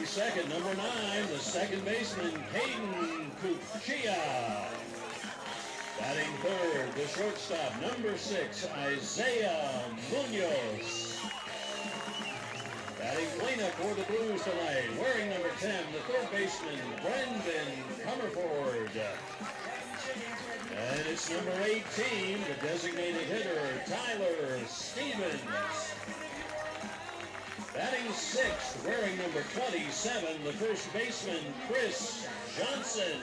Batting second, number 9, the second baseman, Hayden Cuccia. Batting third, the shortstop, number 6, Isaiah Munoz. Batting cleanup for the Blues tonight, wearing number 10, the third baseman, Brendan Comerford. And it's number 18, the designated hitter, Tyler Stevens. Batting sixth, wearing number 27, the first baseman, Chris Johnson.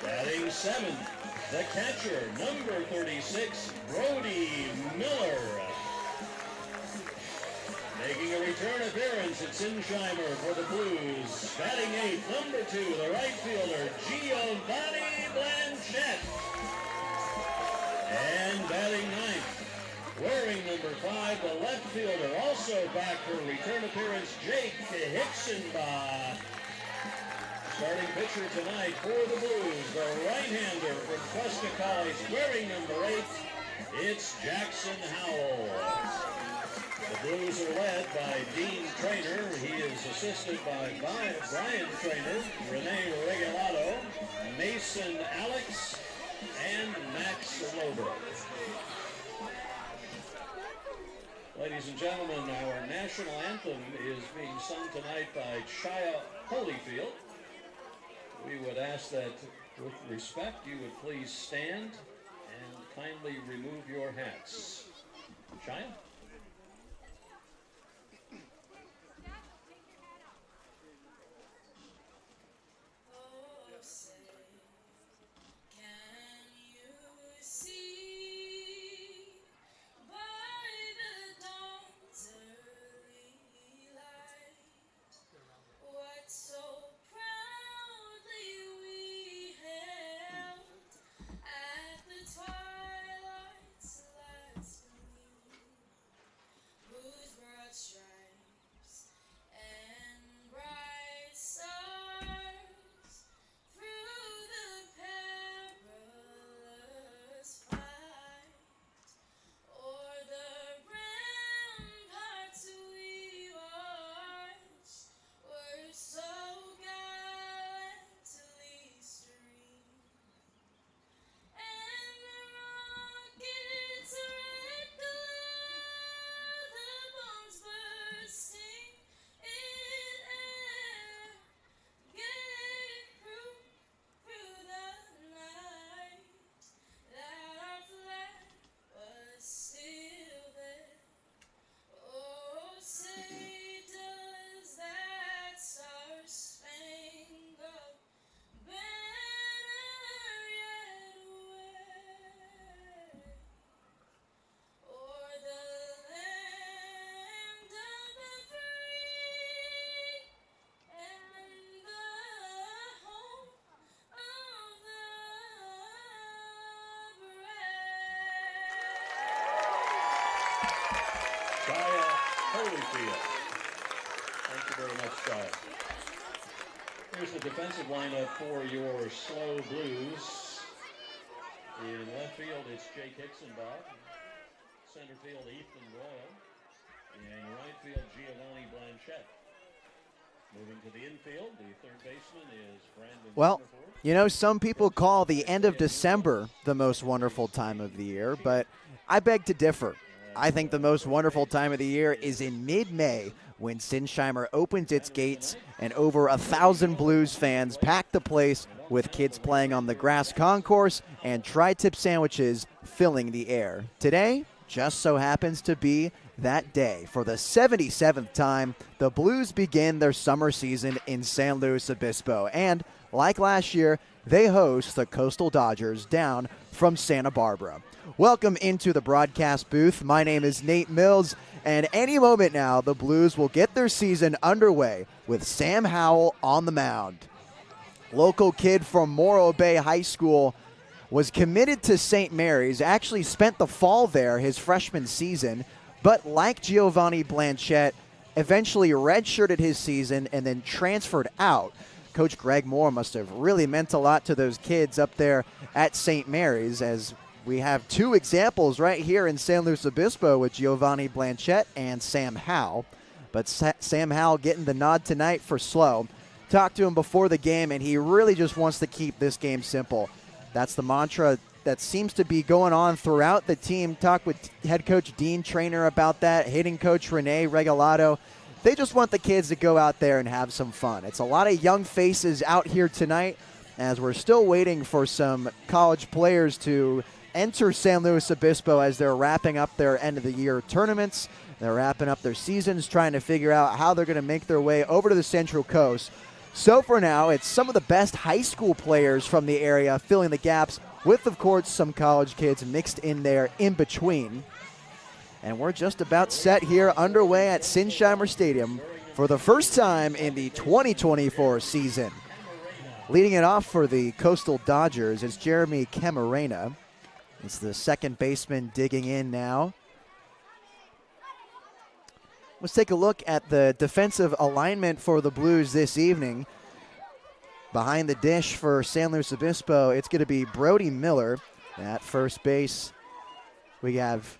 Batting seventh, the catcher, number 36, Brody Miller. Making a return appearance at Sinsheimer for the Blues. Batting eighth, number 2, the right fielder, Giovanni Blanchette. And batting ninth, wearing number 5, the left fielder, also back for return appearance, Jake Hicksonbaugh. Starting pitcher tonight for the Blues, the right-hander from Cuesta College, wearing number 8, it's Jackson Howell. The Blues are led by Dean Traynor. He is assisted by Brian Traynor, Rene Regalado, Mason Alex, and Max Lober. Ladies and gentlemen, our national anthem is being sung tonight by Shia Holyfield. We would ask that, with respect, you would please stand and kindly remove your hats. Shia? Holyfield. Thank you very much, Shia. Here's the defensive lineup for your SLO Blues. In left field, it's Jake Hicksonbaugh. Center field, Ethan Royal. In right field, Giovanni Blanchette. Moving to the infield, the third baseman is Brandon. Well, you know, some people call the end of December the most wonderful time of the year, but I beg to differ. I think the most wonderful time of the year is in mid-May when Sinsheimer opens its gates and over 1,000 Blues fans pack the place with kids playing on the grass concourse and tri-tip sandwiches filling the air. Today just so happens to be that day. For the 77th time, the Blues begin their summer season in San Luis Obispo. And like last year, they host the Coastal Dodgers down from Santa Barbara. Welcome into the broadcast booth. My name is Nate Mills, and any moment now, the Blues will get their season underway with Sam Howell on the mound. Local kid from Morro Bay High School, was committed to St. Mary's, actually spent the fall there his freshman season, but like Giovanni Blanchette, eventually redshirted his season and then transferred out. Coach Greg Moore must have really meant a lot to those kids up there at St. Mary's, as we have two examples right here in San Luis Obispo with Giovanni Blanchette and Sam Howell. But Sam Howell getting the nod tonight for SLO. Talked to him before the game, and he really just wants to keep this game simple. That's the mantra that seems to be going on throughout the team. Talked with head coach Dean Trainer about that, hitting coach Renee Regalado. They just want the kids to go out there and have some fun. It's a lot of young faces out here tonight, as we're still waiting for some college players to enter San Luis Obispo as they're wrapping up their end-of-the-year tournaments. They're wrapping up their seasons, trying to figure out how they're going to make their way over to the Central Coast. So for now, it's some of the best high school players from the area filling the gaps with, of course, some college kids mixed in there in between. And we're just about set here underway at Sinsheimer Stadium for the first time in the 2024 season. Leading it off for the Coastal Dodgers is Jeremy Camarena. It's the second baseman digging in now. Let's take a look at the defensive alignment for the Blues this evening. Behind the dish for San Luis Obispo, it's going to be Brody Miller. At first base, we have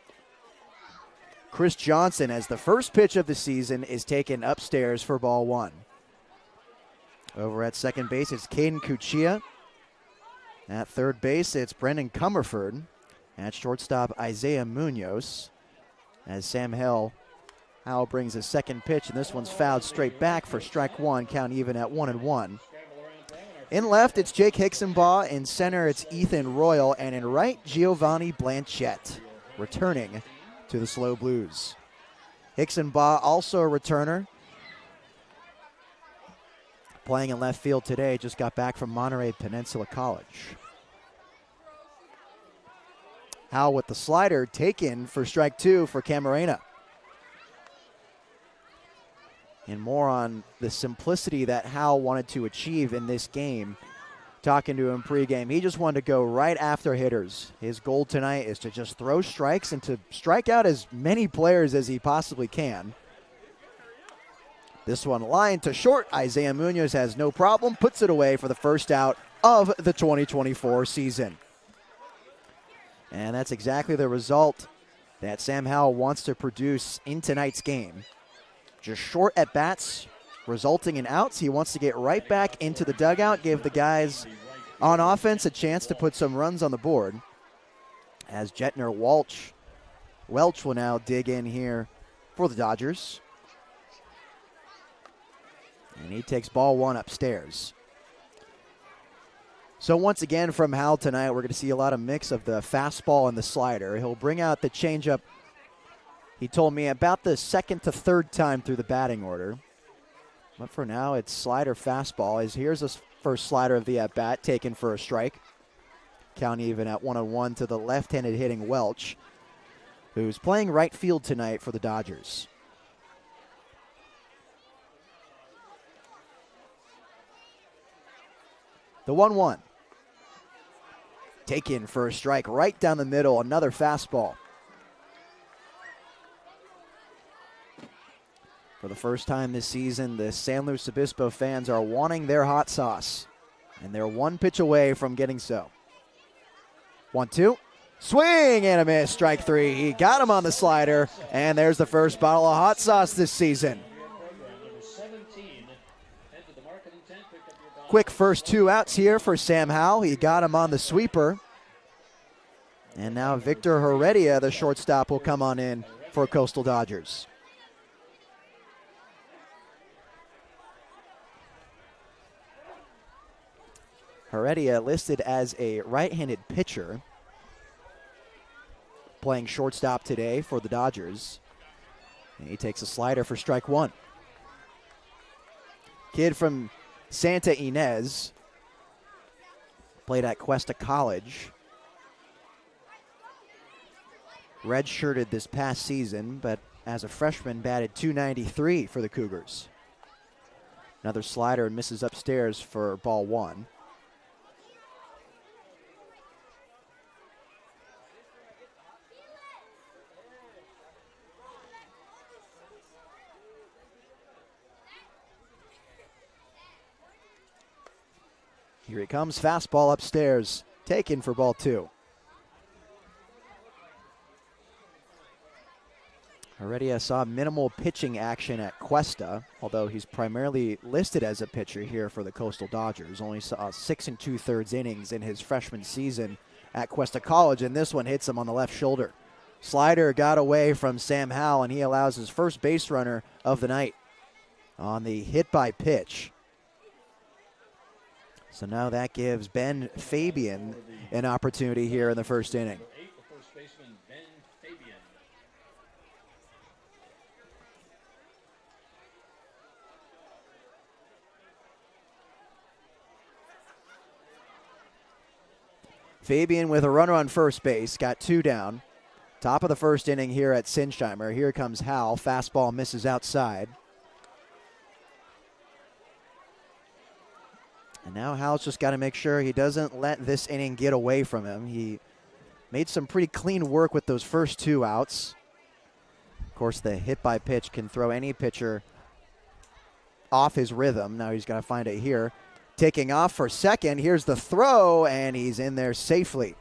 Chris Johnson as the first pitch of the season is taken upstairs for ball one. Over at second base, it's Caden Cuccia. At third base, it's Brendan Comerford. At shortstop, Isaiah Munoz. As Sam Howell brings his second pitch, and this one's fouled straight back for strike one, count even at 1-1. In left, it's Jake Hicksonbaugh. In center, it's Ethan Royal. And in right, Giovanni Blanchette, returning to the SLO Blues. Hicksonbaugh, also a returner. Playing in left field today, just got back from Monterey Peninsula College. Howell with the slider taken for strike two for Camarena. And more on the simplicity that Howell wanted to achieve in this game. Talking to him pregame, he just wanted to go right after hitters. His goal tonight is to just throw strikes and to strike out as many players as he possibly can. This one lined to short. Isaiah Munoz has no problem, puts it away for the first out of the 2024 season. And that's exactly the result that Sam Howell wants to produce in tonight's game. Just short at bats, resulting in outs. He wants to get right back into the dugout, give the guys on offense a chance to put some runs on the board. As Jetner Welch will now dig in here for the Dodgers. And he takes ball one upstairs. So once again from Howell tonight, we're going to see a lot of mix of the fastball and the slider. He'll bring out the changeup, he told me, about the second to third time through the batting order. But for now, it's slider fastball. Here's his first slider of the at-bat, taken for a strike. Count even at 1-1 to the left-handed hitting Welch, who's playing right field tonight for the Dodgers. The 1-1. Taken for a strike right down the middle, another fastball. For the first time this season, the San Luis Obispo fans are wanting their hot sauce, and they're one pitch away from getting so. 1-2. Swing and a miss, strike three. He got him on the slider, and there's the first bottle of hot sauce this season. Quick first two outs here for Sam Howell. He got him on the sweeper. And now Victor Heredia, the shortstop, will come on in for Coastal Dodgers. Heredia listed as a right-handed pitcher, playing shortstop today for the Dodgers. And he takes a slider for strike one. Kid from Santa Ynez, played at Cuesta College. Redshirted this past season, but as a freshman batted .293 for the Cougars. Another slider and misses upstairs for ball one. Here he comes, fastball upstairs, taken for ball two. Heredia saw minimal pitching action at Cuesta, although he's primarily listed as a pitcher here for the Coastal Dodgers. Only saw 6 2/3 innings in his freshman season at Cuesta College, and this one hits him on the left shoulder. Slider got away from Sam Howell, and he allows his first base runner of the night on the hit by pitch. So now that gives Ben Fabian an opportunity here in the first inning. Fabian with a runner on first base, got 2 down. Top of the first inning here at Sinsheimer. Here comes Howell. Fastball misses outside. And now Howell's just got to make sure he doesn't let this inning get away from him. He made some pretty clean work with those first 2 outs. Of course, the hit by pitch can throw any pitcher off his rhythm. Now he's got to find it here. Taking off for second. Here's the throw, and he's in there safely.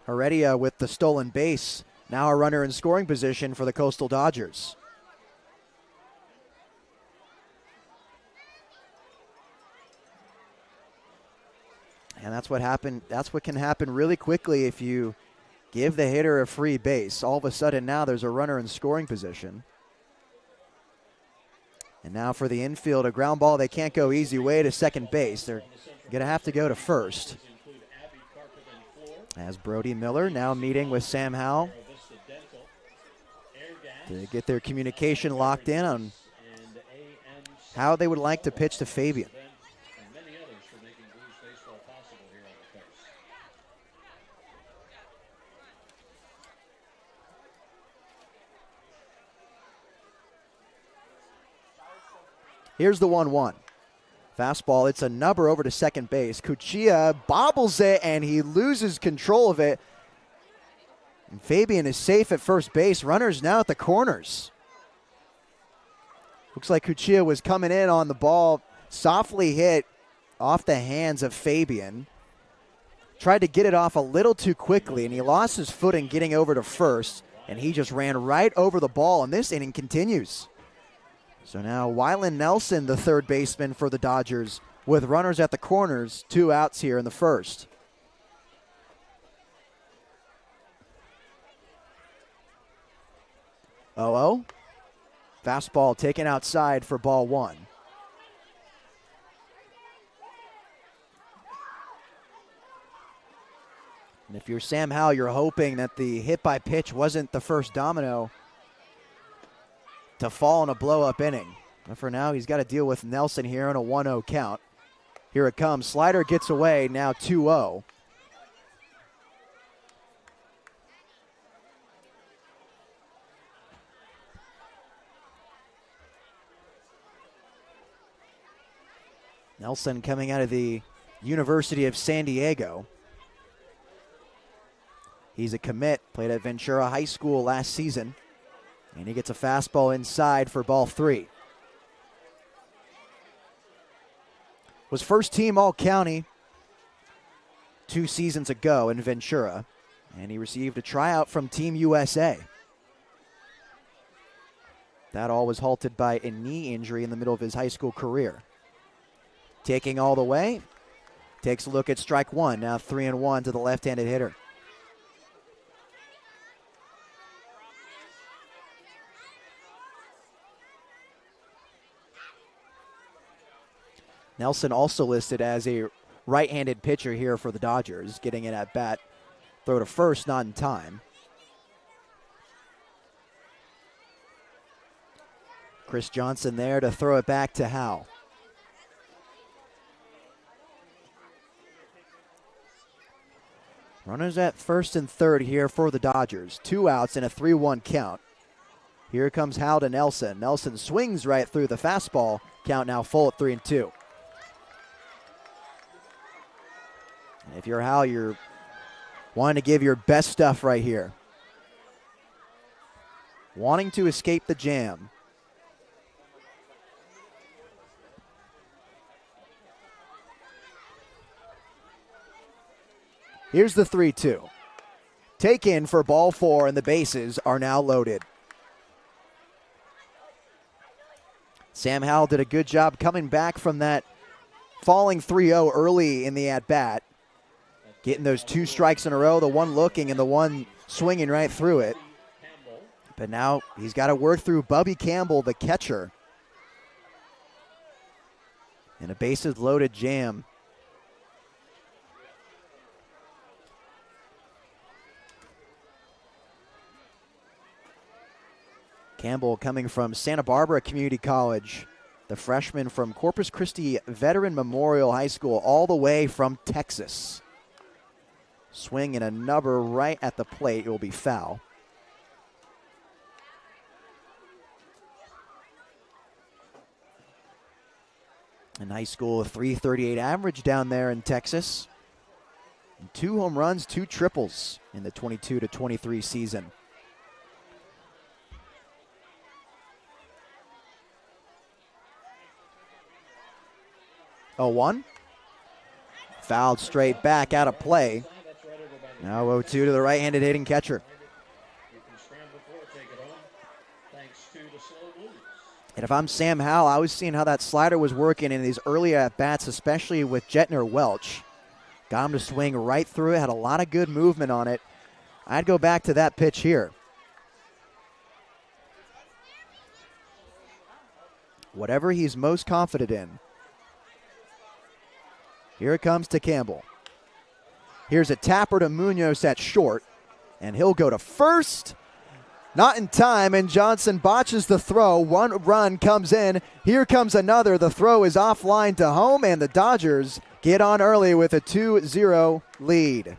Heredia with the stolen base. Now a runner in scoring position for the Coastal Dodgers. And that's what happened. That's what can happen really quickly if you give the hitter a free base. All of a sudden now there's a runner in scoring position. And now for the infield, a ground ball. They can't go easy way to second base. They're going to have to go to first. As Brody Miller now meeting with Sam Howell to get their communication locked in on how they would like to pitch to Fabian. Here's the 1-1. Fastball, it's a nubber over to second base. Cuccia bobbles it, and he loses control of it. And Fabian is safe at first base. Runners now at the corners. Looks like Cuccia was coming in on the ball. Softly hit off the hands of Fabian. Tried to get it off a little too quickly, and he lost his footing getting over to first. And he just ran right over the ball, and this inning continues. So now Wylan Nelson, the third baseman for the Dodgers, with runners at the corners, 2 outs here in the first. Oh, fastball taken outside for ball 1. And if you're Sam Howell, you're hoping that the hit by pitch wasn't the first domino to fall in a blow-up inning. But for now, he's got to deal with Nelson here on a 1-0 count. Here it comes. Slider gets away, now 2-0. Nelson coming out of the University of San Diego. He's a commit, played at Ventura High School last season. And he gets a fastball inside for ball 3. Was first team All-County 2 seasons ago in Ventura. And he received a tryout from Team USA. That all was halted by a knee injury in the middle of his high school career. Taking all the way. Takes a look at strike 1. Now 3-1 to the left-handed hitter. Nelson also listed as a right-handed pitcher here for the Dodgers, getting an at-bat. Throw to first, not in time. Chris Johnson there to throw it back to Howell. Runners at first and third here for the Dodgers. 2 outs and a 3-1 count. Here comes Howell to Nelson. Nelson swings right through the fastball. Count now full at 3-2. If you're Howell, you're wanting to give your best stuff right here. Wanting to escape the jam. Here's the 3-2. Taken for ball 4, and the bases are now loaded. Sam Howell did a good job coming back from that falling 3-0 early in the at-bat, getting those 2 strikes in a row, the one looking and the one swinging right through it. But now he's got to work through Bubby Campbell, the catcher, in a bases-loaded jam. Campbell coming from Santa Barbara Community College, the freshman from Corpus Christi Veteran Memorial High School, all the way from Texas. Swing and a nubber right at the plate. It will be foul. In high school, a .338 average down there in Texas. 2 home runs, 2 triples in the 22-23 season. 0-1. Fouled straight back, out of play. Now 0-2 to the right-handed hitting catcher. And if I'm Sam Howell, I was seeing how that slider was working in these early at-bats, especially with Jetner Welch. Got him to swing right through it, had a lot of good movement on it. I'd go back to that pitch here. Whatever he's most confident in. Here it comes to Campbell. Here's a tapper to Munoz at short, and he'll go to first. Not in time, and Johnson botches the throw. 1 run comes in. Here comes another. The throw is offline to home, and the Dodgers get on early with a 2-0 lead.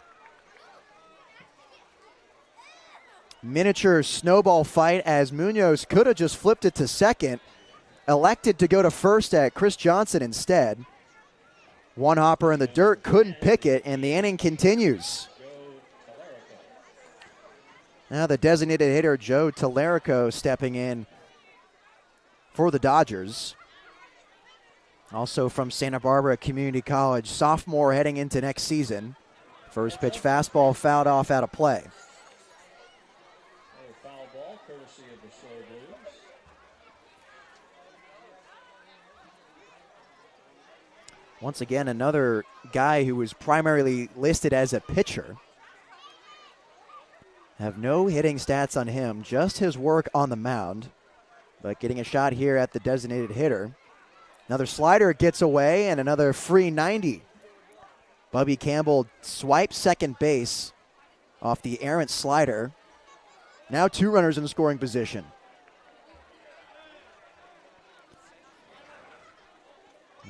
Miniature snowball fight as Munoz could have just flipped it to second. Elected to go to first at Chris Johnson instead. One hopper in the dirt, couldn't pick it, and the inning continues. Now the designated hitter, Joe Tallarico, stepping in for the Dodgers. Also from Santa Barbara Community College, sophomore heading into next season. First pitch fastball fouled off out of play. Foul ball, courtesy of the SLO Blues. Once again, another guy who was primarily listed as a pitcher. Have no hitting stats on him, just his work on the mound. But getting a shot here at the designated hitter. Another slider gets away, and another free 90. Bubby Campbell swipes second base off the errant slider. Now 2 runners in scoring position.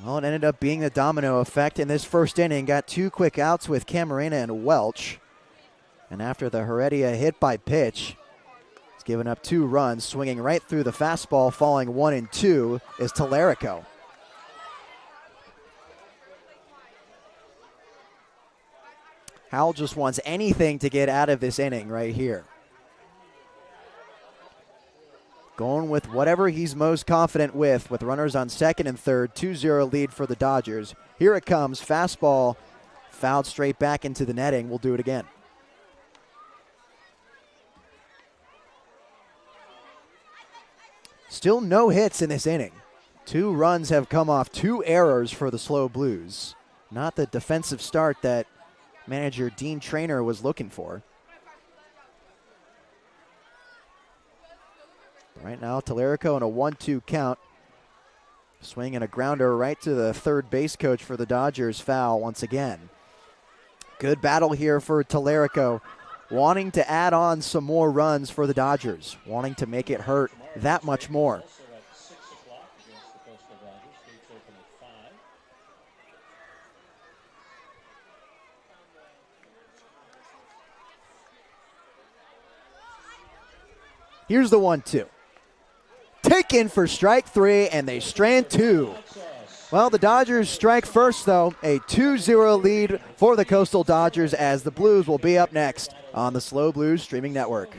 Well, it ended up being the domino effect in this first inning. Got 2 quick outs with Camarena and Welch. And after the Heredia hit by pitch, it's given up 2 runs. Swinging right through the fastball, falling 1-2 is Tallarico. Howell just wants anything to get out of this inning right here. Going with whatever he's most confident with runners on second and third. 2-0 lead for the Dodgers. Here it comes. Fastball fouled straight back into the netting. We'll do it again. Still no hits in this inning. 2 runs have come off 2 errors for the SLO Blues. Not the defensive start that manager Dean Traynor was looking for. Right now, Tallarico in a 1-2 count. Swing and a grounder right to the third base coach for the Dodgers. Foul once again. Good battle here for Tallarico. Wanting to add on some more runs for the Dodgers. Wanting to make it hurt that much more. Here's the 1-2. Taken for strike 3, and they strand 2. Well, the Dodgers strike first, though. A 2-0 lead for the Coastal Dodgers as the Blues will be up next on the SLO Blues streaming network.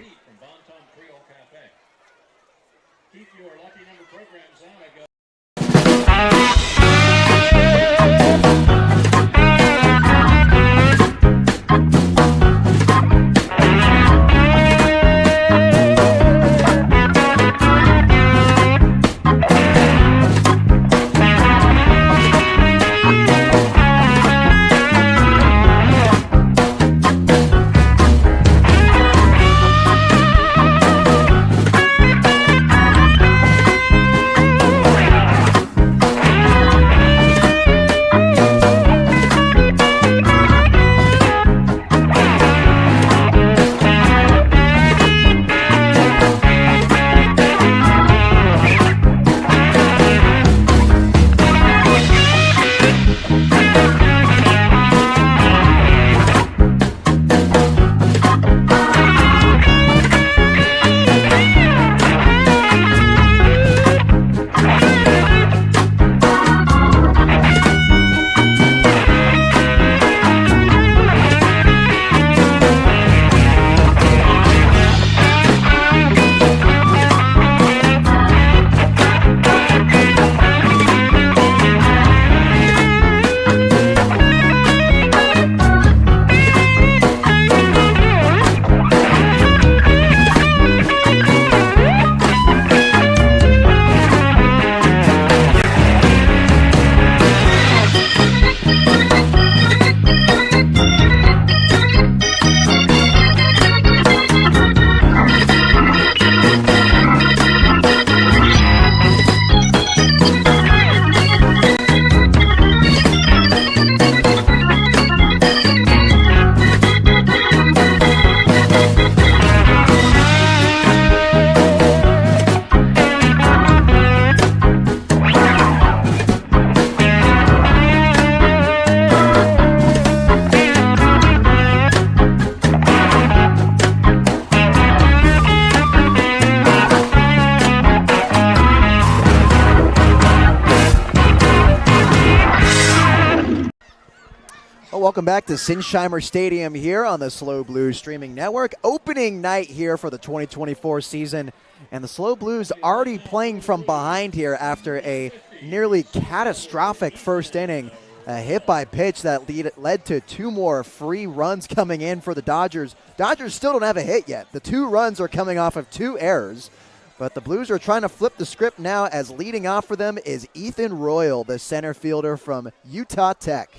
Well, welcome back to Sinsheimer Stadium here on the SLO Blues streaming network. Opening night here for the 2024 season, and the SLO Blues already playing from behind here after a nearly catastrophic first inning. A hit by pitch that led to 2 more free runs coming in for the Dodgers. Dodgers still don't have a hit yet. The 2 runs are coming off of 2 errors. But the Blues are trying to flip the script now, as leading off for them is Ethan Royal, the center fielder from Utah Tech.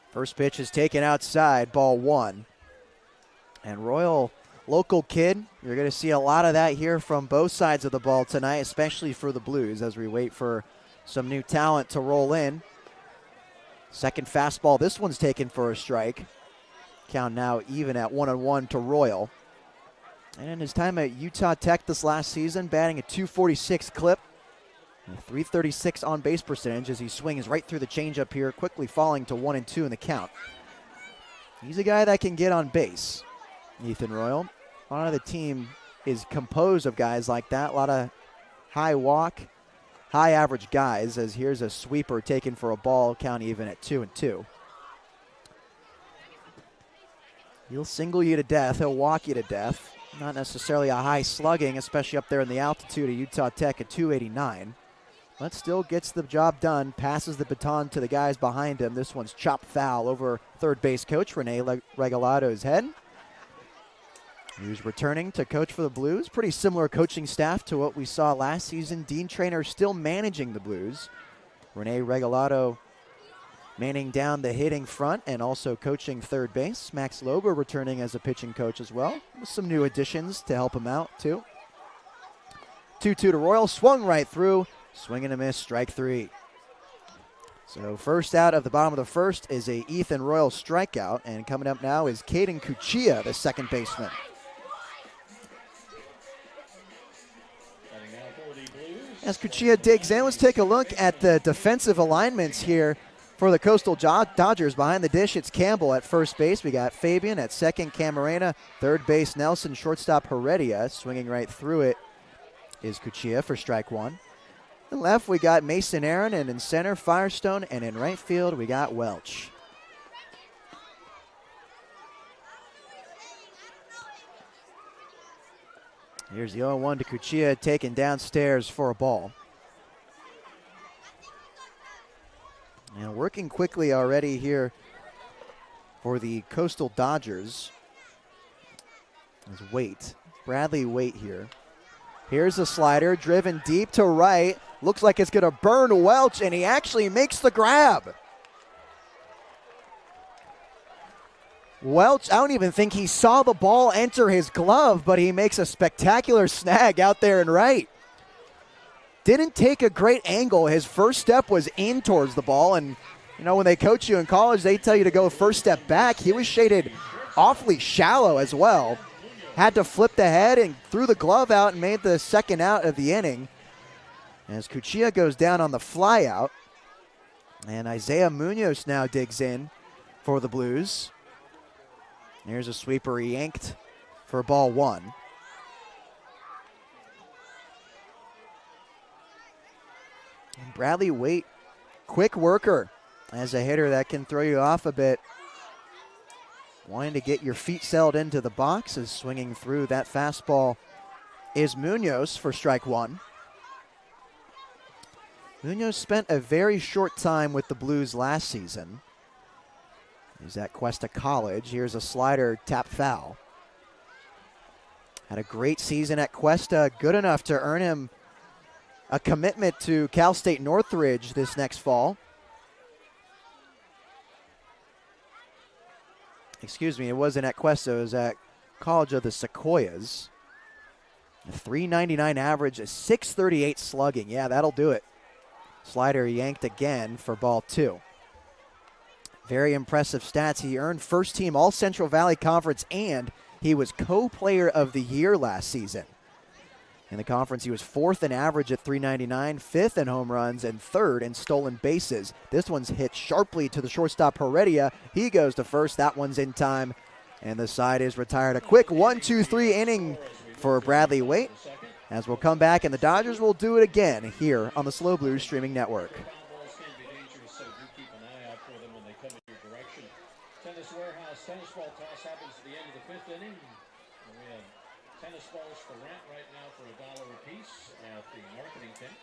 First pitch is taken outside, ball 1. And Royal, local kid, you're going to see a lot of that here from both sides of the ball tonight, especially for the Blues as we wait for some new talent to roll in. Second fastball, this one's taken for a strike. Count now even at 1-1 to Royal. And in his time at Utah Tech this last season, batting a .246 clip, a .336 on base percentage as he swings right through the changeup here, quickly falling to 1-2 in the count. He's a guy that can get on base, Ethan Royal. A lot of the team is composed of guys like that, a lot of high walk, high average guys, as here's a sweeper taken for a ball, count even at 2-2. He'll single you to death. He'll walk you to death. Not necessarily a high slugging, especially up there in the altitude of Utah Tech at 289. But still gets the job done. Passes the baton to the guys behind him. This one's chopped foul over third base coach Rene Regalado's head. He's returning to coach for the Blues. Pretty similar coaching staff to what we saw last season. Dean Traynor still managing the Blues. Rene Regalado manning down the hitting front and also coaching third base. Max Lober returning as a pitching coach as well, with some new additions to help him out too. 2-2 to Royal, swung right through, swing and a miss, strike 3. So first out of the bottom of the first is a Ethan Royal strikeout, and coming up now is Caden Cuccia, the second baseman. As Cuccia digs in, let's take a look at the defensive alignments here for the Coastal Dodgers. Behind the dish, it's Campbell at first base. We got Fabian at second, Camarena. Third base, Nelson. Shortstop, Heredia. Swinging right through it is Cuccia for strike 1. In left, we got Mason Aaron, and in center, Firestone. And in right field, we got Welch. Here's the 0-1 to Cuccia, taken downstairs for a ball. And working quickly already here for the Coastal Dodgers is Waite. Bradley Waite here. Here's a slider driven deep to right. Looks like it's going to burn Welch, and he actually makes the grab. Welch, I don't even think he saw the ball enter his glove, but he makes a spectacular snag out there in right. Didn't take a great angle. His first step was in towards the ball, and you know when they coach you in college, they tell you to go first step back. He was shaded awfully shallow as well. Had to flip the head and threw the glove out and made the second out of the inning. As Cuccia goes down on the fly out, and Isaiah Munoz now digs in for the Blues. Here's a sweeper yanked for ball 1. And Bradley Waite, quick worker as a hitter that can throw you off a bit. Wanting to get your feet settled into the box, is swinging through that fastball is Munoz for strike 1. Munoz spent a very short time with the Blues last season. He's at Cuesta College. Here's a slider tap foul. Had a great season at Cuesta, good enough to earn him a commitment to Cal State Northridge this next fall. Excuse me, it wasn't at Cuesta, it was at College of the Sequoias. A .399 average, a .638 slugging. Yeah, that'll do it. Slider yanked again for ball 2. Very impressive stats. He earned first team All Central Valley Conference, and he was co-player of the year last season. In the conference, he was 4th in average at .399, 5th in home runs, and 3rd in stolen bases. This one's hit sharply to the shortstop, Heredia. He goes to first. That one's in time, and the side is retired. A quick 1-2-3 inning for Bradley Waite. as we'll come back and the Dodgers will do it again here on the SLO Blues streaming network. Foul balls can be dangerous, so do keep an eye out for them when they come in your direction. Tennis Warehouse tennis ball toss happens at the end of the 5th inning. And we have tennis balls for rent right now for $1 a piece at the marketing tent.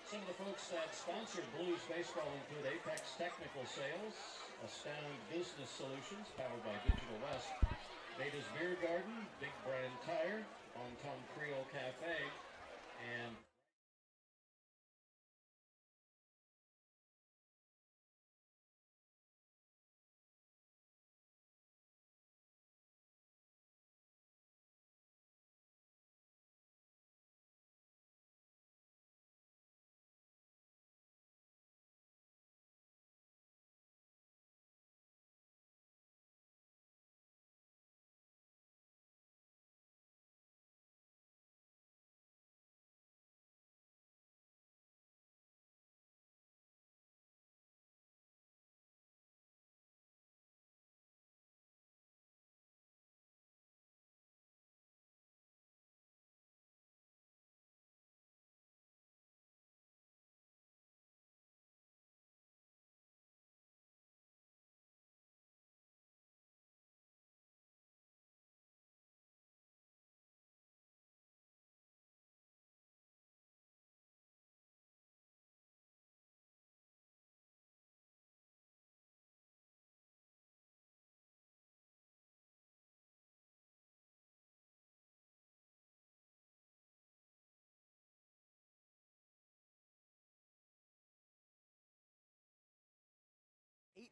Some of the folks that sponsored Blues Baseball include Apex Technical Sales, Astound Business Solutions, powered by Digital West, Veda's Beer Garden, Big Brand Tire, Bon Ton Creole Cafe, and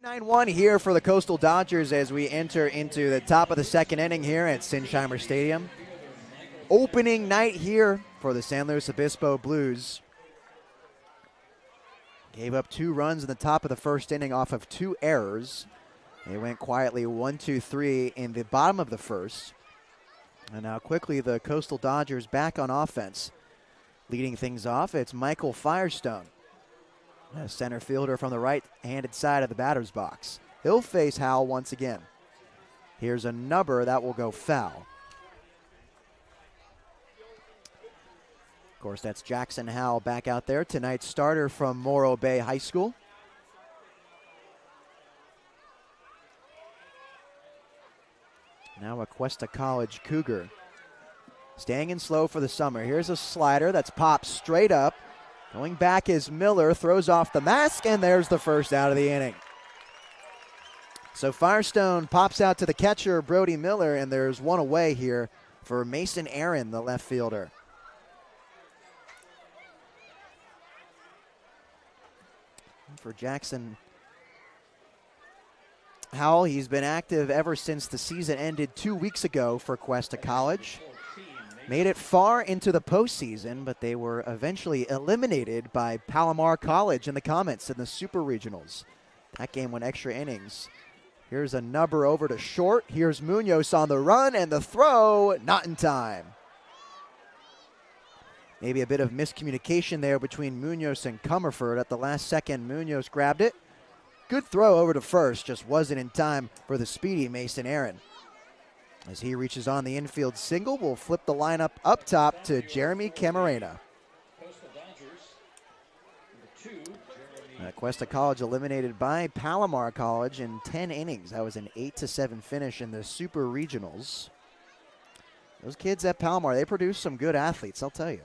(8-9-1) here for the Coastal Dodgers as we enter into the top of the 2nd inning here at Sinsheimer Stadium. Opening night here for the San Luis Obispo Blues. Gave up 2 runs in the top of the 1st inning off of 2 errors. They went quietly 1-2-3 in the bottom of the 1st. And now quickly the Coastal Dodgers back on offense. Leading things off, it's Michael Firestone, a center fielder from the right-handed side of the batter's box. He'll face Howell once again. Here's a number that will go foul. Of course, that's Jackson Howell back out there, tonight's starter from Morro Bay High School. Now a Cuesta College Cougar. Staying in slow for the summer. Here's a slider that's popped straight up. Going back is Miller, throws off the mask, and there's the first out of the inning. So Firestone pops out to the catcher, Brody Miller, and there's one away here for Mason Aaron, the left fielder. For Jackson Howell, he's been active ever since the season ended 2 weeks ago for Cuesta College. Made it far into the postseason, but they were eventually eliminated by Palomar College in the Comets in the Super Regionals. That game went extra innings. Here's a number over to short. Here's Munoz on the run, and the throw, not in time. Maybe a bit of miscommunication there between Munoz and Comerford. At the last second, Munoz grabbed it. Good throw over to first, just wasn't in time for the speedy Mason Aaron. As he reaches on the infield single, we'll flip the lineup up top to Jeremy Camarena. Cuesta College eliminated by Palomar College in 10 innings. That was an 8-7 finish in the Super Regionals. Those kids at Palomar, they produce some good athletes, I'll tell you.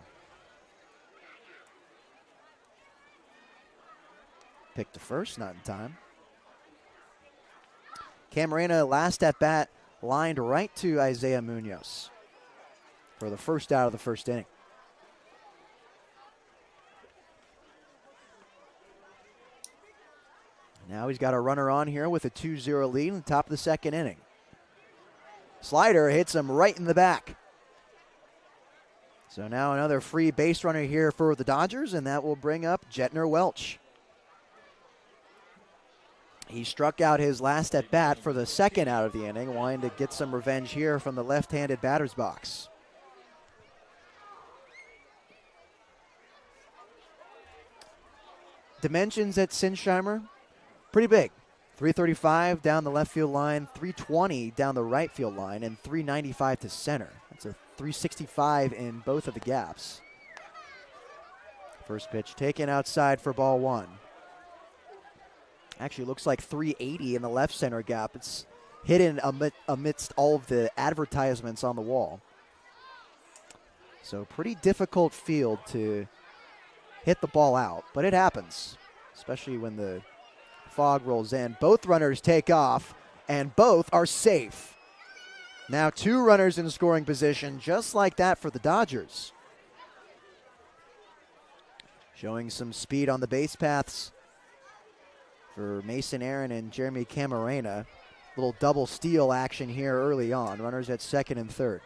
Pick to first, not in time. Camarena, last at bat, lined right to Isaiah Munoz for the first out of the 1st inning. Now he's got a runner on here with a 2-0 lead in the top of the 2nd inning. Slider hits him right in the back. So now another free base runner here for the Dodgers, and that will bring up Jetner Welch. He struck out his last at bat for the 2nd out of the inning, wanting to get some revenge here from the left-handed batter's box. Dimensions at Sinsheimer, pretty big. 335 down the left field line, 320 down the right field line, and 395 to center. That's a 365 in both of the gaps. First pitch taken outside for ball one. Actually looks like 380 in the left center gap. It's hidden amidst all of the advertisements on the wall. So pretty difficult field to hit the ball out, but it happens, especially when the fog rolls in. Both runners take off, and both are safe. Now 2 runners in scoring position, just like that for the Dodgers. Showing some speed on the base paths for Mason Aaron and Jeremy Camarena. Little double steal action here early on. Runners at second and third.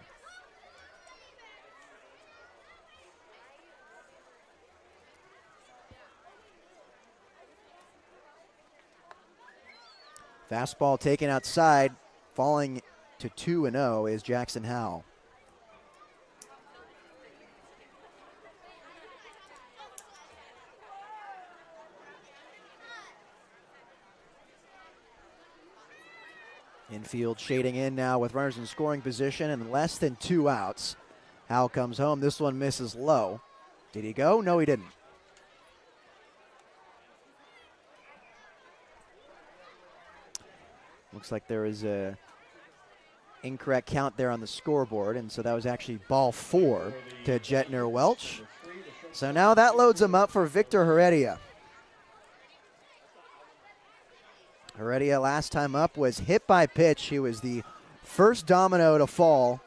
Fastball taken outside, falling to 2-0 is Jackson Howell. Infield shading in now with runners in scoring position and less than 2 outs. Howell comes home. This one misses low. Did he go? No, he didn't. Looks like there is a incorrect count there on the scoreboard, and so that was actually ball 4 to Jetner Welch. So now that loads him up for Victor Heredia. Heredia last time up was hit by pitch. He was the first domino to fall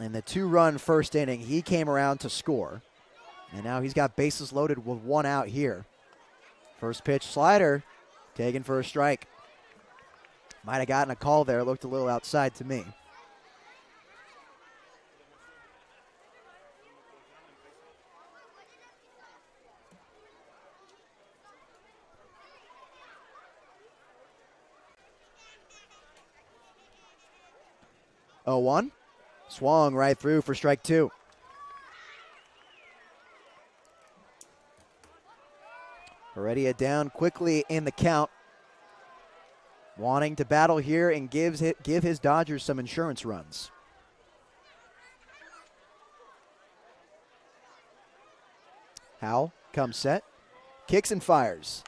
in the 2-run first inning. He came around to score, and now he's got bases loaded with 1 out here. First pitch slider taken for a strike. Might have gotten a call there. Looked a little outside to me. Oh, 1. Swung right through for strike 2. Heredia down quickly in the count. Wanting to battle here and give his Dodgers some insurance runs. Howell comes set, kicks and fires.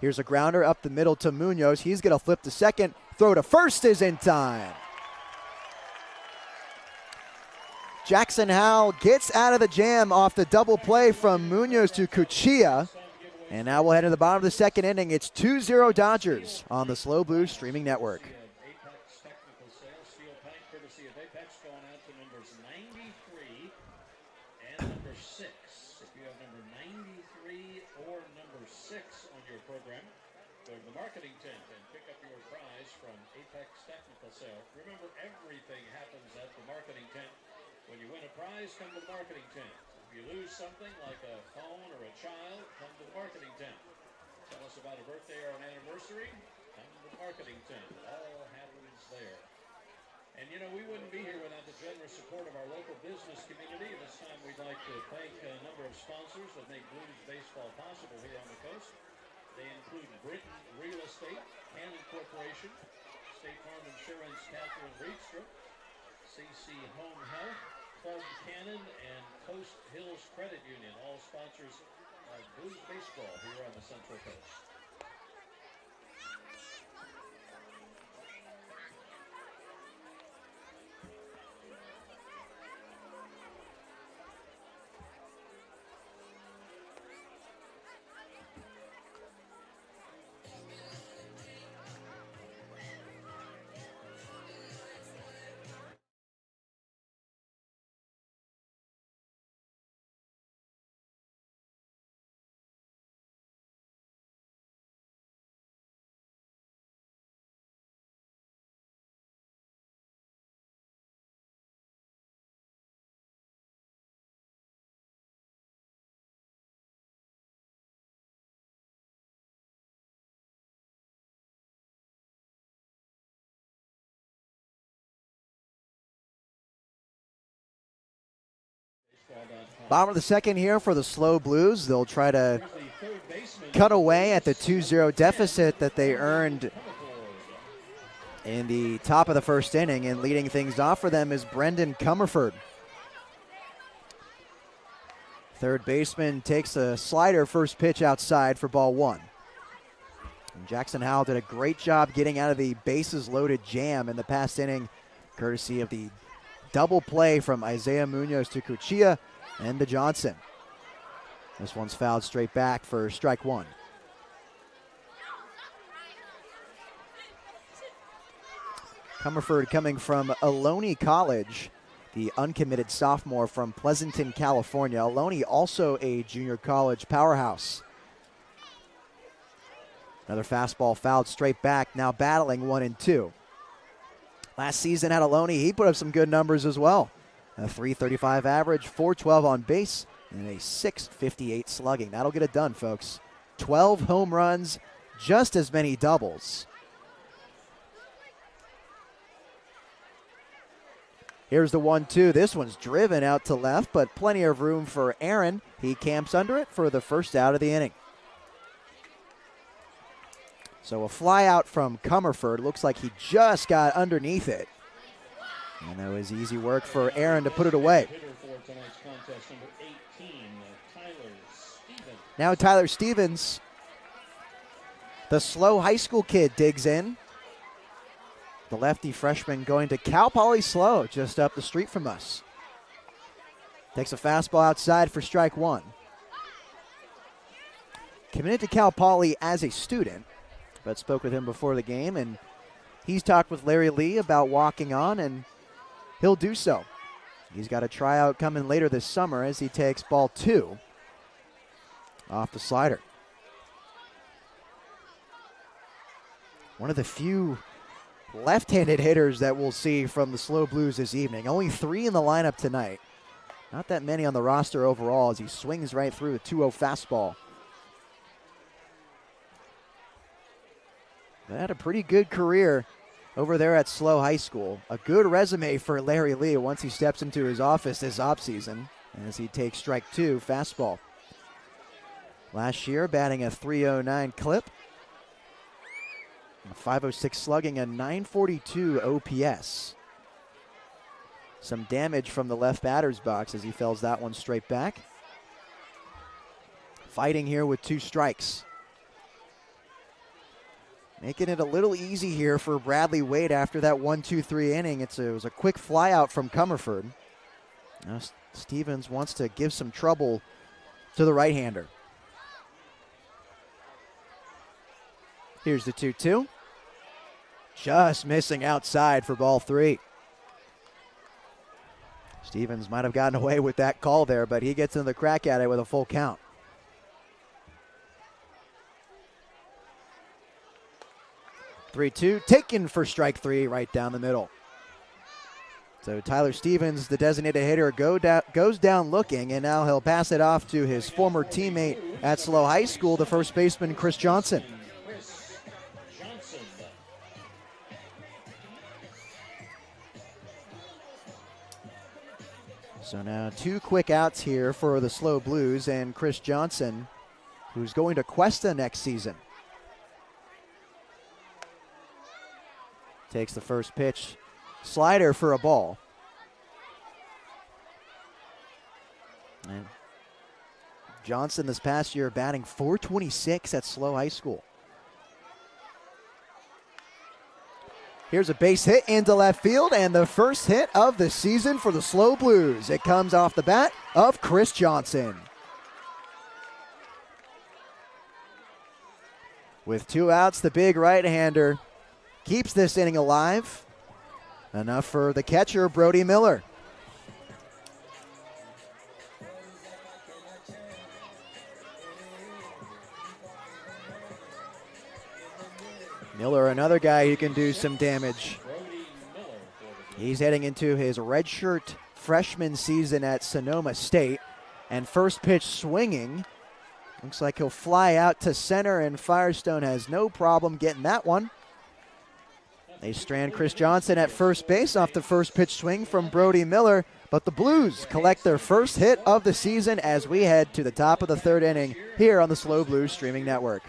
Here's a grounder up the middle to Munoz. He's going to flip to second. Throw to first is in time. Jackson Howell gets out of the jam off the double play from Munoz to Cuchilla. And now we'll head to the bottom of the second inning. It's 2-0 Dodgers on the SLO Blues streaming network. Apex Technical Sales, steel pipe courtesy of Apex, going out to numbers 93 and number 6. If you have number 93 or number 6 on your program, go to the marketing tent and pick up your prize from Apex Technical Sales. Remember, everything happens at the marketing tent. When you win a prize, come to the marketing tent. If you lose something like a phone or a child, come to the marketing tent. Tell us about a birthday or an anniversary, come to the marketing tent. All happens there. And you know, we wouldn't be here without the generous support of our local business community. This time we'd like to thank a number of sponsors that make Blues baseball possible here on the coast. They include Britain Real Estate, Cannon Corporation, State Farm Insurance, Catherine Reedstrup, CC Home Health, Club Cannon, and Coast Hills Credit Union, all sponsors of Blues baseball here on the Central Coast. Bottom of the second here for the SLO Blues. They'll try to cut away at the 2-0 deficit that they earned in the top of the first inning, and leading things off for them is Brendan Comerford. Third baseman takes a slider, first pitch outside for ball one. And Jackson Howell did a great job getting out of the bases loaded jam in the past inning, courtesy of the double play from Isaiah Munoz to Cuchilla and to Johnson. This one's fouled straight back for strike one. Comerford coming from Ohlone College, the uncommitted sophomore from Pleasanton, California. Ohlone also a junior college powerhouse. Another fastball fouled straight back, now battling 1-2. Last season at Ohlone, he put up some good numbers as well. A .335 average, .412 on base, and a .658 slugging. That'll get it done, folks. 12 home runs, just as many doubles. Here's the 1-2. This one's driven out to left, but plenty of room for Aaron. He camps under it for the first out of the inning. So a fly out from Comerford. Looks like he just got underneath it. And that was easy work for Aaron to put it away. Now Tyler Stevens, the SLO high school kid, digs in. The lefty freshman going to Cal Poly SLO, just up the street from us. Takes a fastball outside for strike one. Committed to Cal Poly as a student, but spoke with him before the game, and he's talked with Larry Lee about walking on, and he'll do so. He's got a tryout coming later this summer as he takes ball two off the slider. One of the few left-handed hitters that we'll see from the SLO Blues this evening. Only 3 in the lineup tonight. Not that many on the roster overall as he swings right through a 2-0 fastball. They had a pretty good career over there at SLO High School. A good resume for Larry Lee once he steps into his office this offseason as he takes strike two, fastball. Last year, batting a .309 clip. A .506 slugging, a .942 OPS. Some damage from the left batter's box as he fells that one straight back. Fighting here with 2 strikes. Making it a little easy here for Bradley Wade after that 1-2-3 inning. It was a quick fly out from Comerford. Now Stevens wants to give some trouble to the right-hander. Here's the 2-2. Just missing outside for ball 3. Stevens might have gotten away with that call there, but he gets another crack at it with a full count. (3-2) taken for strike 3 right down the middle. So Tyler Stevens, the designated hitter, goes down looking, and now he'll pass it off to his former teammate at SLO High School, the first baseman, Chris Johnson. So now 2 quick outs here for the SLO Blues and Chris Johnson, who's going to Cuesta next season. Takes the first pitch, slider for a ball. And Johnson this past year batting .426 at SLO High School. Here's a base hit into left field, and the first hit of the season for the SLO Blues. It comes off the bat of Chris Johnson. With 2 outs, the big right-hander keeps this inning alive. Enough for the catcher, Brody Miller. Miller, another guy who can do some damage. He's heading into his redshirt freshman season at Sonoma State. And first pitch swinging. Looks like he'll fly out to center, and Firestone has no problem getting that one. They strand Chris Johnson at first base off the first pitch swing from Brody Miller. But the Blues collect their first hit of the season as we head to the top of the 3rd inning here on the SLO Blues streaming network.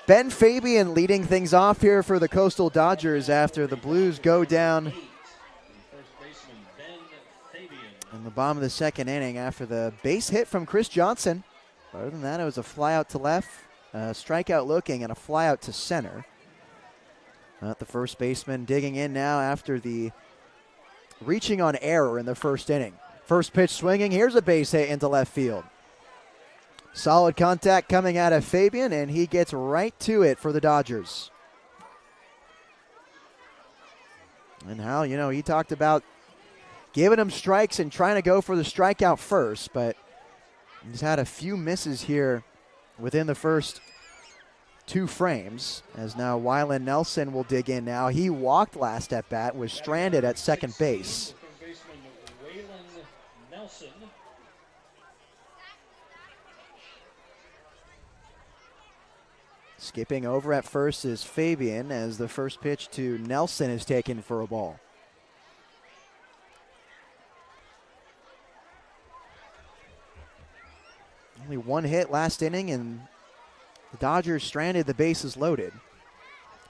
Ben Fabian leading things off here for the Coastal Dodgers after the Blues go down in the bottom of the second inning after the base hit from Chris Johnson. Other than that, it was a fly out to left, a strikeout looking, and a fly out to center. The first baseman digging in now after the reaching on error in the first inning. First pitch swinging. Here's a base hit into left field. Solid contact coming out of Fabian, and he gets right to it for the Dodgers. And Hal, you know, he talked about giving him strikes and trying to go for the strikeout first, but he's had a few misses here within the first two frames, as now Wylan Nelson will dig in now. He walked last at bat, was stranded at second base. Skipping over at first is Fabian as the first pitch to Nelson is taken for a ball. Only one hit last inning, and the Dodgers stranded, the bases loaded.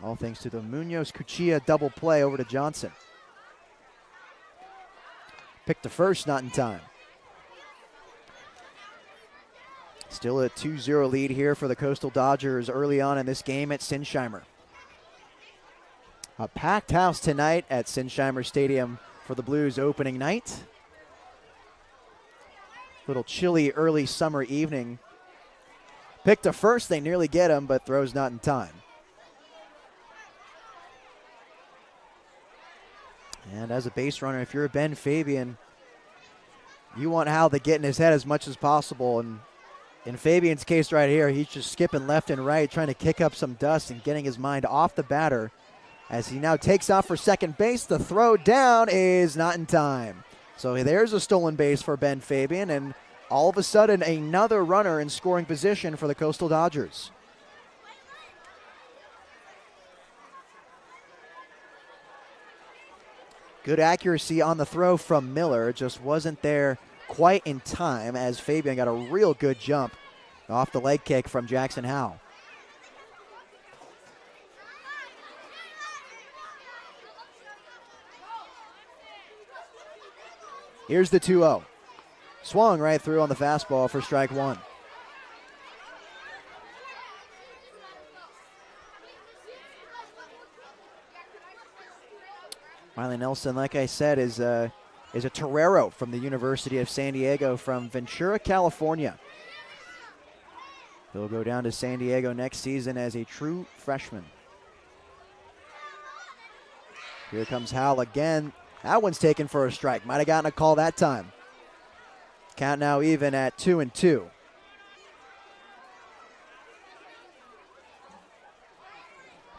All thanks to the Munoz-Cuchilla double play over to Johnson. Picked to first, not in time. Still a 2-0 lead here for the Coastal Dodgers early on in this game at Sinsheimer. A packed house tonight at Sinsheimer Stadium for the Blues opening night. Little chilly early summer evening. Picked to first, they nearly get him, but throws not in time. And as a base runner, if you're a Ben Fabian, you want Hal to get in his head as much as possible. And in Fabian's case right here, he's just skipping left and right, trying to kick up some dust and getting his mind off the batter. As he now takes off for second base, the throw down is not in time. So there's a stolen base for Ben Fabian, and all of a sudden another runner in scoring position for the Coastal Dodgers. Good accuracy on the throw from Miller, just wasn't there quite in time as Fabian got a real good jump off the leg kick from Jackson Howe. Here's the 2-0. Swung right through on the fastball for strike one. Wylan Nelson, like I said, is a torero from the University of San Diego from Ventura, California. He'll go down to San Diego next season as a true freshman. Here comes Hal again. That one's taken for a strike. Might have gotten a call that time. Count now even at 2-2.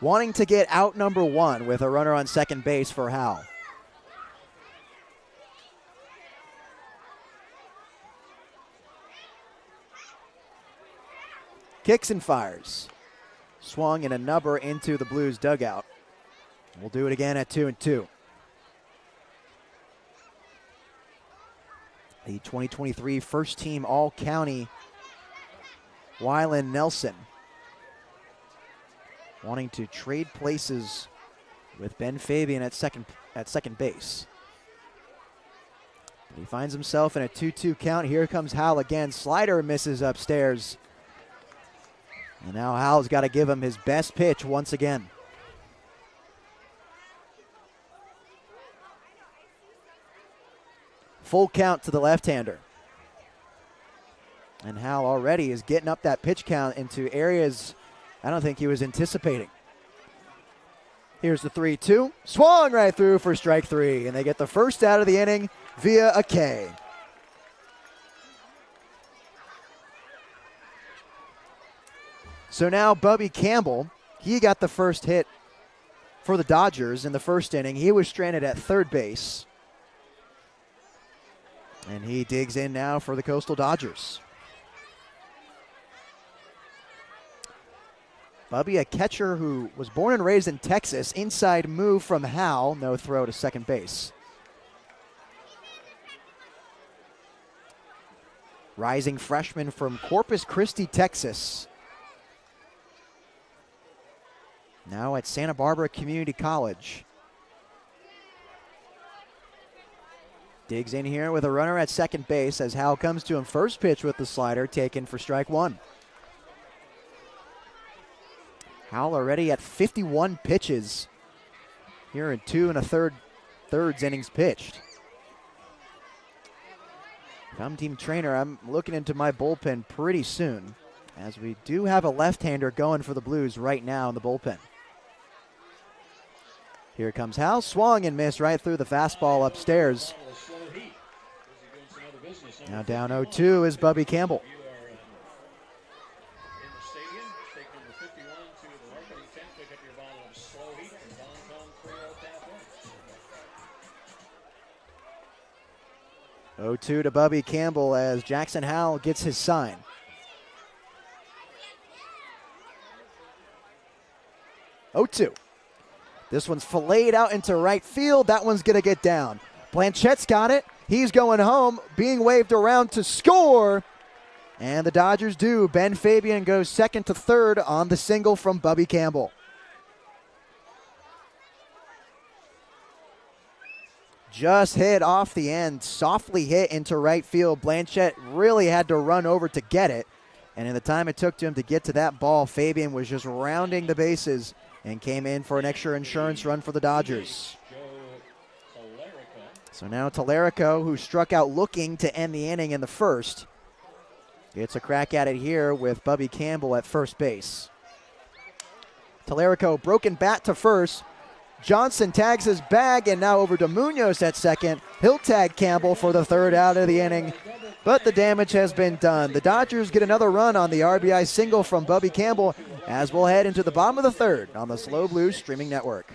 Wanting to get out number one with a runner on second base for Hal. Kicks and fires. Swung and a number into the Blues dugout. We'll do it again at 2-2. The 2023 first team All-County Wylan Nelson wanting to trade places with Ben Fabian at second base. He finds himself in a 2-2 count. Here comes Hal again. Slider misses upstairs. And now Hal's got to give him his best pitch once again. Full count to the left-hander. And Hal already is getting up that pitch count into areas I don't think he was anticipating. Here's the 3-2. Swung right through for strike three. And they get the first out of the inning via a K. So now Bubby Campbell, he got the first hit for the Dodgers in the first inning. He was stranded at third base. And he digs in now for the Coastal Dodgers. Bubby, a catcher who was born and raised in Texas. Inside move from Hal. No throw to second base. Rising freshman from Corpus Christi, Texas. now at Santa Barbara Community College. Digs in here with a runner at second base as Howell comes to him. First pitch with the slider taken for strike one. Howell already at 51 pitches here in 2 1/3 innings pitched. If I'm team trainer, I'm looking into my bullpen pretty soon, as we do have a left-hander going for the Blues right now in the bullpen. Here comes Howell, swung and missed right through the fastball upstairs. Now down 0-2 is Bubby Campbell. 0-2 to Bubby Campbell as Jackson Howell gets his sign. This one's filleted out into right field. That one's going to get down. Blanchette's got it. He's going home, being waved around to score. And the Dodgers do. Ben Fabian goes second to third on the single from Bubby Campbell. Just hit off the end, softly hit into right field. Blanchette really had to run over to get it. And in the time it took to him to get to that ball, Fabian was just rounding the bases and came in for an extra insurance run for the Dodgers. So now Tallarico, who struck out looking to end the inning in the first, gets a crack at it here with Bubby Campbell at first base. Tallarico, broken bat to first. Johnson tags his bag, and now over to Munoz at second. He'll tag Campbell for the third out of the inning, but the damage has been done. The Dodgers get another run on the RBI single from Bubby Campbell as we'll head into the bottom of the third on the SLO Blues streaming network.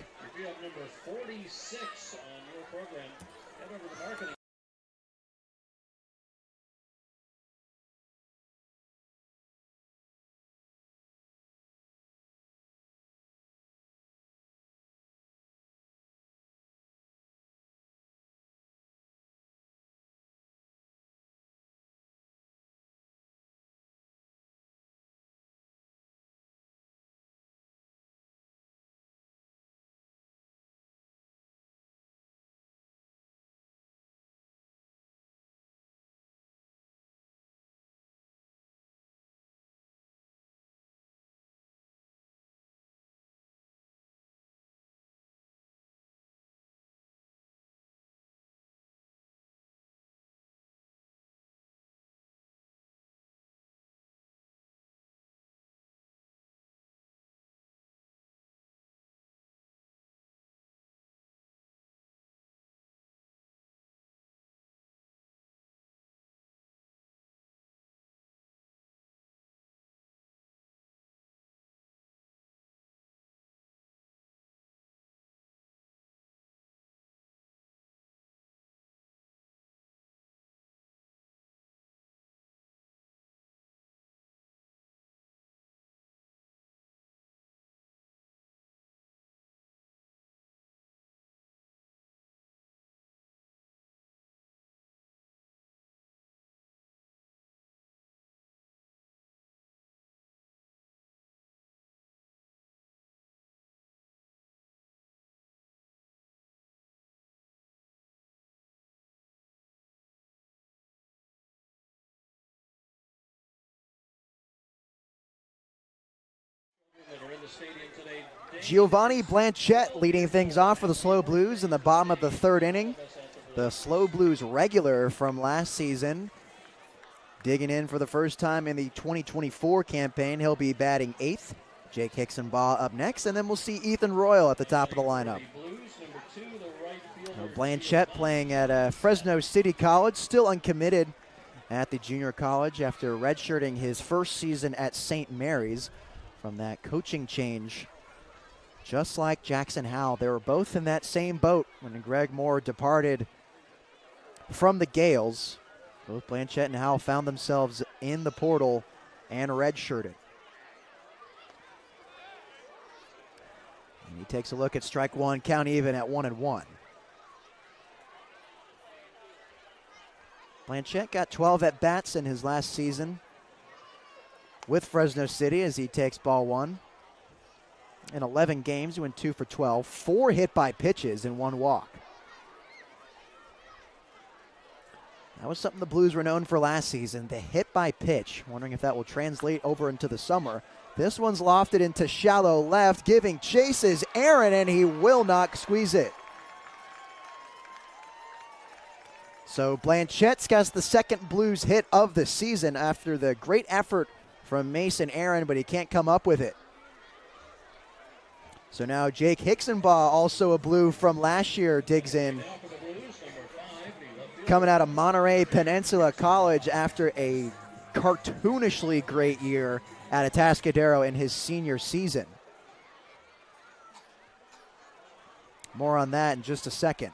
Giovanni Blanchette leading things off for the SLO Blues in the bottom of the third inning. The SLO Blues regular from last season, digging in for the first time in the 2024 campaign. He'll be batting eighth. Jake Hicksonbaugh up next, and then we'll see Ethan Royal at the top of the lineup. Blanchette playing at Fresno City College, still uncommitted at the junior college after redshirting his first season at St. Mary's from that coaching change. Just like Jackson Howell, they were both in that same boat when Greg Moore departed from the Gales. Both Blanchette and Howell found themselves in the portal and redshirted. And he takes a look at strike one, count even at 1-1. Blanchette got 12 at-bats in his last season with Fresno City as he takes ball one. in 11 games. He went 2 for 12, 4 hit by pitches and 1 walk. That was something the Blues were known for last season, the hit by pitch. Wondering if that will translate over into the summer. This one's lofted into shallow left, giving chases Aaron, and he will not squeeze it. So Blanchette's got the second Blues hit of the season after the great effort from Mason Aaron, but he can't come up with it. So now Jake Hicksonbaugh, also a Blue from last year, digs in. Coming out of Monterey Peninsula College after a cartoonishly great year at Atascadero in his senior season. More on that in just a second.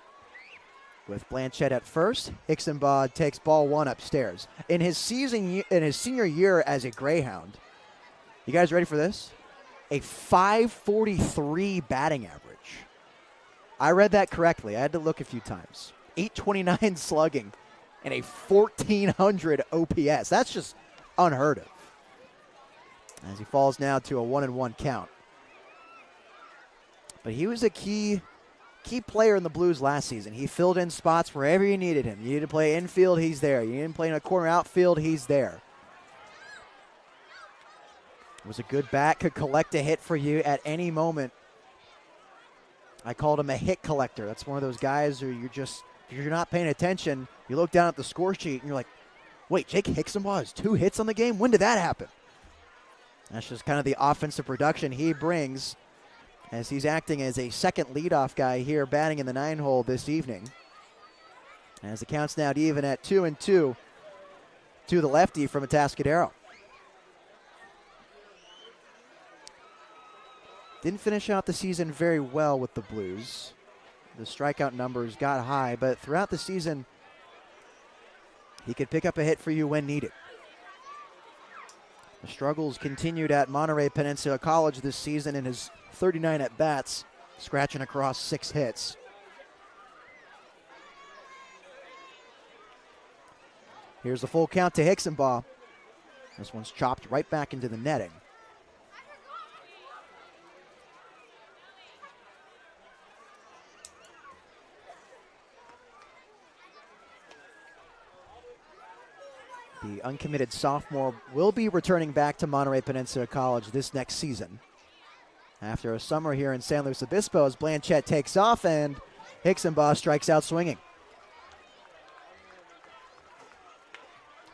With Blanchette at first, Hicksonbaugh takes ball 1 upstairs. In his senior year as a Greyhound, you guys ready for this? A .543 batting average. I read that correctly. I had to look a few times. .829 slugging and a 1,400 OPS. That's just unheard of. As he falls now to a 1-1 count. But he was a key player in the Blues last season. He filled in spots wherever you needed him. You needed to play infield, he's there. You needed to play in a corner outfield, he's there. Was a good bat, could collect a hit for you at any moment. I called him a hit collector. That's one of those guys who you're not paying attention. You look down at the score sheet and you're like, wait, Jake Hicksonbaugh has 2 hits on the game? When did that happen? That's just kind of the offensive production he brings as he's acting as a second leadoff guy here, batting in the 9-hole this evening. As the count's now even at 2-2 to the lefty from Atascadero. Didn't finish out the season very well with the Blues. The strikeout numbers got high, but throughout the season, he could pick up a hit for you when needed. The struggles continued at Monterey Peninsula College this season in his 39 at-bats, scratching across 6 hits. Here's the full count to Hicksonbaugh. This one's chopped right back into the netting. The uncommitted sophomore will be returning back to Monterey Peninsula College this next season. After a summer here in San Luis Obispo, as Blanchette takes off and Hicksonbaugh strikes out swinging.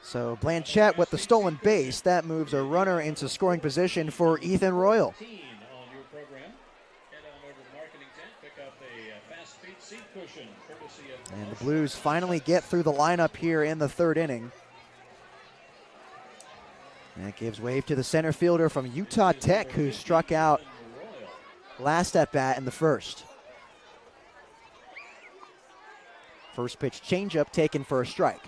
So Blanchette with the stolen base, that moves a runner into scoring position for Ethan Royal. And the Blues finally get through the lineup here in the 3rd inning. And it gives wave to the center fielder from Utah Tech, who struck out last at bat in the 1st. First pitch changeup taken for a strike.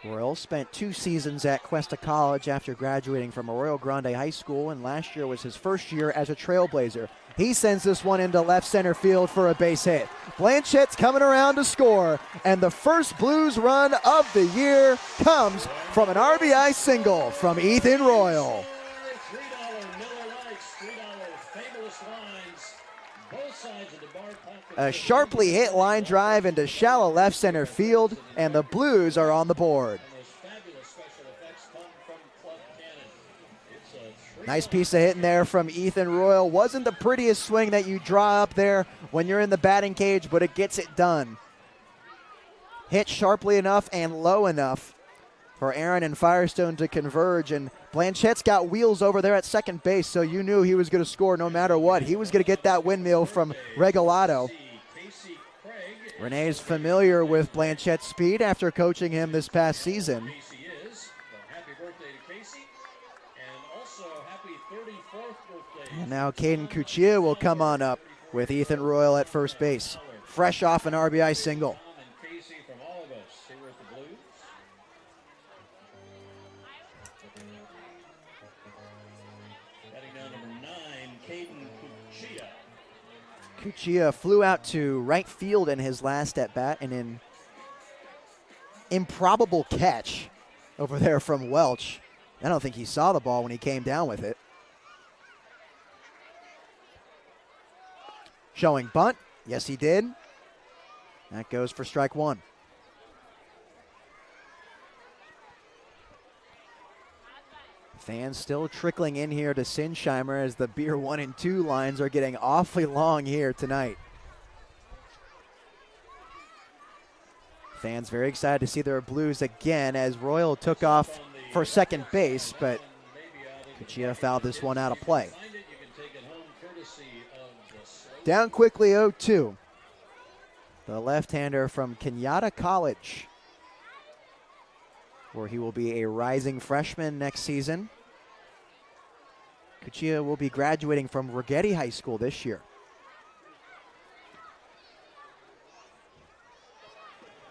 Royal spent 2 seasons at Cuesta College after graduating from Arroyo Grande High School, and last year was his first year as a Trailblazer. He sends this one into left center field for a base hit. Blanchette's coming around to score, and the first Blues run of the year comes from an RBI single from Ethan Royal. A sharply hit line drive into shallow left center field, and the Blues are on the board. Nice piece of hitting there from Ethan Royal. Wasn't the prettiest swing that you draw up there when you're in the batting cage, but it gets it done. Hit sharply enough and low enough for Aaron and Firestone to converge, and Blanchette's got wheels over there at second base, so you knew he was going to score no matter what. He was going to get that windmill from Regalado. Renee's familiar with Blanchette's speed after coaching him this past season. And now Caden Cuccia will come on up with Ethan Royal at first base, fresh off an RBI single. Cuccia flew out to right field in his last at bat, and improbable catch over there from Welch. I don't think he saw the ball when he came down with it. Showing bunt. Yes, he did. That goes for strike one. Fans still trickling in here to Sinsheimer as the beer 1 and 2 lines are getting awfully long here tonight. Fans very excited to see their Blues again as Royal took off for second base, but Cuccia fouled this one out of play. Down quickly 0-2. The left-hander from Kenyatta College, where he will be a rising freshman next season. Cuccia will be graduating from Righetti High School this year.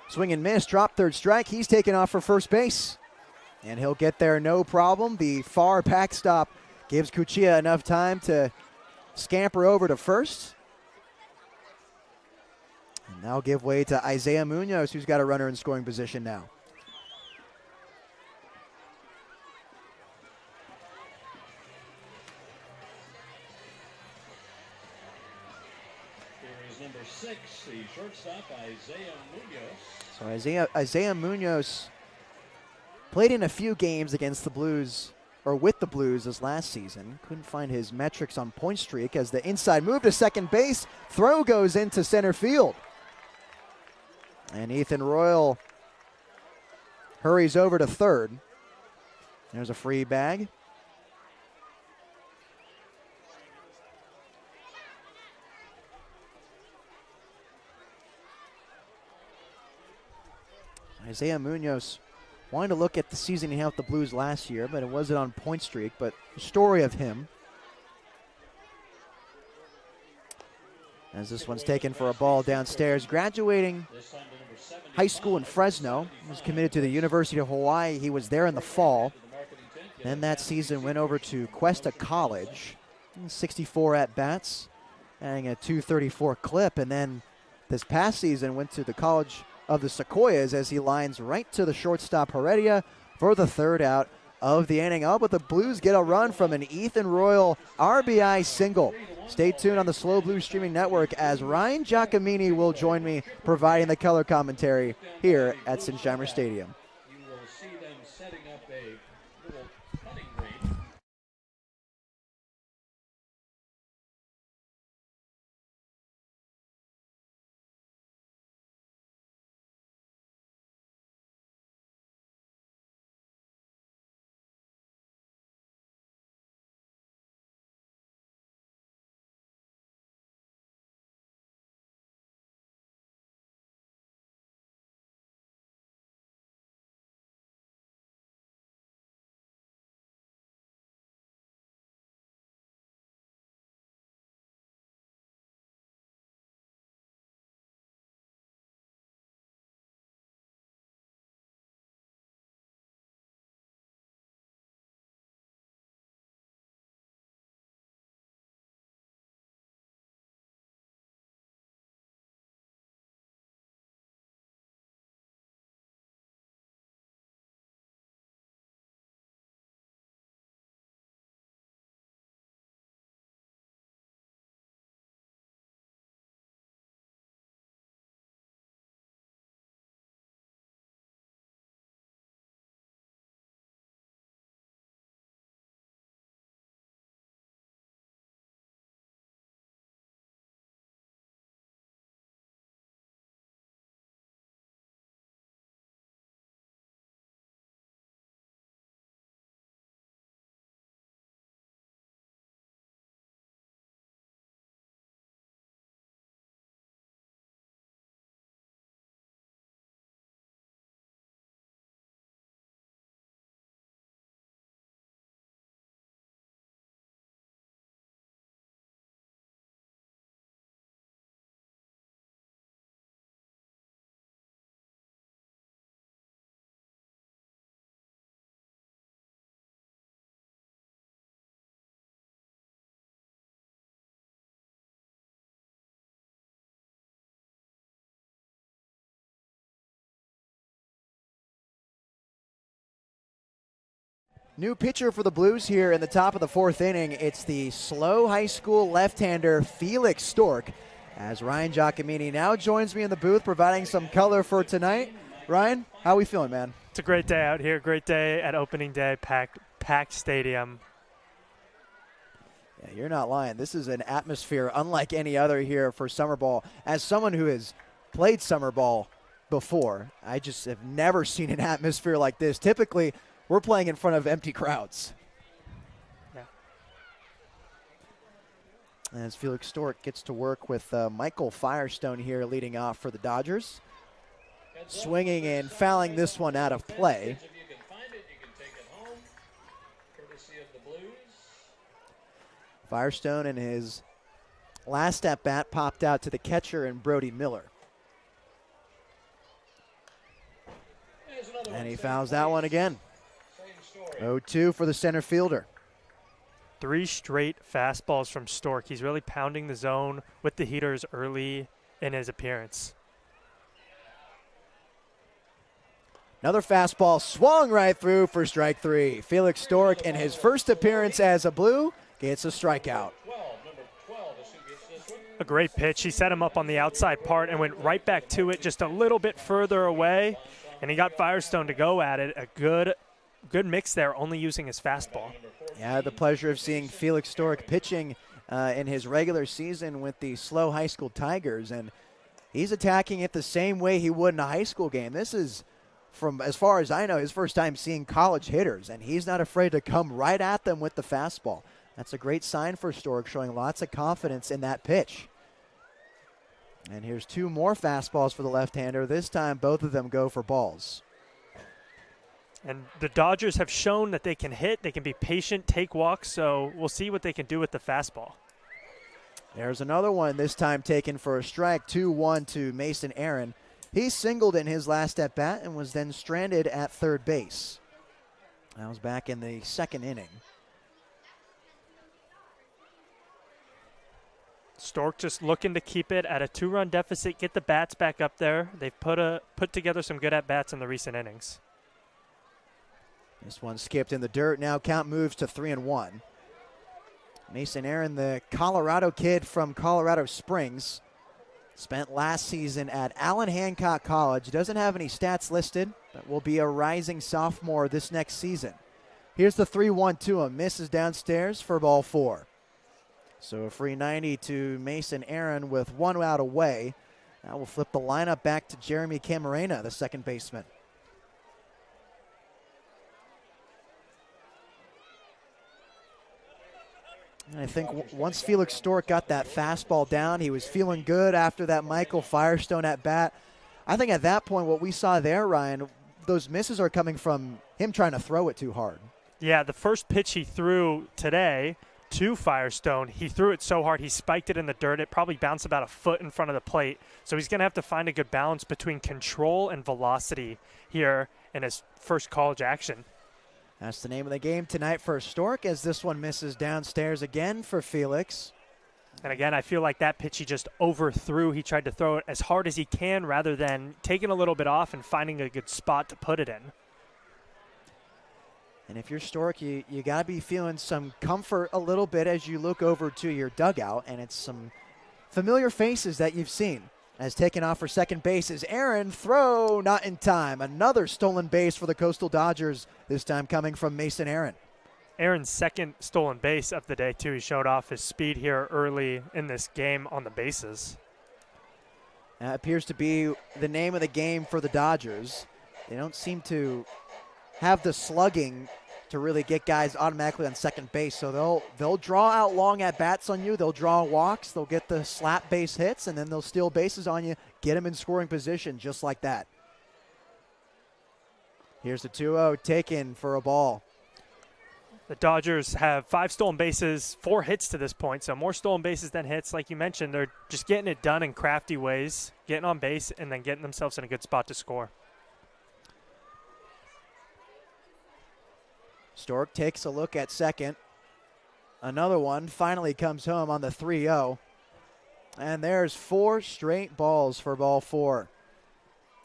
Swing and miss, drop third strike. He's taken off for first base. And he'll get there no problem. The far backstop gives Cuccia enough time to scamper over to first. And now give way to Isaiah Munoz, who's got a runner in scoring position now. Number 6, the shortstop, Isaiah Munoz. So Isaiah Munoz played in a few games against the Blues, or with the Blues this last season. Couldn't find his metrics on point streak as the inside move to second base. Throw goes into center field. And Ethan Royal hurries over to third. There's a free bag. Isaiah Munoz wanted to look at the season he had with the Blues last year, but it wasn't on point streak. But the story of him, as this one's taken for a ball downstairs, graduating high school in Fresno. He was committed to the University of Hawaii. He was there in the fall. Then that season went over to Cuesta College, 64 at-bats, adding a 234 clip. And then this past season went to the College of the Sequoias as he lines right to the shortstop Heredia for the third out of the inning. Oh, but the Blues get a run from an Ethan Royal RBI single. Stay tuned on the SLO Blues streaming network as Ryan Giacomini will join me providing the color commentary here at Sinsheimer Stadium. New pitcher for the Blues here in the top of the 4th inning. It's the SLO high school left-hander Felix Stork, as Ryan Giacomini now joins me in the booth providing some color for tonight. Ryan, how are we feeling, man? It's a great day out here. Great day at opening day, packed stadium. Yeah, you're not lying. This is an atmosphere unlike any other here for summer ball. As someone who has played summer ball before, I just have never seen an atmosphere like this. Typically, we're playing in front of empty crowds. Yeah. As Felix Stork gets to work with Michael Firestone here leading off for the Dodgers. Swinging and fouling this one out of play. Firestone in his last at-bat popped out to the catcher and Brody Miller. And he fouls that one again. 0-2 for the center fielder. 3 straight fastballs from Stork. He's really pounding the zone with the heaters early in his appearance. Another fastball swung right through for strike 3. Felix Stork, in his first appearance as a Blue, gets a strikeout. A great pitch. He set him up on the outside part and went right back to it just a little bit further away, and he got Firestone to go at it. A good mix there, only using his fastball. Yeah, I had the pleasure of seeing Felix Stork pitching in his regular season with the SLO high school Tigers, and he's attacking it the same way he would in a high school game. This is, from as far as I know, his first time seeing college hitters, and he's not afraid to come right at them with the fastball. That's a great sign for Stork, showing lots of confidence in that pitch. And here's 2 more fastballs for the left-hander. This time, both of them go for balls. And the Dodgers have shown that they can hit, they can be patient, take walks, so we'll see what they can do with the fastball. There's another one, this time taken for a strike, 2-1 to Mason Aaron. He singled in his last at-bat and was then stranded at third base. That was back in the 2nd inning. Stork just looking to keep it at a 2-run deficit, get the bats back up there. They've put together some good at-bats in the recent innings. This one skipped in the dirt. Now count moves to 3-1. Mason Aaron, the Colorado kid from Colorado Springs, spent last season at Allen Hancock College. Doesn't have any stats listed, but will be a rising sophomore this next season. Here's the 3-1 to him. Misses downstairs for ball 4. So a free 90 to Mason Aaron with 1 out away. Now we'll flip the lineup back to Jeremy Camarena, the second baseman. And I think once Felix Stork got that fastball down, he was feeling good after that Michael Firestone at bat. I think at that point what we saw there, Ryan, those misses are coming from him trying to throw it too hard. Yeah, the first pitch he threw today to Firestone, he threw it so hard he spiked it in the dirt. It probably bounced about a foot in front of the plate. So he's going to have to find a good balance between control and velocity here in his first college action. That's the name of the game tonight for Stork, as this one misses downstairs again for Felix. And again, I feel like that pitch he just overthrew. He tried to throw it as hard as he can rather than taking a little bit off and finding a good spot to put it in. And if you're Stork, you got to be feeling some comfort a little bit as you look over to your dugout, and it's some familiar faces that you've seen. As taken off for second base is Aaron. Throw not in time. Another stolen base for the Coastal Dodgers, this time coming from Mason Aaron. Aaron's second stolen base of the day, too. He showed off his speed here early in this game on the bases. That appears to be the name of the game for the Dodgers. They don't seem to have the slugging to really get guys automatically on second base. So they'll draw out long at-bats on you. They'll draw walks. They'll get the slap base hits, and then they'll steal bases on you, get them in scoring position just like that. Here's the 2-0 taken for a ball. The Dodgers have 5 stolen bases, 4 hits to this point, so more stolen bases than hits. Like you mentioned, they're just getting it done in crafty ways, getting on base, and then getting themselves in a good spot to score. Stork takes a look at second. Another one finally comes home on the 3-0. And there's 4 straight balls for ball 4.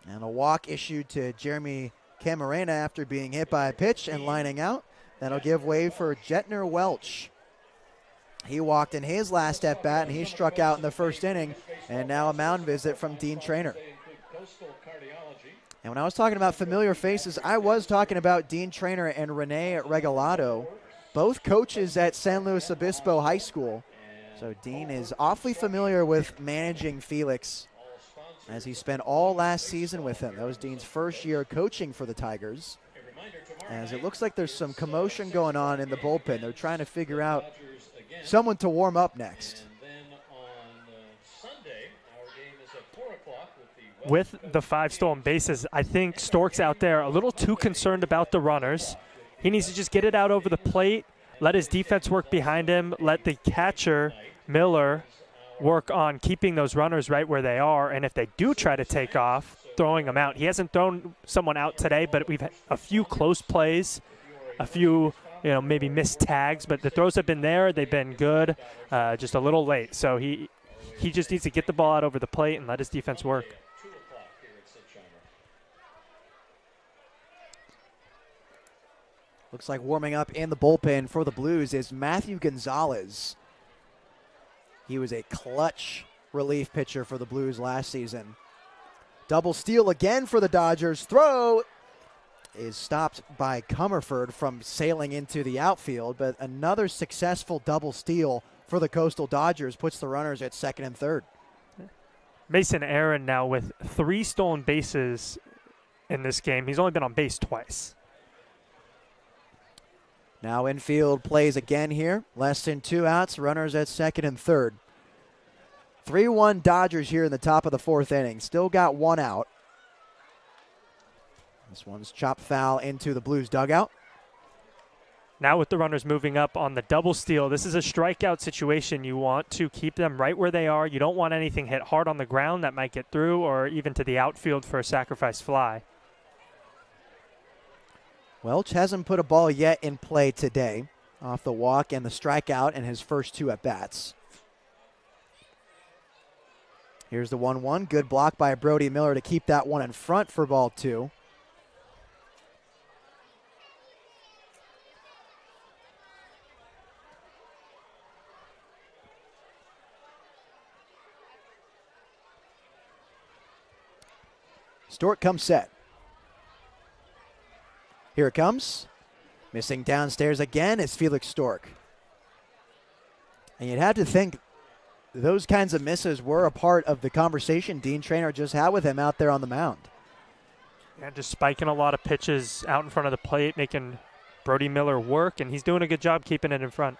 And a walk issued to Jeremy Camarena after being hit by a pitch and lining out. That'll give way for Jetner Welch. He walked in his last at bat, and he struck out in the first inning, and now a mound visit from Dean Traynor. And when I was talking about familiar faces, I was talking about Dean Traynor and Rene Regalado, both coaches at San Luis Obispo High School. So Dean is awfully familiar with managing Felix, as he spent all last season with him. That was Dean's first year coaching for the Tigers. As it looks like there's some commotion going on in the bullpen. They're trying to figure out someone to warm up next. With the 5 stolen bases, I think Stork's out there a little too concerned about the runners. He needs to just get it out over the plate, let his defense work behind him, let the catcher, Miller, work on keeping those runners right where they are, and if they do try to take off, throwing them out. He hasn't thrown someone out today, but we've had a few close plays, a few maybe missed tags, but the throws have been there. They've been good, just a little late. So he just needs to get the ball out over the plate and let his defense work. Looks like warming up in the bullpen for the Blues is Matthew Gonzalez. He was a clutch relief pitcher for the Blues last season. Double steal again for the Dodgers. Throw is stopped by Comerford from sailing into the outfield, but another successful double steal for the Coastal Dodgers puts the runners at second and third. Mason Aaron now with 3 stolen bases in this game. He's only been on base twice. Now infield plays again here. Less than 2 outs. Runners at second and third. 3-1 Dodgers here in the top of the 4th inning. Still got 1 out. This one's chopped foul into the Blues dugout. Now with the runners moving up on the double steal, this is a strikeout situation. You want to keep them right where they are. You don't want anything hit hard on the ground that might get through or even to the outfield for a sacrifice fly. Welch hasn't put a ball yet in play today off the walk and the strikeout in his first 2 at-bats. Here's the 1-1. Good block by Brody Miller to keep that one in front for ball 2. Stork comes set. Here it comes. Missing downstairs again is Felix Stork. And you'd have to think those kinds of misses were a part of the conversation Dean Traynor just had with him out there on the mound. Yeah, just spiking a lot of pitches out in front of the plate, making Brody Miller work, and he's doing a good job keeping it in front.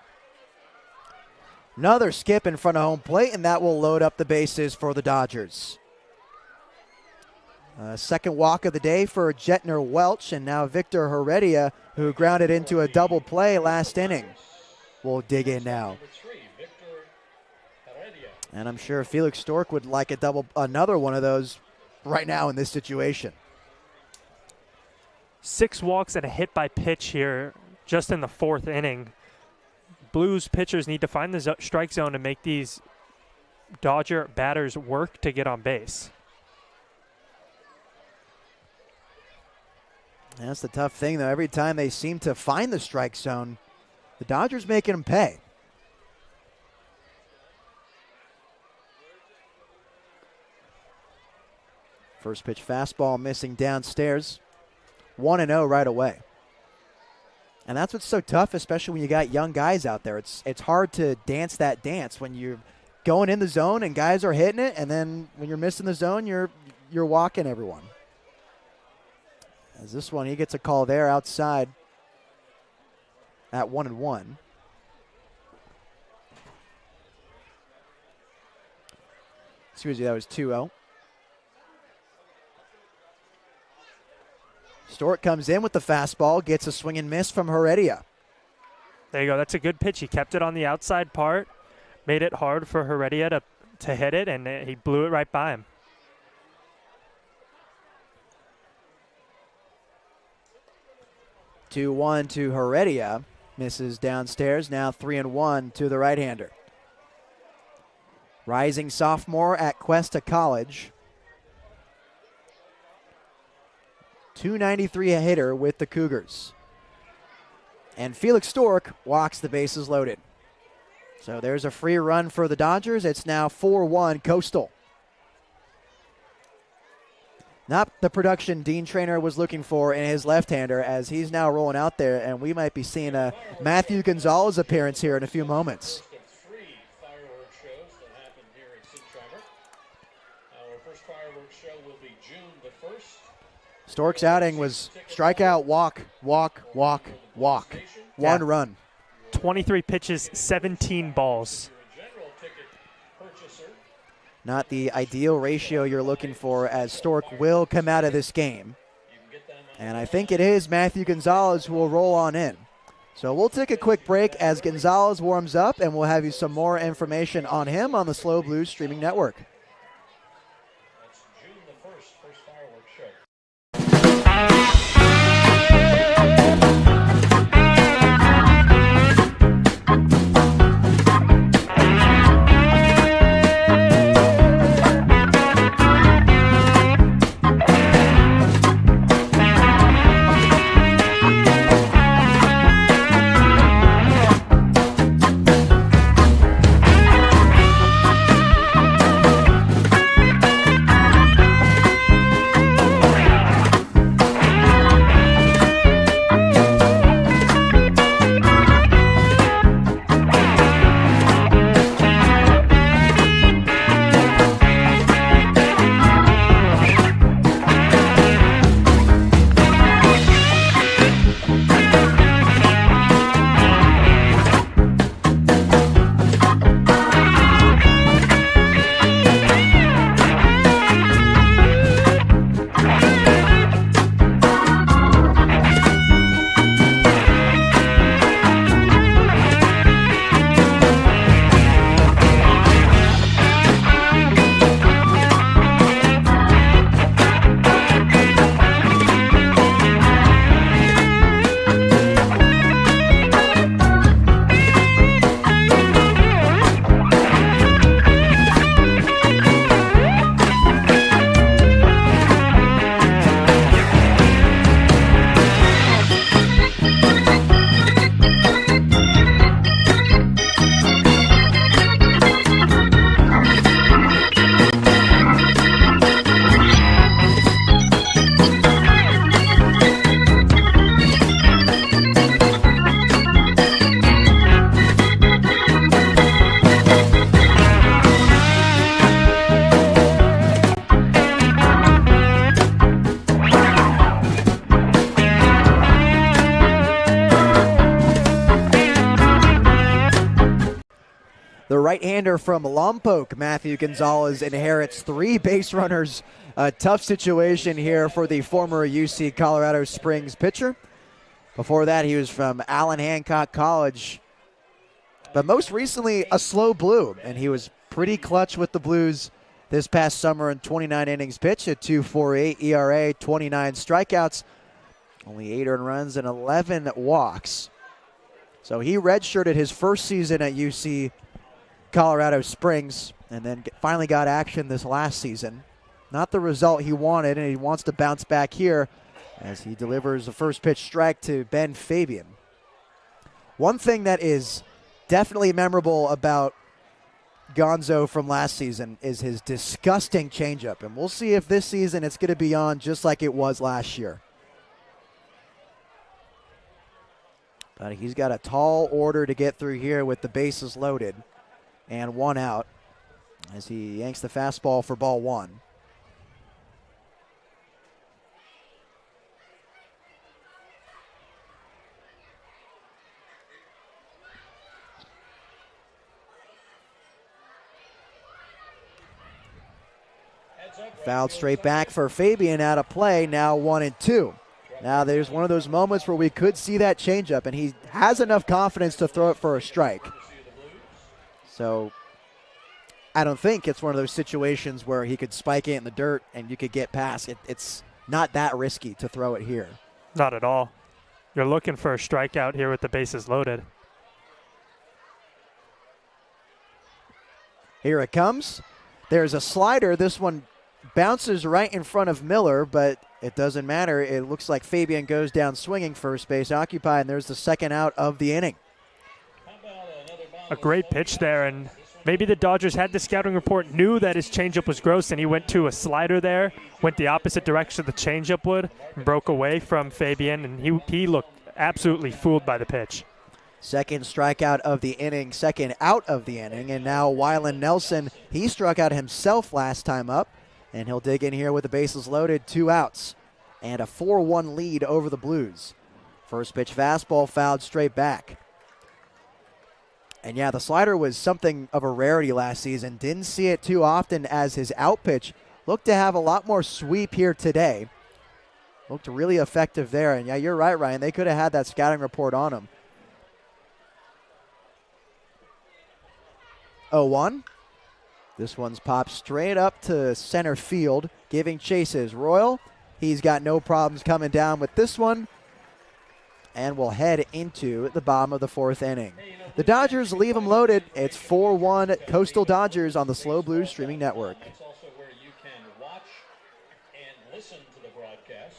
Another skip in front of home plate, and that will load up the bases for the Dodgers. Second walk of the day for Jetner Welch, and now Victor Heredia, who grounded into a double play last inning, will dig in now. And I'm sure Felix Stork would like another one of those right now in this situation. 6 walks and a hit by pitch here just in the 4th inning. Blues pitchers need to find the strike zone and make these Dodger batters work to get on base. That's the tough thing, though. Every time they seem to find the strike zone, the Dodgers making them pay. First pitch fastball missing downstairs. 1-0 right away. And that's what's so tough, especially when you got young guys out there. It's hard to dance that dance when you're going in the zone and guys are hitting it, and then when you're missing the zone, you're walking everyone. As this one, he gets a call there outside at 1-1. Excuse me, that was 2-0. Stork comes in with the fastball, gets a swing and miss from Heredia. There you go. That's a good pitch. He kept it on the outside part, made it hard for Heredia to hit it, and he blew it right by him. 2-1 to Heredia. Misses downstairs. Now 3-1 to the right-hander. Rising sophomore at Cuesta College. .293 a hitter with the Cougars. And Felix Stork walks the bases loaded. So there's a free run for the Dodgers. It's now 4-1 Coastal. Not the production Dean Traynor was looking for in his left-hander, as he's now rolling out there, and we might be seeing a Matthew Gonzalez appearance here in a few moments. Three fireworks shows that happen here at Sinsheimer. Our first fireworks show will be June the 1st. Stork's outing was strikeout, walk, walk, walk, walk. One run. 23 pitches, 17 balls. Not the ideal ratio you're looking for, as Stork will come out of this game. And I think it is Matthew Gonzalez who will roll on in. So we'll take a quick break as Gonzalez warms up, and we'll have you some more information on him on the SLO Blues streaming network. That's June the 1st, first fireworks show. The right-hander from Lompoc, Matthew Gonzalez, inherits 3 base runners. A tough situation here for the former UC Colorado Springs pitcher. Before that, he was from Allen Hancock College. But most recently, a SLO Blue, and he was pretty clutch with the Blues this past summer in 29 innings pitched, a 2.48 ERA, 29 strikeouts, only 8 earned runs and 11 walks. So he redshirted his first season at UC Colorado Springs and then finally got action this last season. Not the result he wanted, and he wants to bounce back here as he delivers a first pitch strike to Ben Fabian. One thing that is definitely memorable about Gonzo from last season is his disgusting changeup, and we'll see if this season it's going to be on just like it was last year. But he's got a tall order to get through here with the bases loaded and 1 out as he yanks the fastball for ball 1. Fouled straight back for Fabian, out of play, now 1-2. Now there's one of those moments where we could see that changeup, and he has enough confidence to throw it for a strike. So I don't think it's one of those situations where he could spike it in the dirt and you could get past it. It's not that risky to throw it here. Not at all. You're looking for a strikeout here with the bases loaded. Here it comes. There's a slider. This one bounces right in front of Miller, but it doesn't matter. It looks like Fabian goes down swinging, first base occupied, and there's the second out of the inning. A great pitch there, and maybe the Dodgers had the scouting report, knew that his changeup was gross, and he went to a slider there, went the opposite direction the changeup would, and broke away from Fabian, and he looked absolutely fooled by the pitch. Second strikeout of the inning, second out of the inning, and now Wylan Nelson, he struck out himself last time up, and he'll dig in here with the bases loaded, 2 outs, and a 4-1 lead over the Blues. First pitch fastball fouled straight back. And yeah, the slider was something of a rarity last season. Didn't see it too often as his out pitch looked to have a lot more sweep here today. Looked really effective there, and yeah, you're right, Ryan. They could have had that scouting report on him. 0-1. This one's popped straight up to center field, giving chases. Royal, he's got no problems coming down with this one, and will head into the bottom of the 4th inning. The Dodgers leave them loaded. It's 4-1 Coastal Dodgers on the SLO Blues streaming network. It's also where you can watch and listen to the broadcast.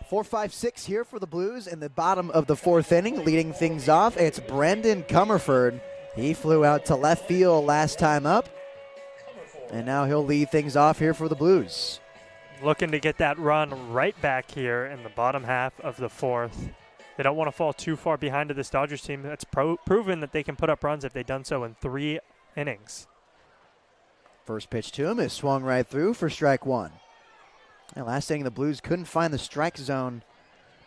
Four, 5, 6 here for the Blues in the bottom of the 4th inning. Leading things off, it's Brendan Comerford. He flew out to left field last time up, and now he'll lead things off here for the Blues. Looking to get that run right back here in the bottom half of the 4th. They don't want to fall too far behind to this Dodgers team that's proven that they can put up runs if they've done so in 3 innings. First pitch to him is swung right through for strike 1. And last inning, the Blues couldn't find the strike zone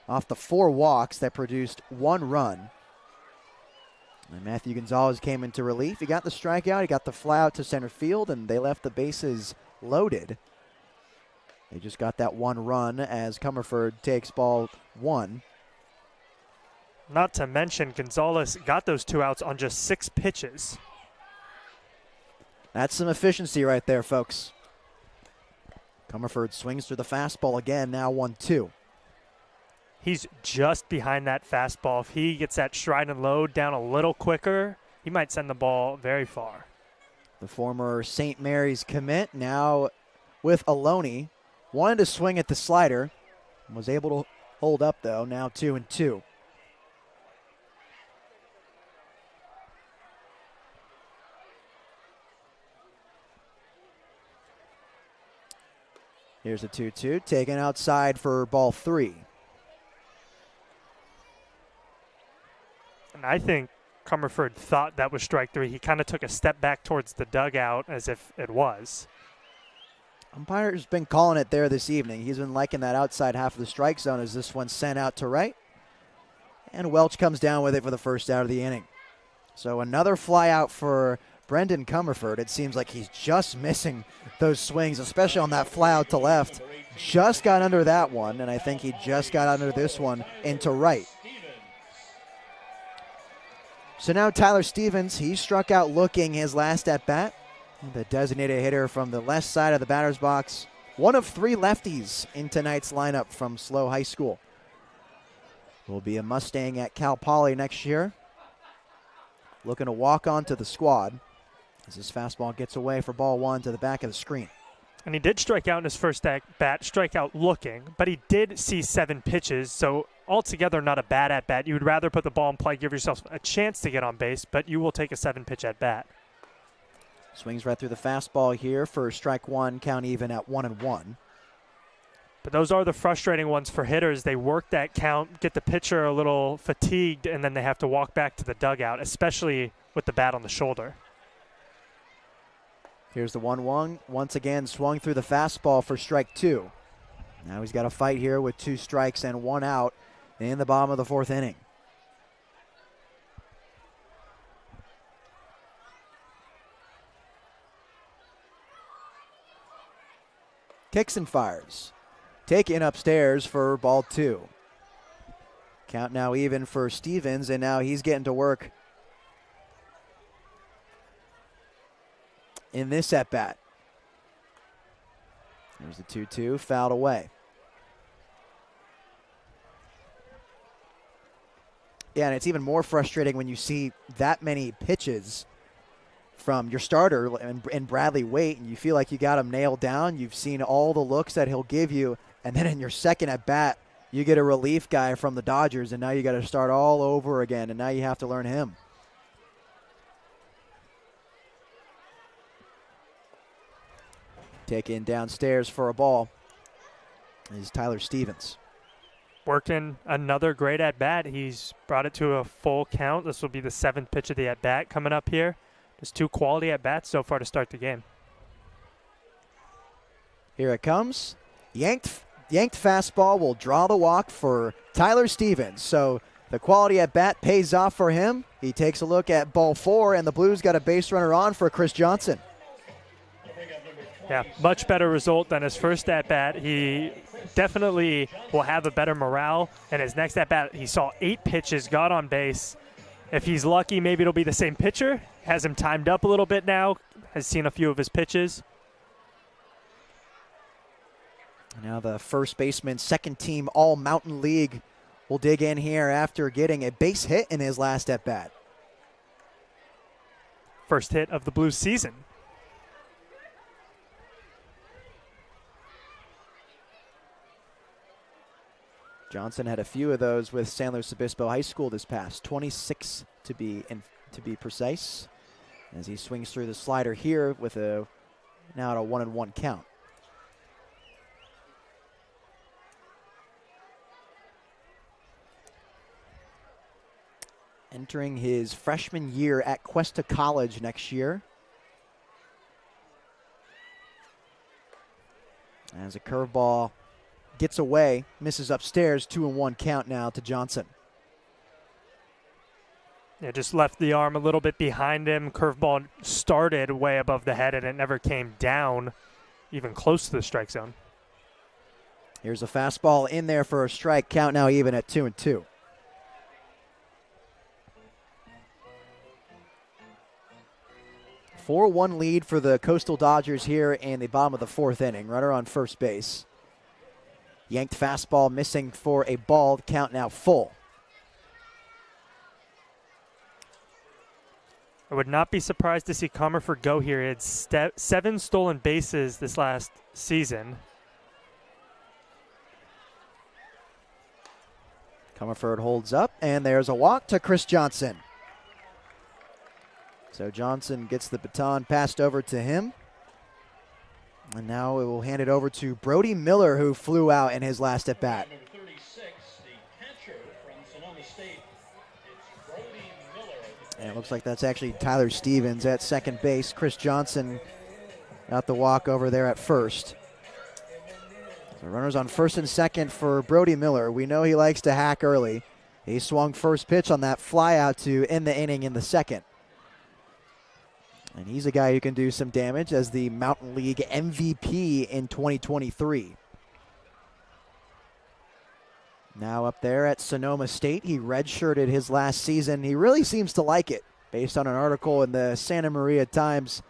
off the 4 walks that produced 1 run. And Matthew Gonzalez came into relief. He got the strikeout. He got the fly out to center field, and they left the bases loaded. They just got that 1 run as Comerford takes ball 1. Not to mention, Gonzalez got those 2 outs on just 6 pitches. That's some efficiency right there, folks. Comerford swings through the fastball again, now 1-2. He's just behind that fastball. If he gets that stride and load down a little quicker, he might send the ball very far. The former St. Mary's commit, now with Aloni. Wanted to swing at the slider. Was able to hold up, though. Now 2-2. Here's a 2-2, taken outside for ball 3. And I think Comerford thought that was strike 3. He kind of took a step back towards the dugout as if it was. Umpire's been calling it there this evening. He's been liking that outside half of the strike zone as this one's sent out to right. And Welch comes down with it for the first out of the inning. So another fly out for Brendan Comerford. It seems like he's just missing those swings, especially on that fly out to left. Just got under that one, and I think he just got under this one into right. So now Tyler Stevens, he struck out looking his last at bat. The designated hitter from the left side of the batter's box. One of 3 lefties in tonight's lineup from SLO High School. Will be a Mustang at Cal Poly next year. Looking to walk onto the squad as his fastball gets away for ball 1 to the back of the screen. And he did strike out in his first at-bat, strike out looking, but he did see 7 pitches, so altogether not a bad at-bat. You would rather put the ball in play, give yourself a chance to get on base, but you will take a 7-pitch at-bat. Swings right through the fastball here for strike 1, count even at 1-1. But those are the frustrating ones for hitters. They work that count, get the pitcher a little fatigued, and then they have to walk back to the dugout, especially with the bat on the shoulder. Here's the 1-1. Once again, swung through the fastball for strike 2. Now he's got a fight here with 2 strikes and 1 out in the bottom of the 4th inning. Kicks and fires. Taken upstairs for ball 2. Count now even for Stevens, and now he's getting to work in this at-bat. There's the 2-2, fouled away. Yeah, and it's even more frustrating when you see that many pitches from your starter and Bradley Waite, and you feel like you got him nailed down. You've seen all the looks that he'll give you, and then in your second at-bat, you get a relief guy from the Dodgers, and now you got to start all over again, and now you have to learn him. Taken downstairs for a ball is Tyler Stevens. Working another great at-bat. He's brought it to a full count. This will be the 7th pitch of the at-bat coming up here. Just 2 quality at-bats so far to start the game. Here it comes. Yanked fastball will draw the walk for Tyler Stevens. So the quality at-bat pays off for him. He takes a look at ball 4, and the Blues got a base runner on for Chris Johnson. Yeah, much better result than his first at-bat. He definitely will have a better morale. And his next at-bat, he saw 8 pitches, got on base. If he's lucky, maybe it'll be the same pitcher. Has him timed up a little bit now. Has seen a few of his pitches. Now the first baseman, second team All-Mountain League, will dig in here after getting a base hit in his last at-bat. First hit of the Blues season. Johnson had a few of those with San Luis Obispo High School this past, 26 to be precise, as he swings through the slider here with now at a 1-1 count. Entering his freshman year at Cuesta College next year. As a curveball gets away, misses upstairs, 2-1 count now to Johnson. Yeah, just left the arm a little bit behind him. Curveball started way above the head, and it never came down even close to the strike zone. Here's a fastball in there for a strike. Count now even at 2-2. A 4-1 lead for the Coastal Dodgers here in the bottom of the 4th inning. Runner on first base. Yanked fastball missing for a ball. Count now full. I would not be surprised to see Comerford go here. He had 7 stolen bases this last season. Comerford holds up, and there's a walk to Chris Johnson. So Johnson gets the baton passed over to him. And now it will hand it over to Brody Miller, who flew out in his last at-bat. Number 36, the catcher from Sonoma State. It's Brody Miller. And it looks like that's actually Tyler Stevens at second base. Chris Johnson got the walk over there at first. So runners on first and second for Brody Miller. We know he likes to hack early. He swung first pitch on that fly out to end the inning in the second. And he's a guy who can do some damage as the Mountain League MVP in 2023. Now up there at Sonoma State, he redshirted his last season. He really seems to like it. Based on an article in the Santa Maria Times,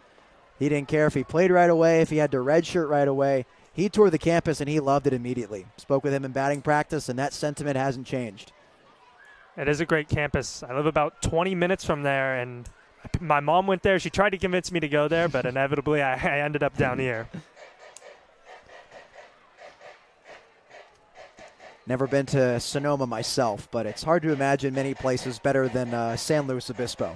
he didn't care if he played right away, if he had to redshirt right away. He toured the campus and he loved it immediately. Spoke with him in batting practice, and that sentiment hasn't changed. It is a great campus. I live about 20 minutes from there, and my mom went there. She tried to convince me to go there, but inevitably I ended up down here. Never been to Sonoma myself, but it's hard to imagine many places better than San Luis Obispo.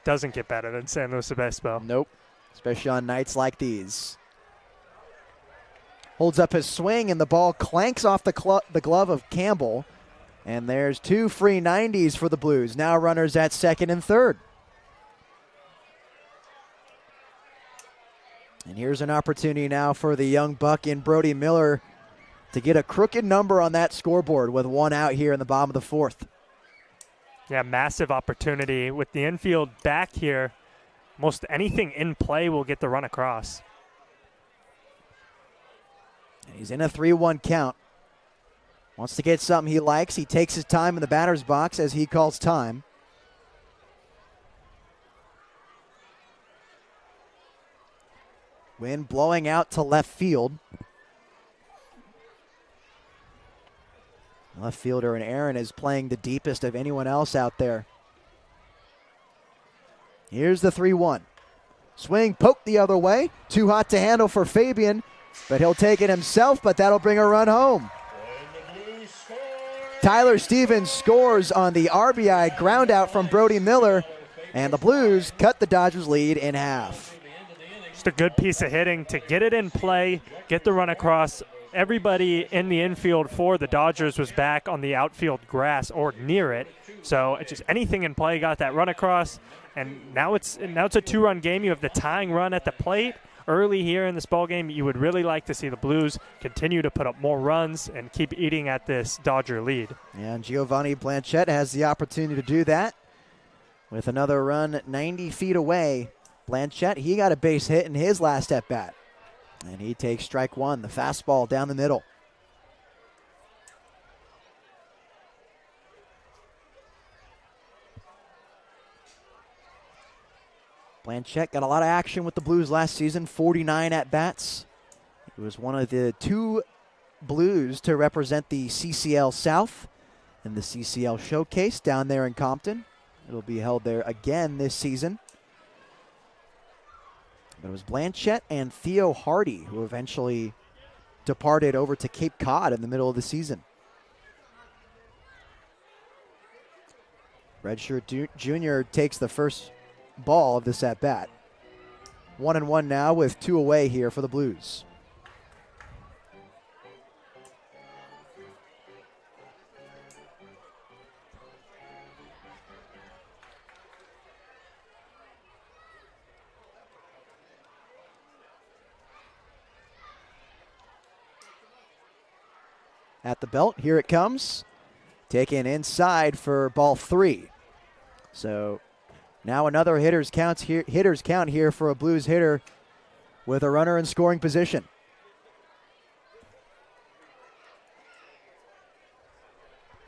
Doesn't get better than San Luis Obispo. Nope, especially on nights like these. Holds up his swing, and the ball clanks off the glove of Campbell. And there's 2 free 90s for the Blues. Now runners at second and third. And here's an opportunity now for the young buck in Brody Miller to get a crooked number on that scoreboard with 1 out here in the bottom of the fourth. Yeah, massive opportunity. With the infield back here, most anything in play will get the run across. And he's in a 3-1 count. Wants to get something he likes. He takes his time in the batter's box as he calls time. Wind blowing out to left field. Left fielder and Aaron is playing the deepest of anyone else out there. Here's the 3-1. Swing, poke the other way. Too hot to handle for Fabian, but he'll take it himself, but that'll bring a run home. Tyler Stevens scores on the RBI ground out from Brody Miller, and the Blues cut the Dodgers lead in half. Just a good piece of hitting to get it in play, get the run across. Everybody in the infield for the Dodgers was back on the outfield grass or near it. So it's just anything in play got that run across, and now it's a 2-run game. You have the tying run at the plate. Early here in this ballgame, you would really like to see the Blues continue to put up more runs and keep eating at this Dodger lead. And Giovanni Blanchette has the opportunity to do that with another run 90 feet away. Blanchette, he got a base hit in his last at-bat, and he takes strike 1, the fastball down the middle. Blanchette got a lot of action with the Blues last season, 49 at-bats. He was one of the 2 Blues to represent the CCL South in the CCL Showcase down there in Compton. It'll be held there again this season. But it was Blanchette and Theo Hardy who eventually departed over to Cape Cod in the middle of the season. Redshirt Junior takes the first ball of this at-bat. 1-1 now with 2 away here for the Blues. At the belt, here it comes. Taken inside for ball 3. So now another hitter's count here for a Blues hitter with a runner in scoring position.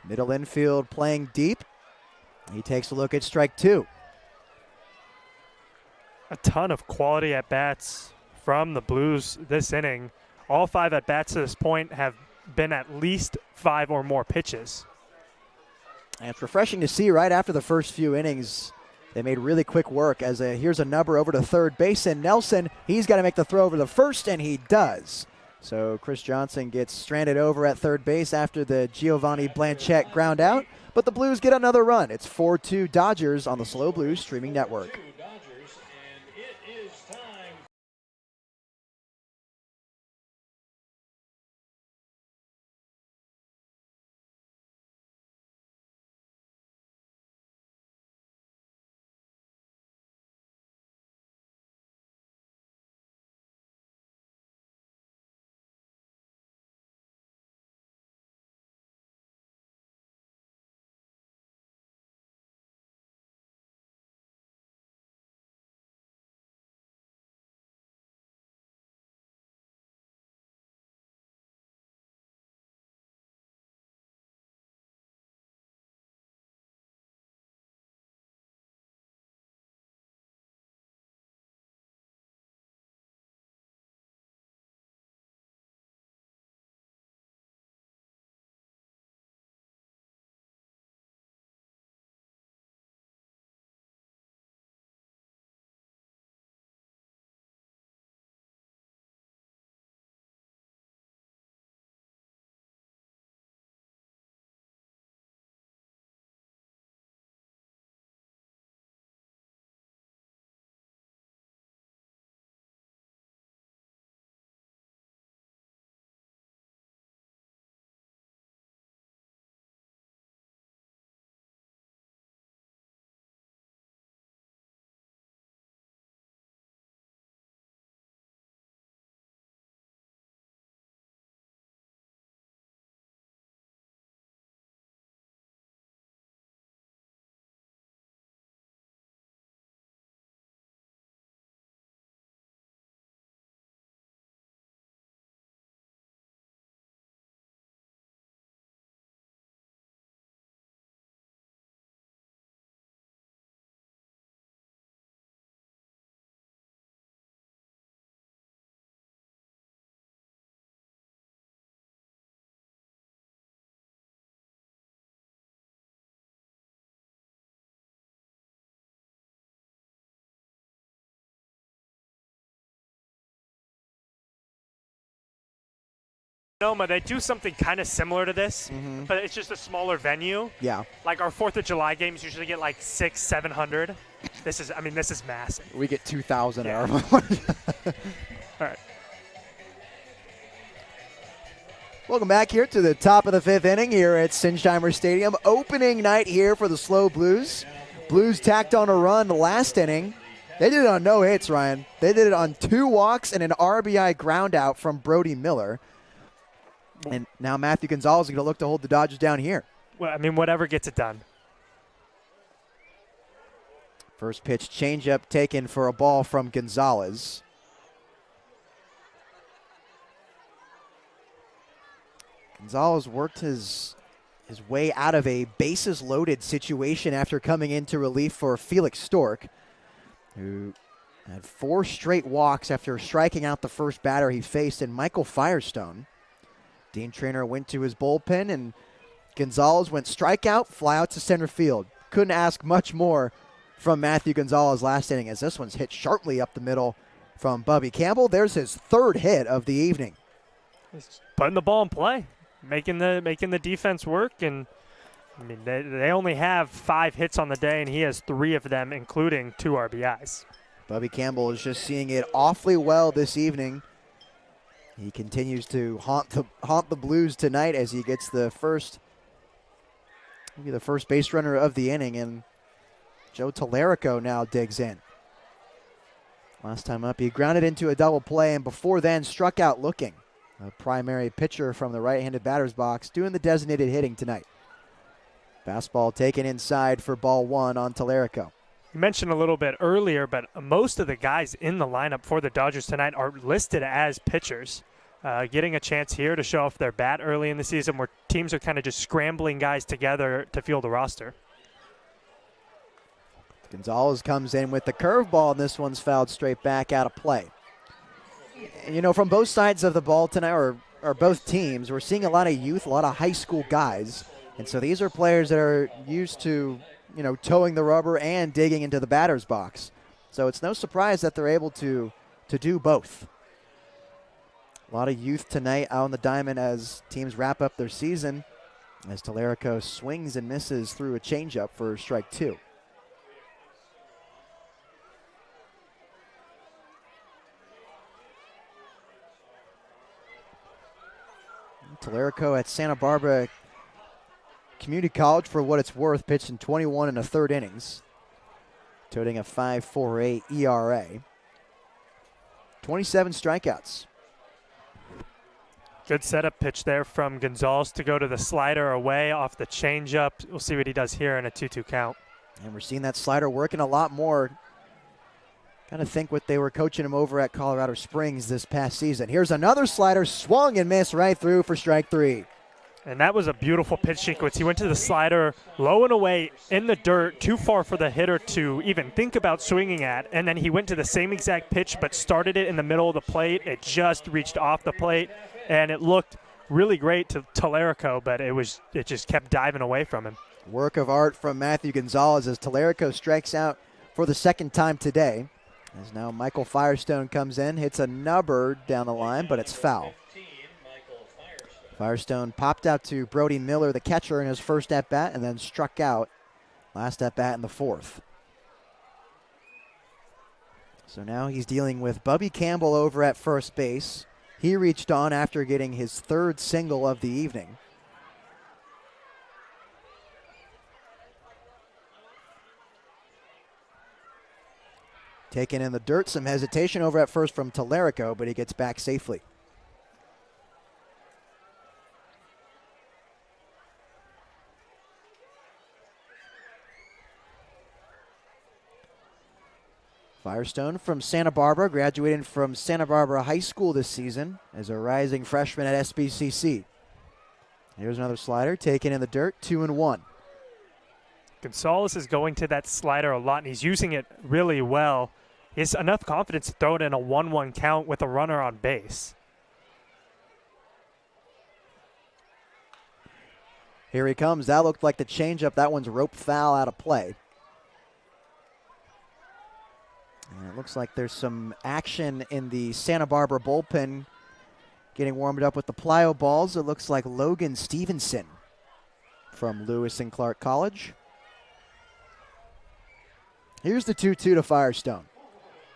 Middle infield playing deep. He takes a look at strike 2. A ton of quality at-bats from the Blues this inning. All 5 at-bats to this point have been at least 5 or more pitches. And it's refreshing to see right after the first few innings, they made really quick work as here's a number over to third base, and Nelson, he's got to make the throw over to first, and he does. So Chris Johnson gets stranded over at third base after the Giovanni Blanchette ground out, but the Blues get another run. It's 4-2 Dodgers on the SLO Blues streaming network. Dodgers, and it is time. Sonoma, they do something kind of similar to this, but it's just a smaller venue. Yeah. Like our 4th of July games usually get like 600, 700. This is massive. We get 2,000 Yeah. at our All right. Welcome back here to the top of the 5th inning here at Sinsheimer Stadium. Opening night here for the SLO Blues. Blues tacked on a run the last inning. They did it on no hits, Ryan. They did it on 2 walks and an RBI ground out from Brody Miller. And now Matthew Gonzalez is going to look to hold the Dodgers down here. Well, I mean, whatever gets it done. First pitch changeup taken for a ball from Gonzalez. Gonzalez worked his way out of a bases loaded situation after coming into relief for Felix Stork, who had 4 straight walks after striking out the first batter he faced in Michael Firestone. Dean Traynor went to his bullpen, and Gonzalez went strikeout, fly out to center field. Couldn't ask much more from Matthew Gonzalez last inning, as this one's hit sharply up the middle from Bubby Campbell. There's his 3rd hit of the evening. He's putting the ball in play, making the defense work, and I mean they only have 5 hits on the day, and he has 3 of them, including 2 RBIs. Bubby Campbell is just seeing it awfully well this evening. He continues to haunt the Blues tonight as he gets the first base runner of the inning, and Joe Tallarico now digs in. Last time up, he grounded into a double play, and before then struck out looking. A primary pitcher from the right-handed batter's box doing the designated hitting tonight. Fastball taken inside for ball 1 on Tallarico. You mentioned a little bit earlier, but most of the guys in the lineup for the Dodgers tonight are listed as pitchers. Getting a chance here to show off their bat early in the season, where teams are kind of just scrambling guys together to field a roster. Gonzalez comes in with the curveball, and this one's fouled straight back out of play. And, you know, from both sides of the ball tonight, or both teams, we're seeing a lot of youth, a lot of high school guys And so these are players that are used to, towing the rubber and digging into the batter's box. So it's no surprise that they're able to do both. A lot of youth tonight out on the diamond as teams wrap up their season, as Talerico swings and misses through a changeup for strike 2. Talerico at Santa Barbara Community College, for what it's worth, pitched in 21 and a third innings, toting a 5.48 ERA. 27 strikeouts. Good setup pitch there from Gonzalez to go to the slider away off the changeup. We'll see what he does here in a 2-2 count. And we're seeing that slider working a lot more. Kind of think what they were coaching him over at Colorado Springs this past season. Here's another slider, swung and missed right through for strike 3. And that was a beautiful pitch sequence. He went to the slider low and away in the dirt, too far for the hitter to even think about swinging at. And then he went to the same exact pitch but started it in the middle of the plate. It just reached off the plate, and it looked really great to Talerico, but it just kept diving away from him. Work of art from Matthew Gonzalez as Talerico strikes out for the second time today. As now Michael Firestone comes in, hits a nubber down the line, but it's foul. Firestone popped out to Brody Miller, the catcher, in his first at-bat, and then struck out last at-bat in the fourth. So now he's dealing with Bubby Campbell over at first base. He reached on after getting his third single of the evening. Taken in the dirt, some hesitation over at first from Talerico, but he gets back safely. Firestone from Santa Barbara, graduating from Santa Barbara High School this season as a rising freshman at SBCC. Here's another slider taken in the dirt, 2-1. Gonzalez is going to that slider a lot, and he's using it really well. He has enough confidence to throw it in a 1-1 count with a runner on base. Here he comes. That looked like the changeup. That one's rope foul out of play. And it looks like there's some action in the Santa Barbara bullpen getting warmed up with the plyo balls. It looks like Logan Stevenson from Lewis and Clark College. Here's the 2-2 to Firestone.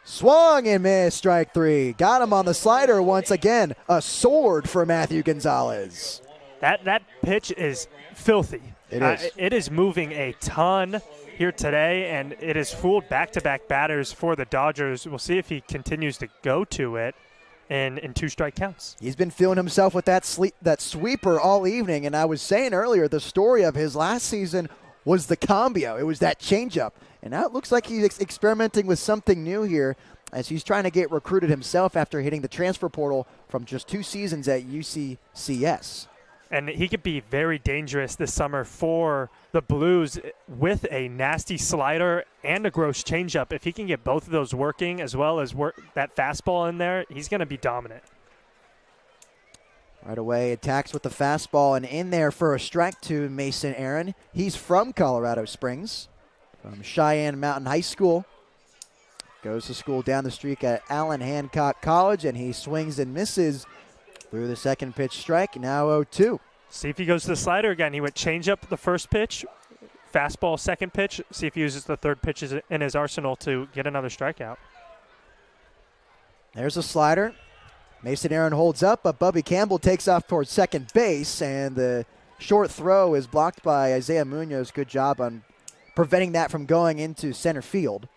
Swung and missed, strike 3. Got him on the slider once again. A sword for Matthew Gonzalez. That pitch is filthy. It is. It is moving a ton here today, and it has fooled back-to-back batters for the Dodgers. We'll see if he continues to go to it in 2 strike counts. He's been feeling himself with that sweeper all evening, and I was saying earlier the story of his last season was the combio. It was that changeup. And now it looks like he's experimenting with something new here as he's trying to get recruited himself after hitting the transfer portal from just 2 seasons at UCCS. And he could be very dangerous this summer for the Blues with a nasty slider and a gross changeup. If he can get both of those working as well as work that fastball in there, he's going to be dominant. Right away, attacks with the fastball, and in there for a strike to Mason Aaron. He's from Colorado Springs, from Cheyenne Mountain High School. Goes to school down the street at Allen Hancock College, and he swings and misses through the second pitch strike, now 0-2. See if he goes to the slider again. He went changeup the first pitch, fastball second pitch. See if he uses the third pitch in his arsenal to get another strikeout. There's a slider. Mason Aaron holds up, but Bubby Campbell takes off towards second base, and the short throw is blocked by Isaiah Munoz. Good job on preventing that from going into center field.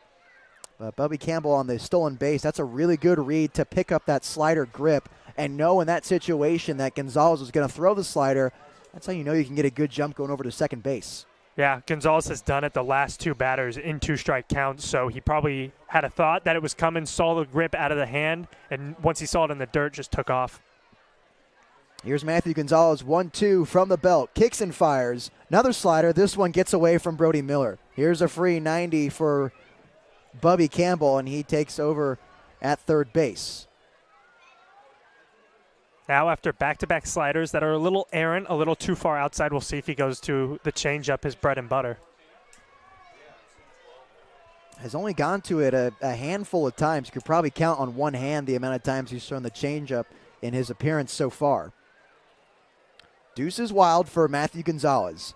But Bubby Campbell on the stolen base, that's a really good read to pick up that slider grip and know in that situation that Gonzalez is going to throw the slider. That's how you know you can get a good jump going over to second base. Yeah, Gonzalez has done it the last 2 batters in 2 strike counts, so he probably had a thought that it was coming, saw the grip out of the hand, and once he saw it in the dirt, just took off. Here's Matthew Gonzalez, 1-2 from the belt, kicks and fires. Another slider, this one gets away from Brody Miller. Here's a free 90 for Bubby Campbell, and he takes over at third base. Now after back-to-back sliders that are a little errant, a little too far outside, we'll see if he goes to the changeup, his bread and butter. Has only gone to it a handful of times. You could probably count on one hand the amount of times he's thrown the changeup in his appearance so far. Deuce is wild for Matthew Gonzalez.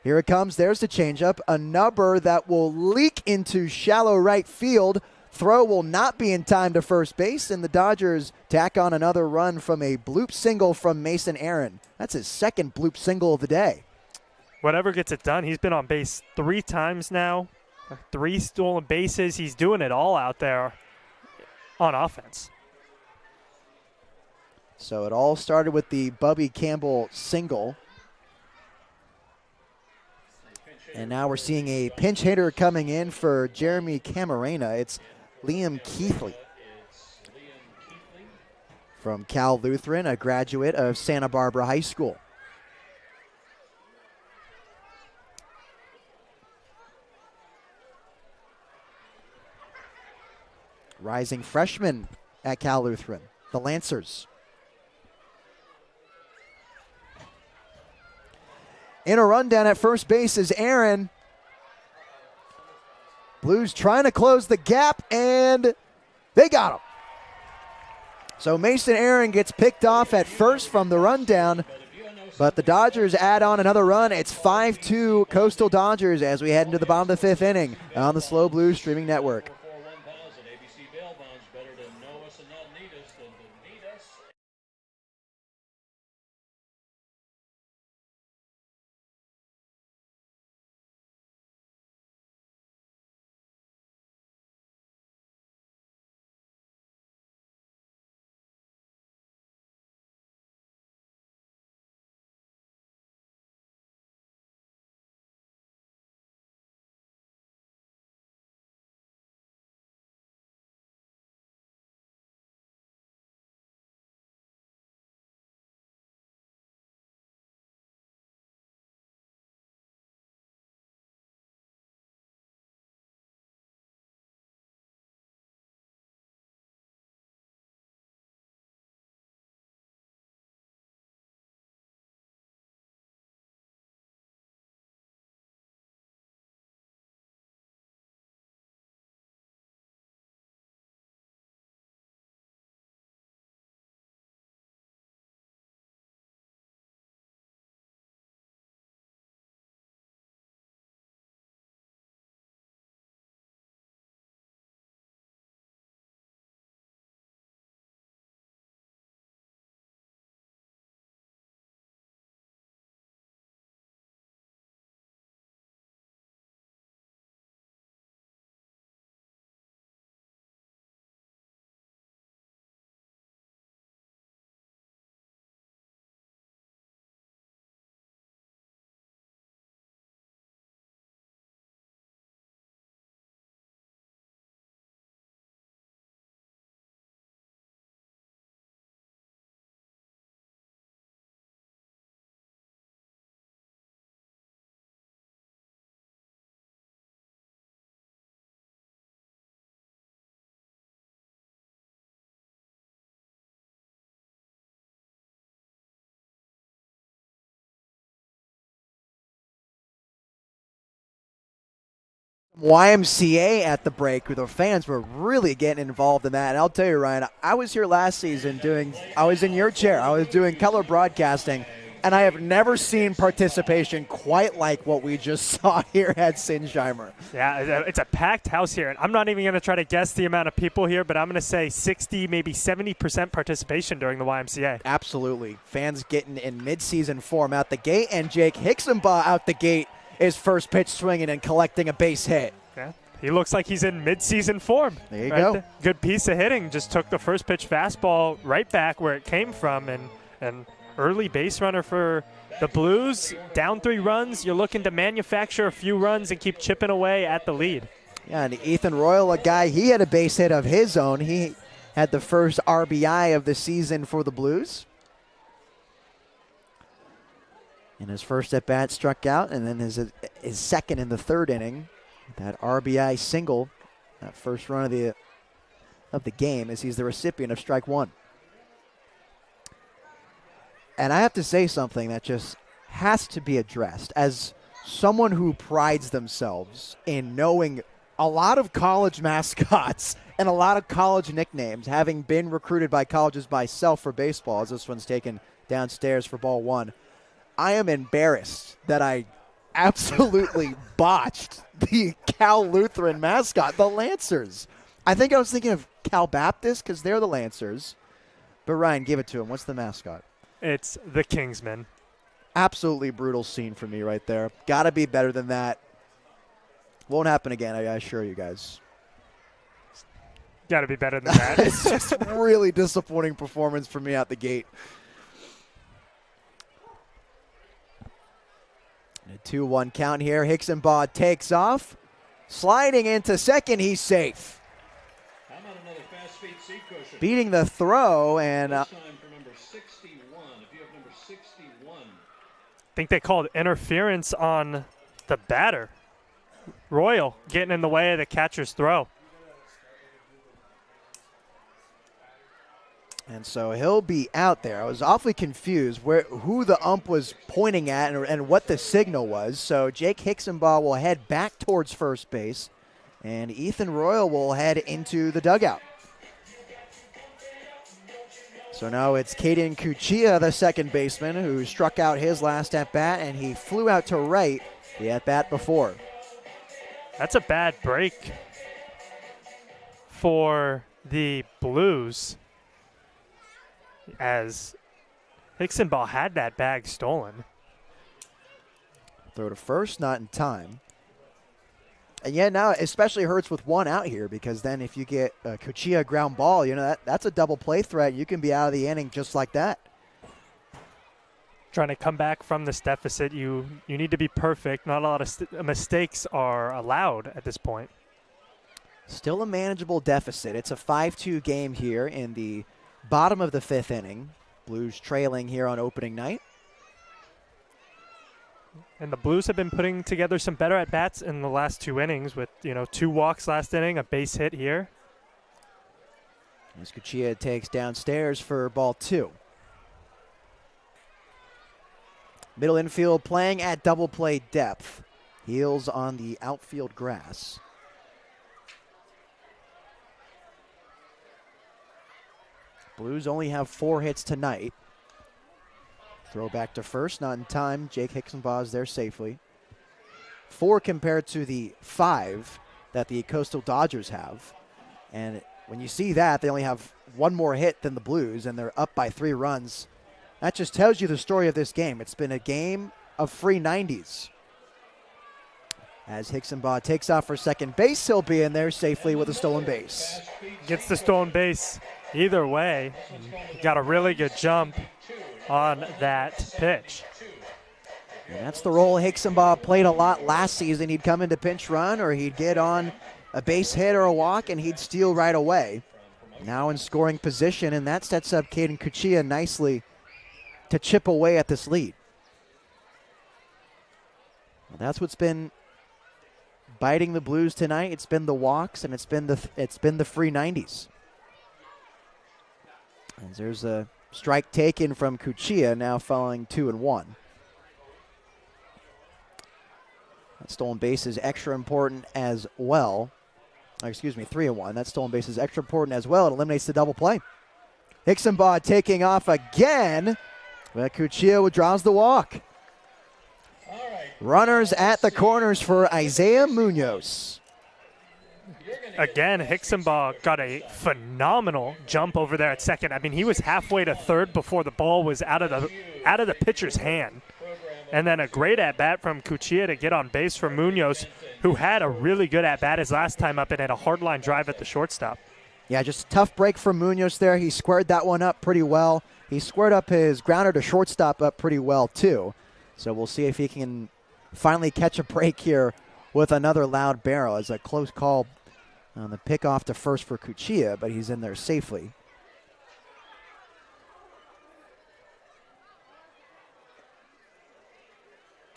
Here it comes. There's the changeup. A number that will leak into shallow right field. Throw will not be in time to first base, and the Dodgers tack on another run from a bloop single from Mason Aaron. That's his second bloop single of the day. Whatever gets it done. He's been on base 3 times now. 3 stolen bases. He's doing it all out there on offense. So it all started with the Bubby Campbell single. And now we're seeing a pinch hitter coming in for Jeremy Camarena. It's Liam Keithley from Cal Lutheran, a graduate of Santa Barbara High School. Rising freshman at Cal Lutheran, the Lancers. In a rundown at first base is Aaron. Blues trying to close the gap, and they got him. So Mason Aaron gets picked off at first from the rundown, but the Dodgers add on another run. It's 5-2 Coastal Dodgers as we head into the bottom of the 5th inning on the SLO Blues streaming network. YMCA at the break, where the fans were really getting involved in that. And I'll tell you, Ryan, I was here last season I was in your chair. I was doing color broadcasting, and I have never seen participation quite like what we just saw here at Sinsheimer. Yeah, it's a packed house here. And I'm not even going to try to guess the amount of people here, but I'm going to say 60, maybe 70% participation during the YMCA. Absolutely. Fans getting in midseason form out the gate, and Jake Hicksonbaugh out the gate is first pitch swinging and collecting a base hit. Yeah, he looks like he's in midseason form. There you go. There. Good piece of hitting. Just took the first pitch fastball right back where it came from, and early base runner for the Blues. Down 3 runs. You're looking to manufacture a few runs and keep chipping away at the lead. Yeah, and Ethan Royal, a guy, he had a base hit of his own. He had the first RBI of the season for the Blues. In his first at-bat, struck out, and then his second in the 3rd inning. That RBI single, that first run of the game, as he's the recipient of strike 1. And I have to say something that just has to be addressed. As someone who prides themselves in knowing a lot of college mascots and a lot of college nicknames, having been recruited by colleges myself for baseball, as this one's taken downstairs for ball one, I am embarrassed that I absolutely botched the Cal Lutheran mascot, the Lancers. I think I was thinking of Cal Baptist because they're the Lancers. But Ryan, give it to him. What's the mascot? It's the Kingsmen. Absolutely brutal scene for me right there. Got to be better than that. Won't happen again, I assure you guys. Got to be better than that. It's just really disappointing performance for me out the gate. A 2-1 count here. Hicksonbaugh takes off. Sliding into second, he's safe. How about another fast speed seat cushion? Beating the throw, and This time for number 61. If you have number 61. I think they called interference on the batter. Royal getting in the way of the catcher's throw. and so he'll be out there. I was awfully confused who the ump was pointing at and what the signal was. So Jake Hicksonbaugh will head back towards first base, and Ethan Royal will head into the dugout. So now it's Caden Cuccia, the second baseman, who struck out his last at-bat, and he flew out to right the at-bat before. That's a bad break for the Blues, as Hicksonbaugh had that bag stolen. Throw to first, not in time. And yeah, now it especially hurts with one out here, because then if you get a Cuccia ground ball, you know, that's a double play threat. You can be out of the inning just like that. Trying to come back from this deficit, you need to be perfect. Not a lot of mistakes are allowed at this point. Still a manageable deficit. It's a 5-2 game here in the bottom of the fifth inning. Blues trailing here on opening night. And the Blues have been putting together some better at-bats in the last two innings with, 2 walks last inning, a base hit here. As Cuccia takes downstairs for ball 2. Middle infield playing at double play depth. Heels on the outfield grass. Blues only have 4 hits tonight. Throw back to first, not in time. Jake Hicksonbaugh is there safely. 4 compared to the 5 that the Coastal Dodgers have. And when you see that, they only have 1 more hit than the Blues, and they're up by 3 runs. That just tells you the story of this game. It's been a game of free 90s. As Hicksonbaugh takes off for second base, he'll be in there safely with a stolen base. Gets the stolen base either way. Got a really good jump on that pitch. And that's the role Hicksonbaugh played a lot last season. He'd come into pinch run, or he'd get on a base hit or a walk, and he'd steal right away. Now in scoring position, and that sets up Caden Cuccia nicely to chip away at this lead. Well, that's what's been biting the Blues tonight. It's been the walks, and it's been the free 90s. And there's a strike taken from Cuccia, now following 2-1. That stolen base is extra important as well. 3-1. That stolen base is extra important as well. It eliminates the double play. Hicksonbaugh taking off again, but Cuccia withdraws the walk. Runners at the corners for Isaiah Munoz. Again, Hicksonbaugh got a phenomenal jump over there at second. I mean, he was halfway to third before the ball was out of the pitcher's hand. And then a great at-bat from Cuccia to get on base for Munoz, who had a really good at-bat his last time up and had a hard-line drive at the shortstop. Yeah, just a tough break from Munoz there. He squared that one up pretty well. He squared up his grounder to shortstop up pretty well, too. So we'll see if he can finally catch a break here with another loud barrel. It's a close call on the pick off to first for Cuccia, but he's in there safely.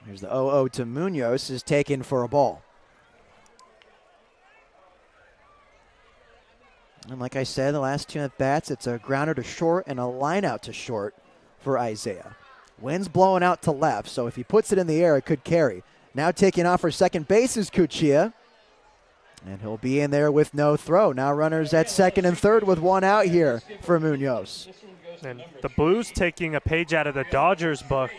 Here's the 0-0 to Munoz, is taken for a ball. And like I said, the last 2 at-bats, it's a grounder to short and a line out to short for Isaiah. Wind's blowing out to left, so if he puts it in the air, it could carry. Now taking off for second base is Cuccia. And he'll be in there with no throw. Now runners at second and third with one out here for Munoz. And the Blues taking a page out of the Dodgers book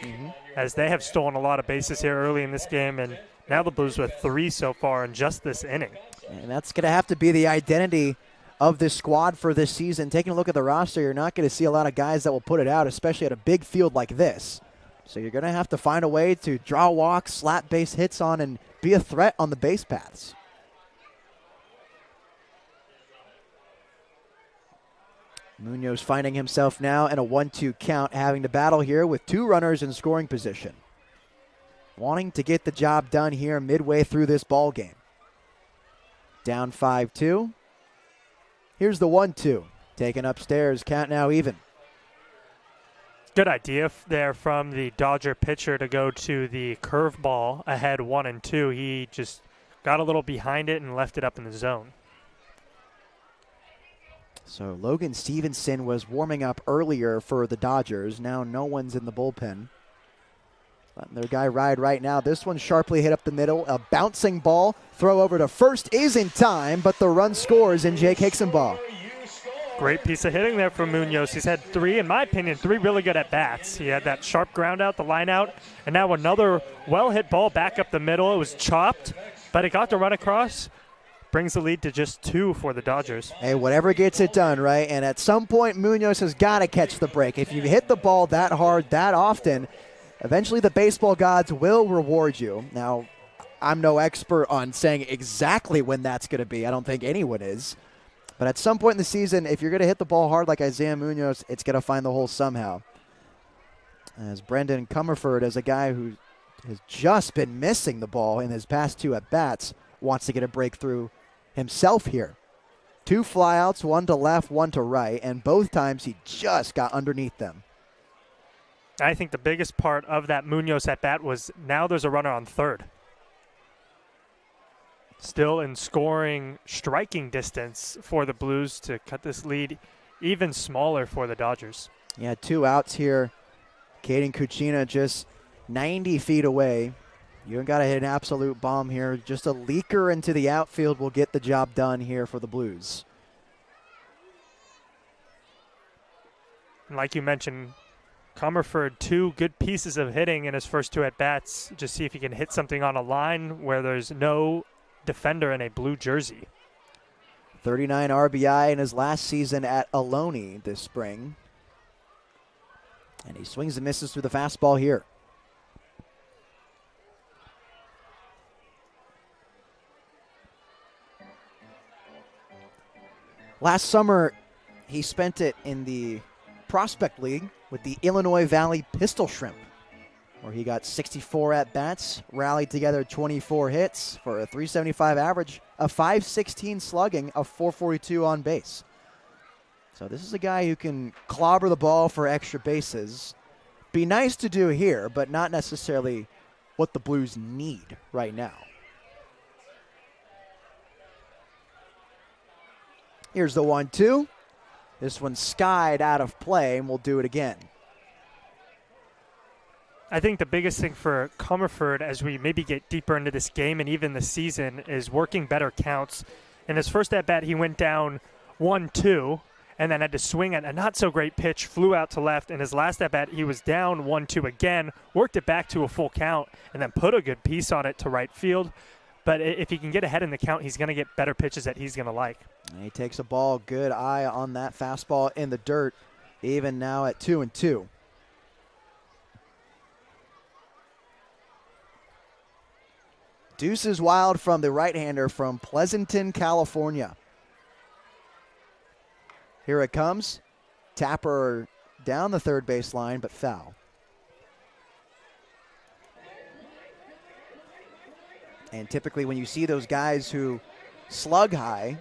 as they have stolen a lot of bases here early in this game. And now the Blues with 3 so far in just this inning. And that's going to have to be the identity of this squad for this season. Taking a look at the roster, you're not going to see a lot of guys that will put it out, especially at a big field like this. So you're going to have to find a way to draw walks, slap base hits on, and be a threat on the base paths. Munoz finding himself now in a 1-2 count, having to battle here with 2 runners in scoring position. Wanting to get the job done here midway through this ball game. Down 5-2. Here's the 1-2. Taken upstairs, count now even. Good idea there from the Dodger pitcher to go to the curveball ahead 1-2. He just got a little behind it and left it up in the zone. So Logan Stevenson was warming up earlier for the Dodgers. Now no one's in the bullpen. Letting their guy ride right now. This one sharply hit up the middle. A bouncing ball. Throw over to first is in time, but the run scores in Jake Hixenbaugh. Great piece of hitting there from Munoz. He's had 3, in my opinion, 3 really good at-bats. He had that sharp ground out, the line out, and now another well-hit ball back up the middle. It was chopped, but it got to run across. Brings the lead to just 2 for the Dodgers. Hey, whatever gets it done, right? And at some point, Munoz has got to catch the break. If you hit the ball that hard, that often, eventually the baseball gods will reward you. Now, I'm no expert on saying exactly when that's going to be. I don't think anyone is. But at some point in the season, if you're going to hit the ball hard like Isaiah Munoz, it's going to find the hole somehow. As Brendan Comerford, as a guy who has just been missing the ball in his past 2 at-bats, wants to get a breakthrough himself here. 2 flyouts, 1 to left, 1 to right, and both times he just got underneath them. I think the biggest part of that Munoz at-bat was now there's a runner on third. Still in scoring, striking distance for the Blues to cut this lead even smaller for the Dodgers. Yeah, 2 outs here. Caden Cucina just 90 feet away. You don't got to hit an absolute bomb here. Just a leaker into the outfield will get the job done here for the Blues. And like you mentioned, Comerford, 2 good pieces of hitting in his first 2 at-bats. Just see if he can hit something on a line where there's no defender in a blue jersey. 39 RBI in his last season at Ohlone this spring. And he swings and misses through the fastball here. Last summer, he spent it in the Prospect League with the Illinois Valley Pistol Shrimp, where he got 64 at-bats, rallied together 24 hits for a .375 average, a .516 slugging, a .442 on base. So this is a guy who can clobber the ball for extra bases. Be nice to do here, but not necessarily what the Blues need right now. Here's the 1-2. This one skied out of play, and we'll do it again. I think the biggest thing for Comerford as we maybe get deeper into this game and even the season is working better counts. In his first at-bat, he went down 1-2 and then had to swing at a not-so-great pitch, flew out to left. In his last at-bat, he was down 1-2 again, worked it back to a full count, and then put a good piece on it to right field. But if he can get ahead in the count, he's going to get better pitches that he's going to like. And he takes a ball, good eye on that fastball in the dirt, even now at 2-2. Deuces wild from the right-hander from Pleasanton, California. Here it comes. Tapper down the third base line, but foul. And typically when you see those guys who slug high,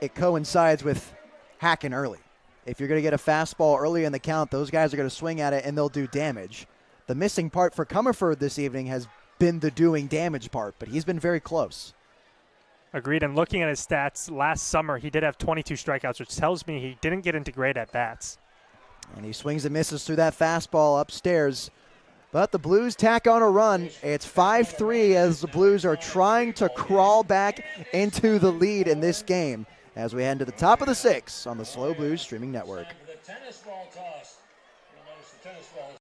it coincides with hacking early. If you're going to get a fastball early in the count, those guys are going to swing at it and they'll do damage. The missing part for Comerford this evening has been the doing damage part, but he's been very close. Agreed. And looking at his stats, last summer he did have 22 strikeouts, which tells me he didn't get into great at-bats. And he swings and misses through that fastball upstairs. But the Blues tack on a run. It's 5-3 as the Blues are trying to crawl back into the lead in this game as we head to the top of the 6th on the SLO Blues streaming network. The tennis ball toss. You'll notice the tennis ball.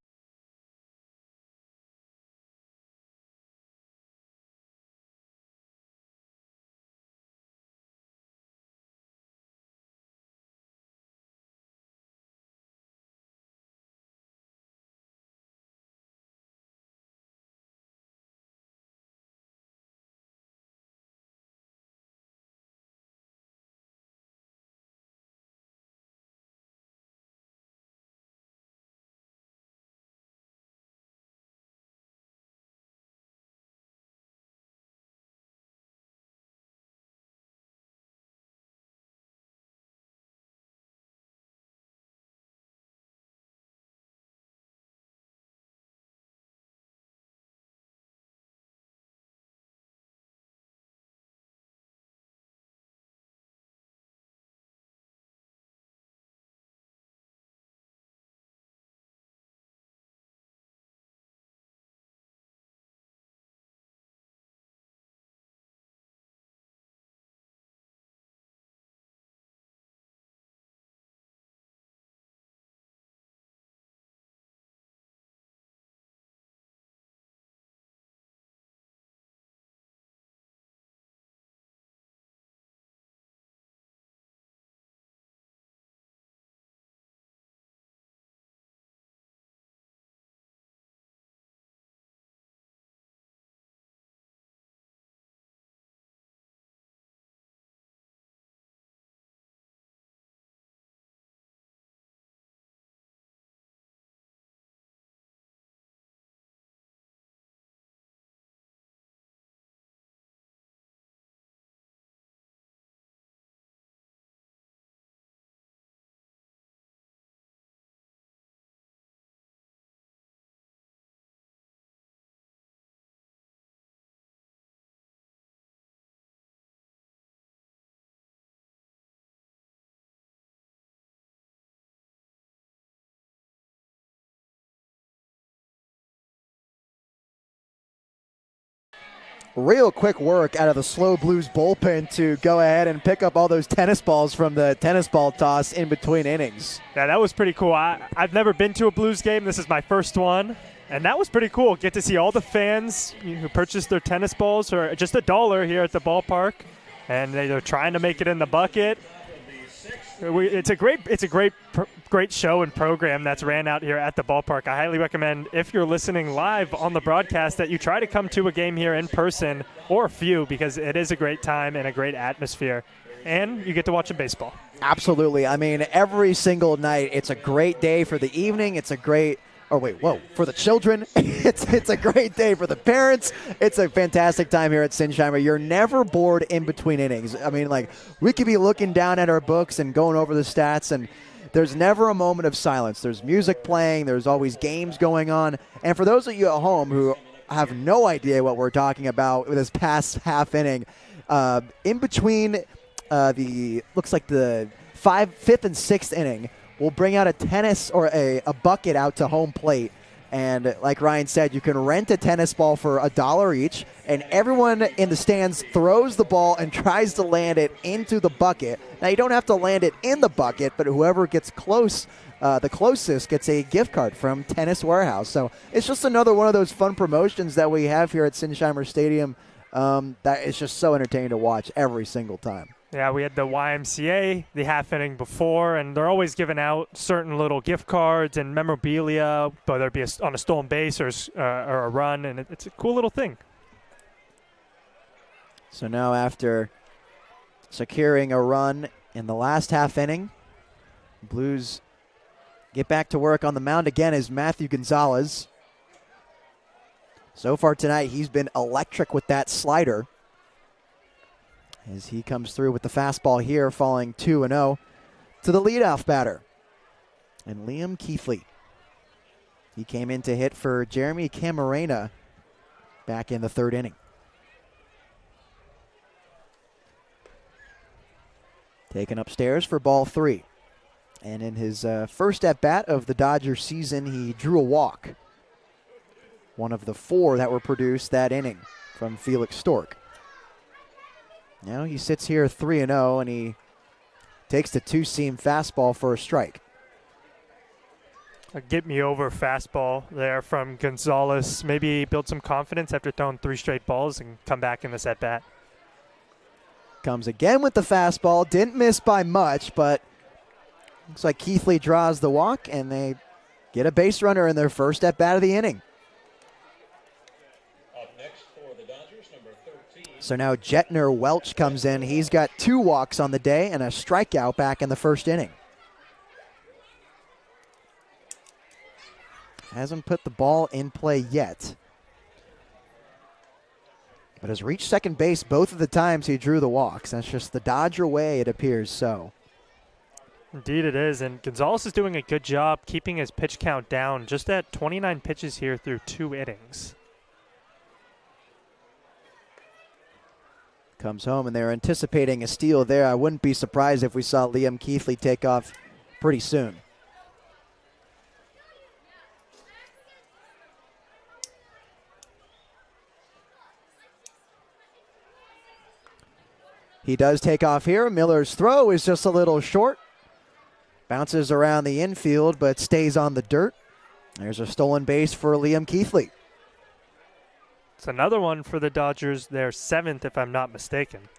Real quick work out of the SLO Blues bullpen to go ahead and pick up all those tennis balls from the tennis ball toss in between innings. Yeah, that was pretty cool. I've never been to a Blues game. This is my first one. And that was pretty cool. Get to see all the fans who purchased their tennis balls for just $1 here at the ballpark. And they're trying to make it in the bucket. It's a great show and program that's ran out here at the ballpark. I highly recommend, if you're listening live on the broadcast, that you try to come to a game here in person, or a few, because it is a great time and a great atmosphere. And you get to watch some baseball. Absolutely. I mean, every single night, it's a great day for the evening. It's a great for the children. It's a great day for the parents. It's a fantastic time here at Sinsheimer. You're never bored in between innings. I mean, like, we could be looking down at our books and going over the stats, and there's never a moment of silence. There's music playing. There's always games going on. And for those of you at home who have no idea what we're talking about with this past half inning, in between looks like the fifth and sixth inning, we'll bring out a tennis or a bucket out to home plate. And like Ryan said, you can rent a tennis ball for $1 each, and everyone in the stands throws the ball and tries to land it into the bucket. Now, you don't have to land it in the bucket, but whoever gets close, the closest, gets a gift card from Tennis Warehouse. So it's just another one of those fun promotions that we have here at Sinsheimer Stadium that is just so entertaining to watch every single time. Yeah, we had the YMCA the half inning before, and they're always giving out certain little gift cards and memorabilia, whether it be on a stolen base or a run, and it's a cool little thing. So now, after securing a run in the last half inning, Blues get back to work on the mound again as Matthew Gonzalez. So far tonight, he's been electric with that slider, as he comes through with the fastball here, falling 2-0 to the leadoff batter, and Liam Keithley. He came in to hit for Jeremy Camarena back in the third inning. Taken upstairs for ball 3. And in his first at-bat of the Dodgers season, he drew a walk. One of the 4 that were produced that inning from Felix Stork. Now he sits here 3-0, and he takes the two-seam fastball for a strike. A get-me-over fastball there from Gonzalez. Maybe build some confidence after throwing 3 straight balls and come back in this at-bat. Comes again with the fastball. Didn't miss by much, but looks like Keithley draws the walk, and they get a base runner in their first at-bat of the inning. Up next for the Dodgers, number 13. So now Jetner Welch comes in. He's got 2 walks on the day and a strikeout back in the first inning. Hasn't put the ball in play yet, but has reached second base both of the times he drew the walks. That's just the Dodger way, it appears so. Indeed it is, and Gonzalez is doing a good job keeping his pitch count down, just at 29 pitches here through 2 innings. Comes home, and they're anticipating a steal there. I wouldn't be surprised if we saw Liam Keithley take off pretty soon. He does take off here. Miller's throw is just a little short. Bounces around the infield, but stays on the dirt. There's a stolen base for Liam Keithley. It's another one for the Dodgers. They're 7th, if I'm not mistaken.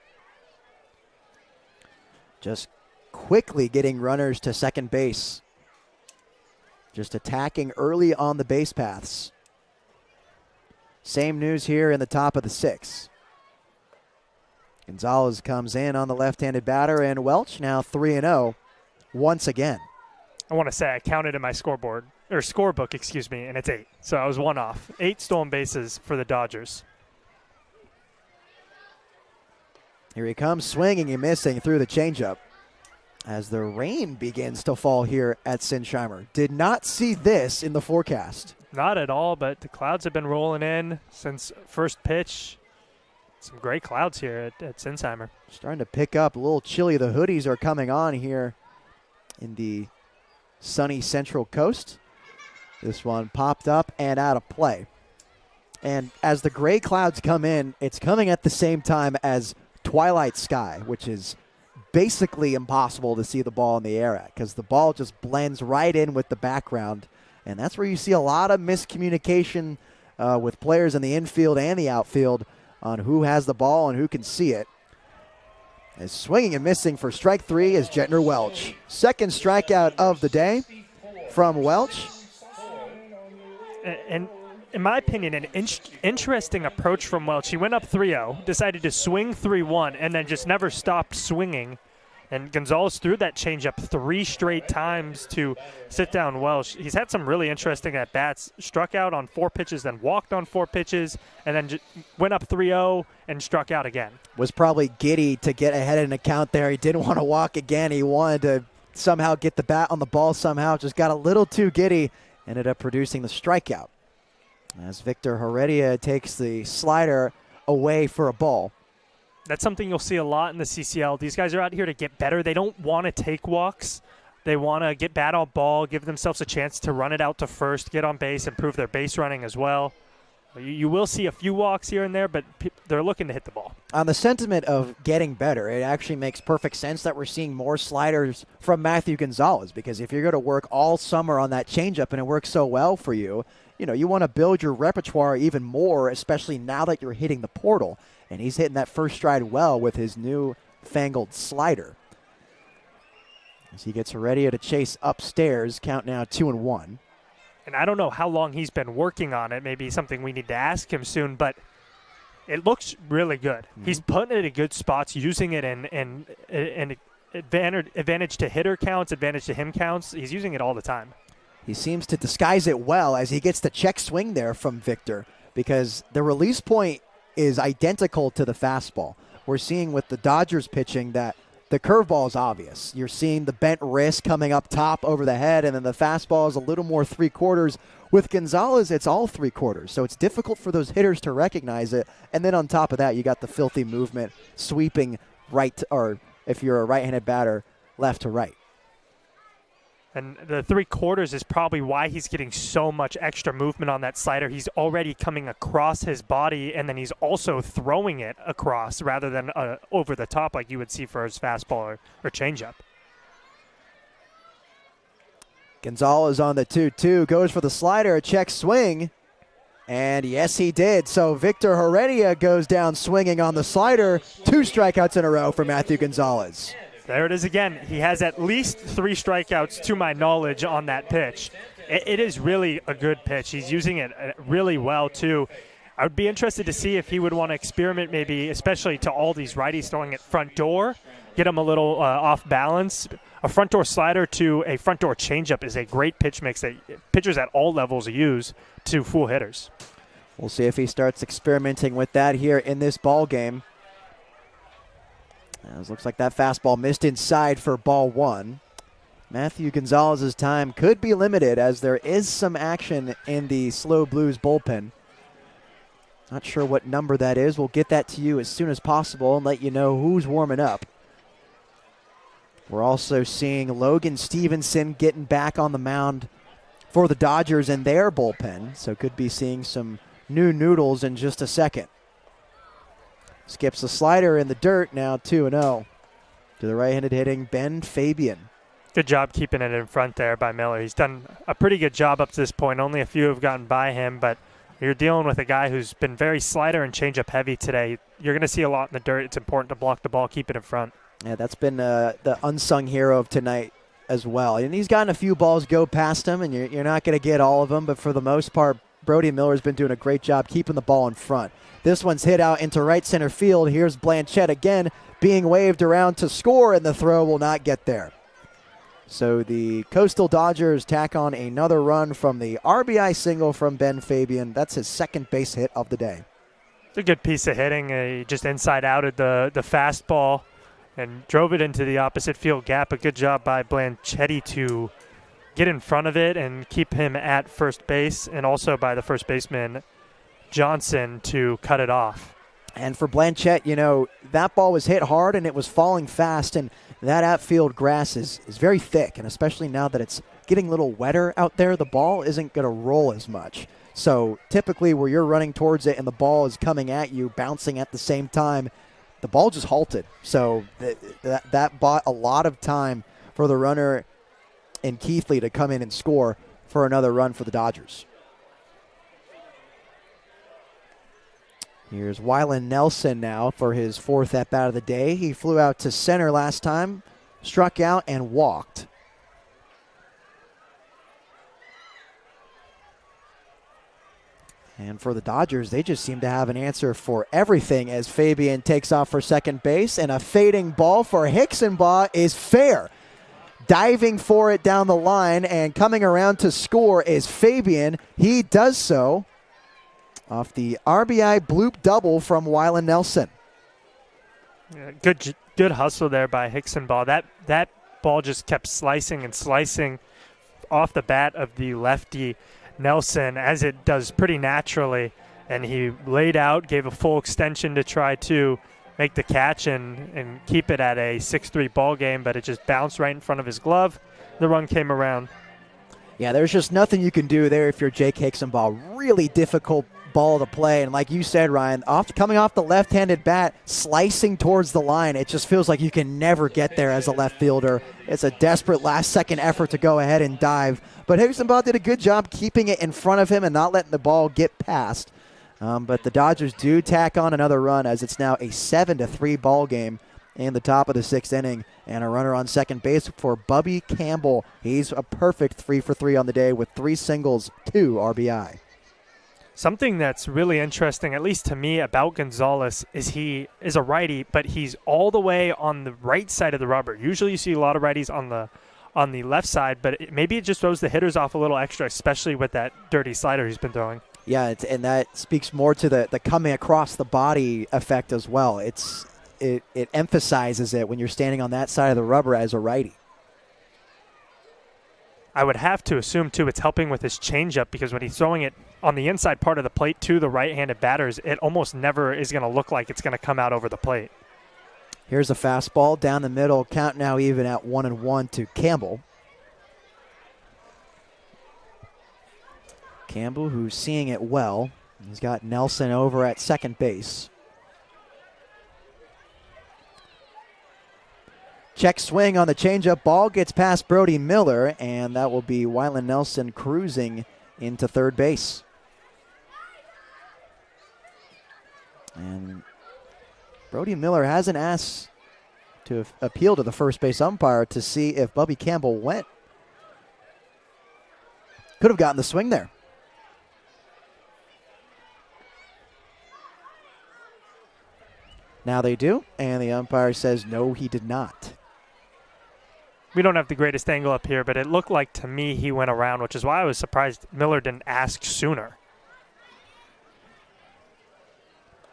Just quickly getting runners to second base. Just attacking early on the base paths. Same news here in the top of the 6th. Gonzalez comes in on the left-handed batter, and Welch now 3-0 once again. I want to say I counted in my scoreboard, or scorebook, excuse me, and it's 8. So I was 1 off. 8 stolen bases for the Dodgers. Here he comes, swinging and missing through the changeup as the rain begins to fall here at Sinsheimer. Did not see this in the forecast. Not at all, but the clouds have been rolling in since first pitch. Some great clouds here at Sinsheimer. Starting to pick up, a little chilly. The hoodies are coming on here in the sunny Central Coast. This one popped up and out of play. And as the gray clouds come in, it's coming at the same time as twilight sky, which is basically impossible to see the ball in the air at because the ball just blends right in with the background. And that's where you see a lot of miscommunication with players in the infield and the outfield on who has the ball and who can see it. As swinging and missing for strike 3 is Jetner Welch. Second strikeout of the day from Welch. And in my opinion, an interesting approach from Welch. He went up 3-0, decided to swing 3-1, and then just never stopped swinging. And Gonzalez threw that changeup 3 straight times to sit down Welch. He's had some really interesting at-bats. Struck out on 4 pitches, then walked on 4 pitches, and then went up 3-0 and struck out again. Was probably giddy to get ahead in an account there. He didn't want to walk again. He wanted to somehow get the bat on the ball somehow. Just got a little too giddy. Ended up producing the strikeout. As Victor Heredia takes the slider away for a ball. That's something you'll see a lot in the CCL. These guys are out here to get better. They don't want to take walks. They want to get bat on ball, give themselves a chance to run it out to first, get on base, improve their base running as well. You will see a few walks here and there, but they're looking to hit the ball. On the sentiment of getting better, it actually makes perfect sense that we're seeing more sliders from Matthew Gonzalez, because if you're going to work all summer on that changeup and it works so well for you, you want to build your repertoire even more, especially now that you're hitting the portal. And he's hitting that first stride well with his new fangled slider. As he gets ready to chase upstairs, count now 2-1. And I don't know how long he's been working on it. Maybe something we need to ask him soon, but it looks really good. Mm-hmm. He's putting it in good spots, using it in advantage to hitter counts, advantage to him counts. He's using it all the time. He seems to disguise it well as he gets the check swing there from Victor, because the release point is identical to the fastball. We're seeing with the Dodgers pitching that the curveball is obvious. You're seeing the bent wrist coming up top over the head, and then the fastball is a little more 3/4. With Gonzalez, it's all 3/4. So it's difficult for those hitters to recognize it. And then on top of that, you got the filthy movement, sweeping right, or if you're a right-handed batter, left to right. And the 3/4 is probably why he's getting so much extra movement on that slider. He's already coming across his body, and then he's also throwing it across rather than over the top like you would see for his fastball or changeup. Gonzalez on the 2-2, goes for the slider, a check swing, and yes, he did. So Victor Heredia goes down swinging on the slider. 2 strikeouts in a row for Matthew Gonzalez. There it is again. He has at least 3 strikeouts to my knowledge on that pitch. It is really a good pitch. He's using it really well, too. I would be interested to see if he would want to experiment maybe, especially to all these righties throwing it front door, get him a little off balance. A front door slider to a front door changeup is a great pitch mix that pitchers at all levels use to fool hitters. We'll see if he starts experimenting with that here in this ball game. It looks like that fastball missed inside for ball 1. Matthew Gonzalez's time could be limited as there is some action in the SLO Blues bullpen. Not sure what number that is. We'll get that to you as soon as possible and let you know who's warming up. We're also seeing Logan Stevenson getting back on the mound for the Dodgers in their bullpen, so could be seeing some new noodles in just a second. Skips the slider in the dirt, now 2-0 to the right-handed hitting Ben Fabian. Good job keeping it in front there by Miller. He's done a pretty good job up to this point. Only a few have gotten by him, but you're dealing with a guy who's been very slider and changeup heavy today. You're going to see a lot in the dirt. It's important to block the ball, keep it in front. Yeah, that's been the unsung hero of tonight as well. And he's gotten a few balls go past him, and you're not going to get all of them, but for the most part, Brody Miller's been doing a great job keeping the ball in front. This one's hit out into right center field. Here's Blanchette again being waved around to score, and the throw will not get there. So the Coastal Dodgers tack on another run from the RBI single from Ben Fabian. That's his second base hit of the day. It's a good piece of hitting. He just inside-outed the fastball and drove it into the opposite field gap. A good job by Blanchetti to get in front of it and keep him at first base, and also by the first baseman Johnson to cut it off. And for Blanchette, you know, that ball was hit hard and it was falling fast, and that outfield grass is very thick, and especially now that it's getting a little wetter out there, the ball isn't going to roll as much. So typically where you're running towards it and the ball is coming at you, bouncing at the same time, the ball just halted. So that bought a lot of time for the runner in Keithley to come in and score for another run for the Dodgers. Here's Wylan Nelson now for his 4th at-bat of the day. He flew out to center last time, struck out, and walked. And for the Dodgers, they just seem to have an answer for everything as Fabian takes off for second base, and a fading ball for Hixenbaugh is fair. Diving for it down the line and coming around to score is Fabian. He does so off the RBI bloop double from Wylan Nelson. Yeah, good hustle there by Hixenbaugh. That ball just kept slicing and slicing off the bat of the lefty Nelson, as it does pretty naturally, and he laid out, gave a full extension to try to make the catch and keep it at a 6-3 ball game, but it just bounced right in front of his glove. The run came around. Yeah, there's just nothing you can do there if you're Jake Hixenbaugh. Really difficult ball to play, and like you said, Ryan, coming off the left-handed bat, slicing towards the line, it just feels like you can never get there as a left fielder. It's a desperate last-second effort to go ahead and dive, but Hixenbaugh did a good job keeping it in front of him and not letting the ball get past. But the Dodgers do tack on another run as it's now a 7-3 ball game in the top of the 6th inning, and a runner on second base for Bubby Campbell. He's a perfect 3-for-3 on the day with 3 singles, 2 RBI. Something that's really interesting, at least to me, about Gonzalez is he is a righty, but he's all the way on the right side of the rubber. Usually you see a lot of righties on the left side, but maybe it just throws the hitters off a little extra, especially with that dirty slider he's been throwing. Yeah, and that speaks more to the coming across the body effect as well. It emphasizes it when you're standing on that side of the rubber as a righty. I would have to assume, too, it's helping with his changeup, because when he's throwing it on the inside part of the plate to the right-handed batters, it almost never is going to look like it's going to come out over the plate. Here's a fastball down the middle, count now even at 1-1 to Campbell. Campbell, who's seeing it well. He's got Nelson over at second base. Check swing on the changeup. Ball gets past Brody Miller, and that will be Wylan Nelson cruising into third base. And Brody Miller hasn't asked to appeal to the first base umpire to see if Bubby Campbell went. Could have gotten the swing there. Now they do, and the umpire says no, he did not. We don't have the greatest angle up here, but it looked like to me he went around, which is why I was surprised Miller didn't ask sooner.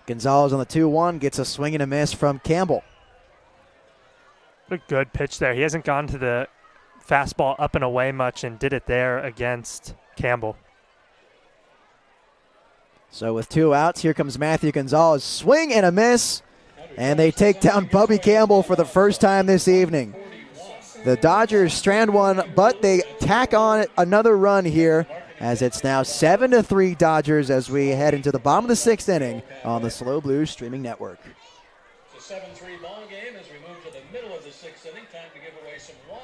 Gonzalez on the 2-1 gets a swing and a miss from Campbell. A good pitch there. He hasn't gone to the fastball up and away much and did it there against Campbell. So with 2 outs, here comes Matthew Gonzalez. Swing and a miss, and they take down Bubby Campbell for the first time this evening. The Dodgers strand one, but they tack on another run here as it's now 7-3 Dodgers as we head into the bottom of the 6th inning on the SLO Blues streaming network. It's a 7-3 ball game as we move to the middle of the 6th inning. Time to give away some wine.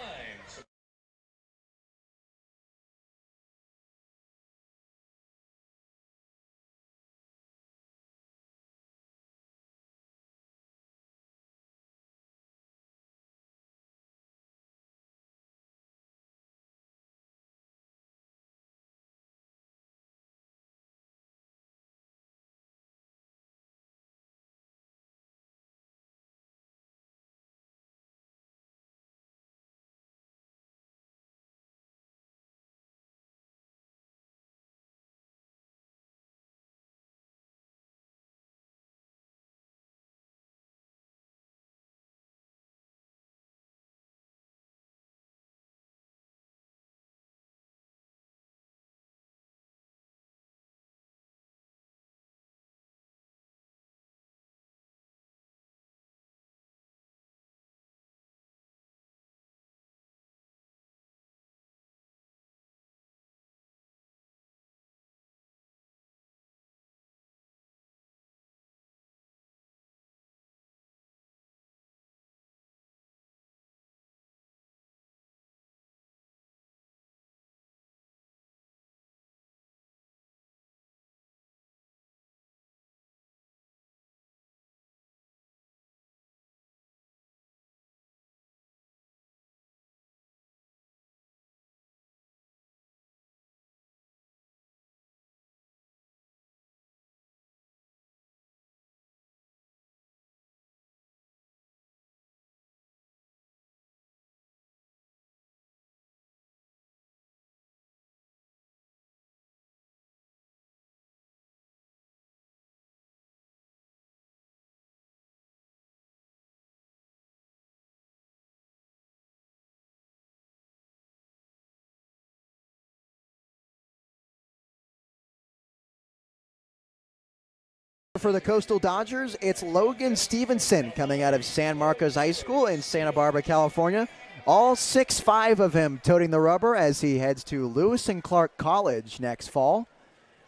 For the Coastal Dodgers, it's Logan Stevenson coming out of San Marcos High School in Santa Barbara, California. All 6'5" of him toting the rubber as he heads to Lewis and Clark College next fall.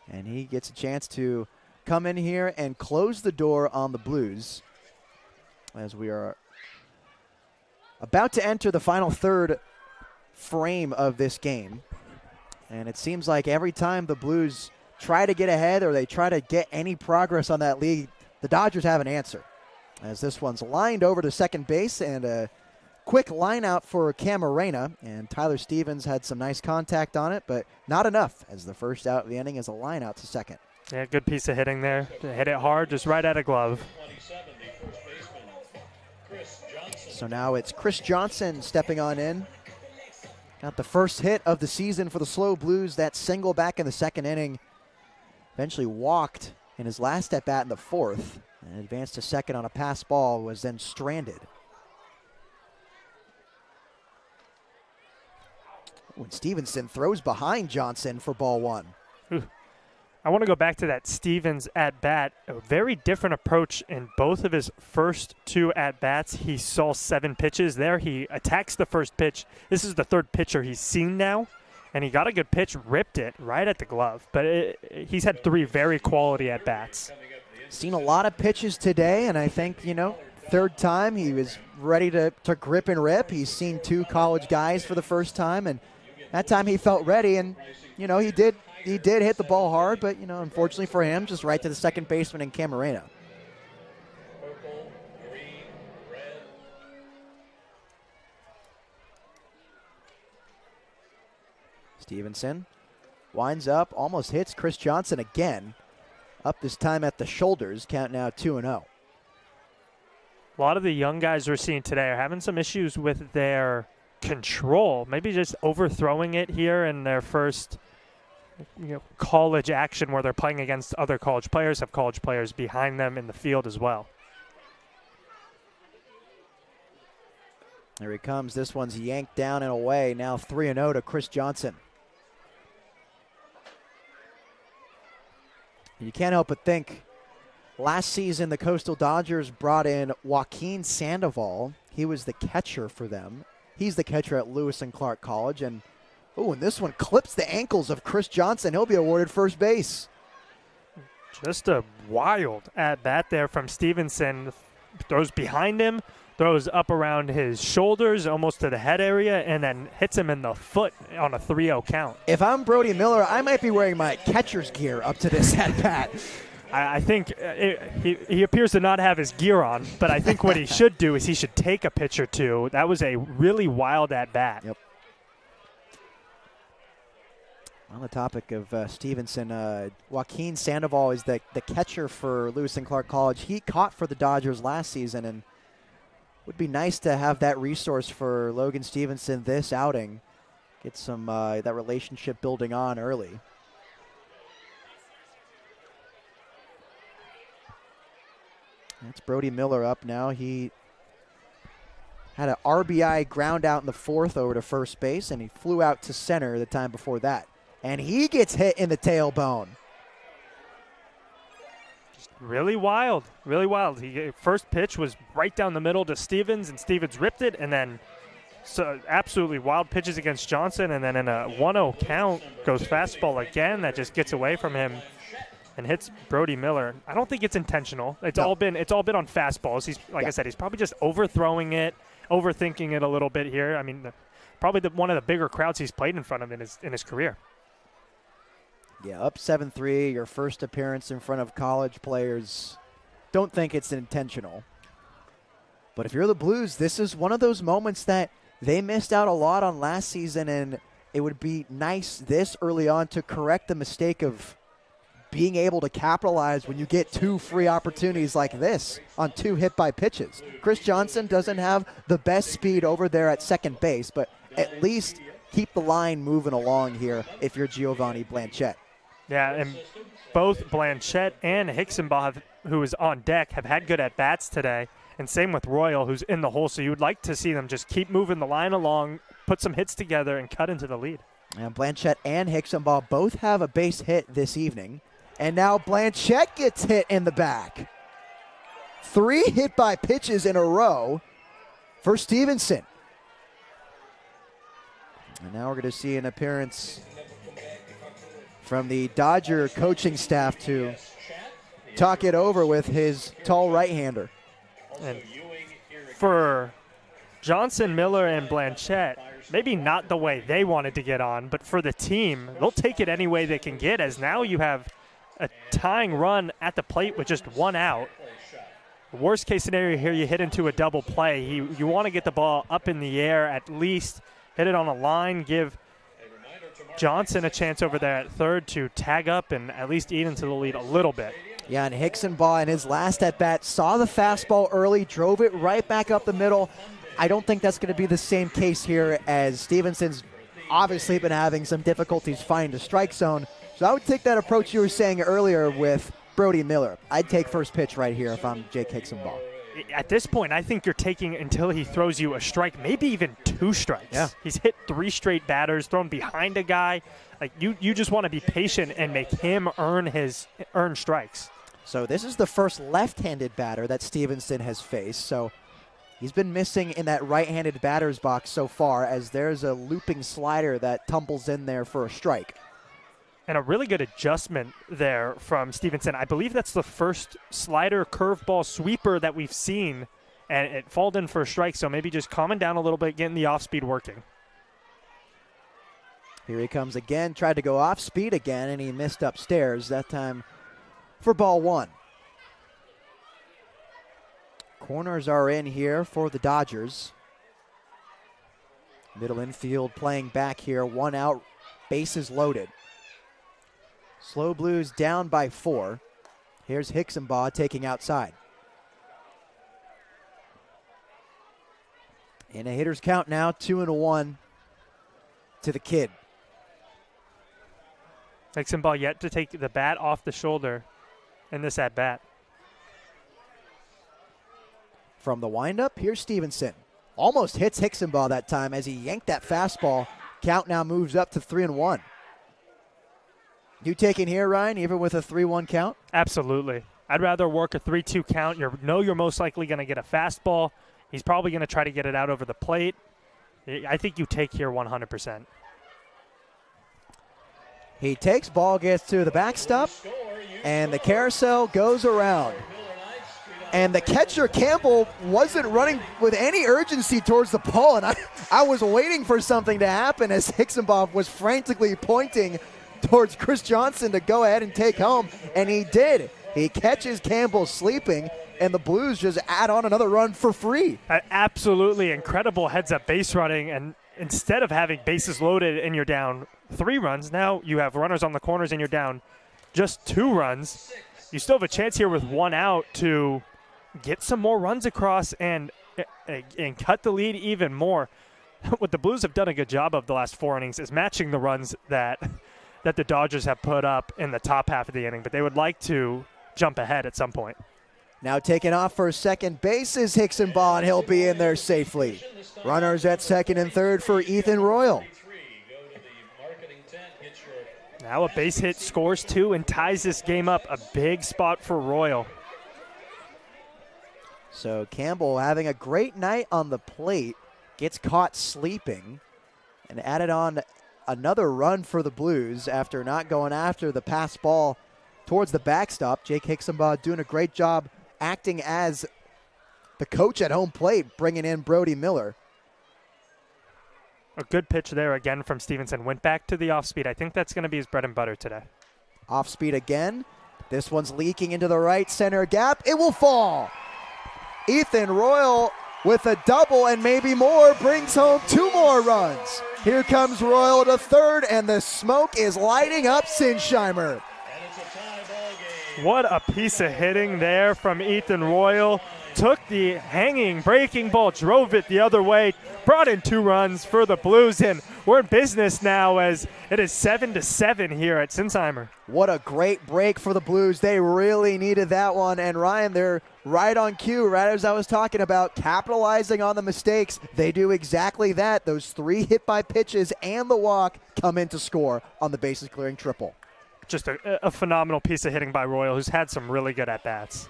And he gets a chance to come in here and close the door on the Blues as we are about to enter the final third frame of this game. And it seems like every time the Blues try to get ahead or they try to get any progress on that lead, the Dodgers have an answer. As this one's lined over to second base and a quick line out for Camarena, and Tyler Stevens had some nice contact on it, but not enough as the first out of the inning is a line out to second. Yeah, good piece of hitting there. Hit it hard, just right at a glove. So now it's Chris Johnson stepping on in. Got the first hit of the season for the SLO Blues, that single back in the second inning. Eventually walked in his last at bat in the fourth and advanced to second on a pass ball, was then stranded. When Stevenson throws behind Johnson for ball one. Ooh. I want to go back to that Stevens at-bat. A very different approach in both of his first 2 at-bats. He saw 7 pitches there. He attacks the first pitch. This is the third pitcher he's seen now, and he got a good pitch, ripped it right at the glove. But he's had 3 very quality at-bats. Seen a lot of pitches today, and I think, you know, third time he was ready to grip and rip. He's seen 2 college guys for the first time, and that time he felt ready, and, you know, he did hit the ball hard, but, you know, unfortunately for him, just right to the second baseman in Camarena. Purple, green, red. Stevenson winds up, almost hits Chris Johnson again. Up this time at the shoulders, count now 2-0. A lot of the young guys we're seeing today are having some issues with their control, maybe just overthrowing it here in their first college action where they're playing against other college players, have college players behind them in the field as well. There he comes. This one's yanked down and away. Now 3-0 to Chris Johnson. You can't help but think, last season the Coastal Dodgers brought in Joaquin Sandoval. He was the catcher for them. He's the catcher at Lewis and Clark College. And this one clips the ankles of Chris Johnson. He'll be awarded first base. Just a wild at-bat there from Stevenson. Throws behind him, throws up around his shoulders, almost to the head area, and then hits him in the foot on a 3-0 count. If I'm Brody Miller, I might be wearing my catcher's gear up to this at-bat. I think he appears to not have his gear on, but I think what he should do is he should take a pitch or two. That was a really wild at-bat. Yep. On the topic of Stevenson, Joaquin Sandoval is the catcher for Lewis and Clark College. He caught for the Dodgers last season, and would be nice to have that resource for Logan Stevenson this outing. Get some that relationship building on early. That's Brody Miller up now. He had an RBI ground out in the 4th over to first base, and he flew out to center the time before that. And he gets hit in the tailbone. Really wild, really wild. First pitch was right down the middle to Stevens, and Stevens ripped it, and then absolutely wild pitches against Johnson, and then in a 1-0 count goes fastball again that just gets away from him and hits Brody Miller. I don't think it's intentional. It's all been on fastballs. He's I said, he's probably just overthrowing it, overthinking it a little bit here. I mean, probably one of the bigger crowds he's played in front of in his career. Yeah, up 7-3, your first appearance in front of college players. Don't think it's intentional. But if you're the Blues, this is one of those moments that they missed out a lot on last season, and it would be nice this early on to correct the mistake of being able to capitalize when you get 2 free opportunities like this on 2 hit-by pitches. Chris Johnson doesn't have the best speed over there at second base, but at least keep the line moving along here if you're Giovanni Blanchette. Yeah, and both Blanchette and Hicksonbaugh, who is on deck, have had good at-bats today, and same with Royal, who's in the hole. So you would like to see them just keep moving the line along, put some hits together, and cut into the lead. And Blanchette and Hicksonbaugh both have a base hit this evening. And now Blanchette gets hit in the back. 3 hit-by pitches in a row for Stevenson. And now we're going to see an appearance from the Dodger coaching staff to talk it over with his tall right-hander. And for Johnson, Miller, and Blanchette, maybe not the way they wanted to get on, but for the team, they'll take it any way they can get, as now you have a tying run at the plate with just 1 out. Worst case scenario here, you hit into a double play. You want to get the ball up in the air, at least hit it on a line, give Johnson a chance over there at third to tag up and at least eat into the lead a little bit. Yeah, and Hicksonbaugh in his last at-bat saw the fastball early, drove it right back up the middle. I don't think that's going to be the same case here, as Stevenson's obviously been having some difficulties finding the strike zone. So I would take that approach you were saying earlier with Brody Miller. I'd take first pitch right here if I'm Jake Hicksonbaugh. At this point, I think you're taking until he throws you a strike, maybe even 2 strikes. Yeah. He's hit 3 straight batters, thrown behind a guy. Like you just want to be patient and make him earn strikes. So this is the first left-handed batter that Stevenson has faced. So He's been missing in that right-handed batter's box so far, as there's a looping slider that tumbles in there for a strike. And a really good adjustment there from Stevenson. I believe that's the first slider curveball sweeper that we've seen, and it falled in for a strike, so maybe just calming down a little bit, getting the off-speed working. Here he comes again, tried to go off speed again, and he missed upstairs, that time for ball one. Corners are in here for the Dodgers. Middle infield playing back here, one out, bases loaded. SLO Blues down by 4. Here's Hicksonbaugh taking outside. In a hitter's count now, 2-1 to the kid. Hicksonbaugh yet to take the bat off the shoulder in this at-bat. From the windup, here's Stevenson. Almost hits Hicksonbaugh that time as he yanked that fastball. Count now moves up to 3-1. You taking here, Ryan, even with a 3-1 count? Absolutely. I'd rather work a 3-2 count. You're most likely going to get a fastball. He's probably going to try to get it out over the plate. I think you take here 100%. He takes ball, gets to the backstop, and the carousel goes around. And the catcher, Campbell, wasn't running with any urgency towards the ball, and I was waiting for something to happen as Hicksonbaugh was frantically pointing towards Chris Johnson to go ahead and take home, and he did. He catches Campbell sleeping, and the Blues just add on another run for free. Absolutely incredible heads-up base running, and instead of having bases loaded and you're down 3 runs, now you have runners on the corners and you're down just 2 runs. You still have a chance here with 1 out to get some more runs across and cut the lead even more. What the Blues have done a good job of the last 4 innings is matching the runs that the Dodgers have put up in the top half of the inning, but they would like to jump ahead at some point. Now taking off for second base is Hicksonbaugh, and he'll be in there safely. Runners at second and third for Ethan Royal. Now a base hit scores 2 and ties this game up. A big spot for Royal. So Campbell having a great night on the plate, gets caught sleeping, and added on another run for the Blues after not going after the pass ball towards the backstop. Jake Hicksonbaugh doing a great job acting as the coach at home plate, bringing in Brody Miller. A good pitch there again from Stevenson. Went back to the off-speed. I think that's going to be his bread and butter today. Off-speed again. This one's leaking into the right center gap. It will fall. Ethan Royal with a double and maybe more brings home 2 more runs. Here comes Royal to third, and the smoke is lighting up Sinsheimer. What a piece of hitting there from Ethan Royal. Took the hanging breaking ball, drove it the other way, brought in 2 runs for the Blues, and we're in business now as it is 7-7 here at Sinsheimer. What a great break for the Blues. They really needed that one, and Ryan, they're right on cue, right as I was talking about, capitalizing on the mistakes. They do exactly that. Those 3 hit-by pitches and the walk come in to score on the bases-clearing triple. Just a phenomenal piece of hitting by Royal, who's had some really good at-bats.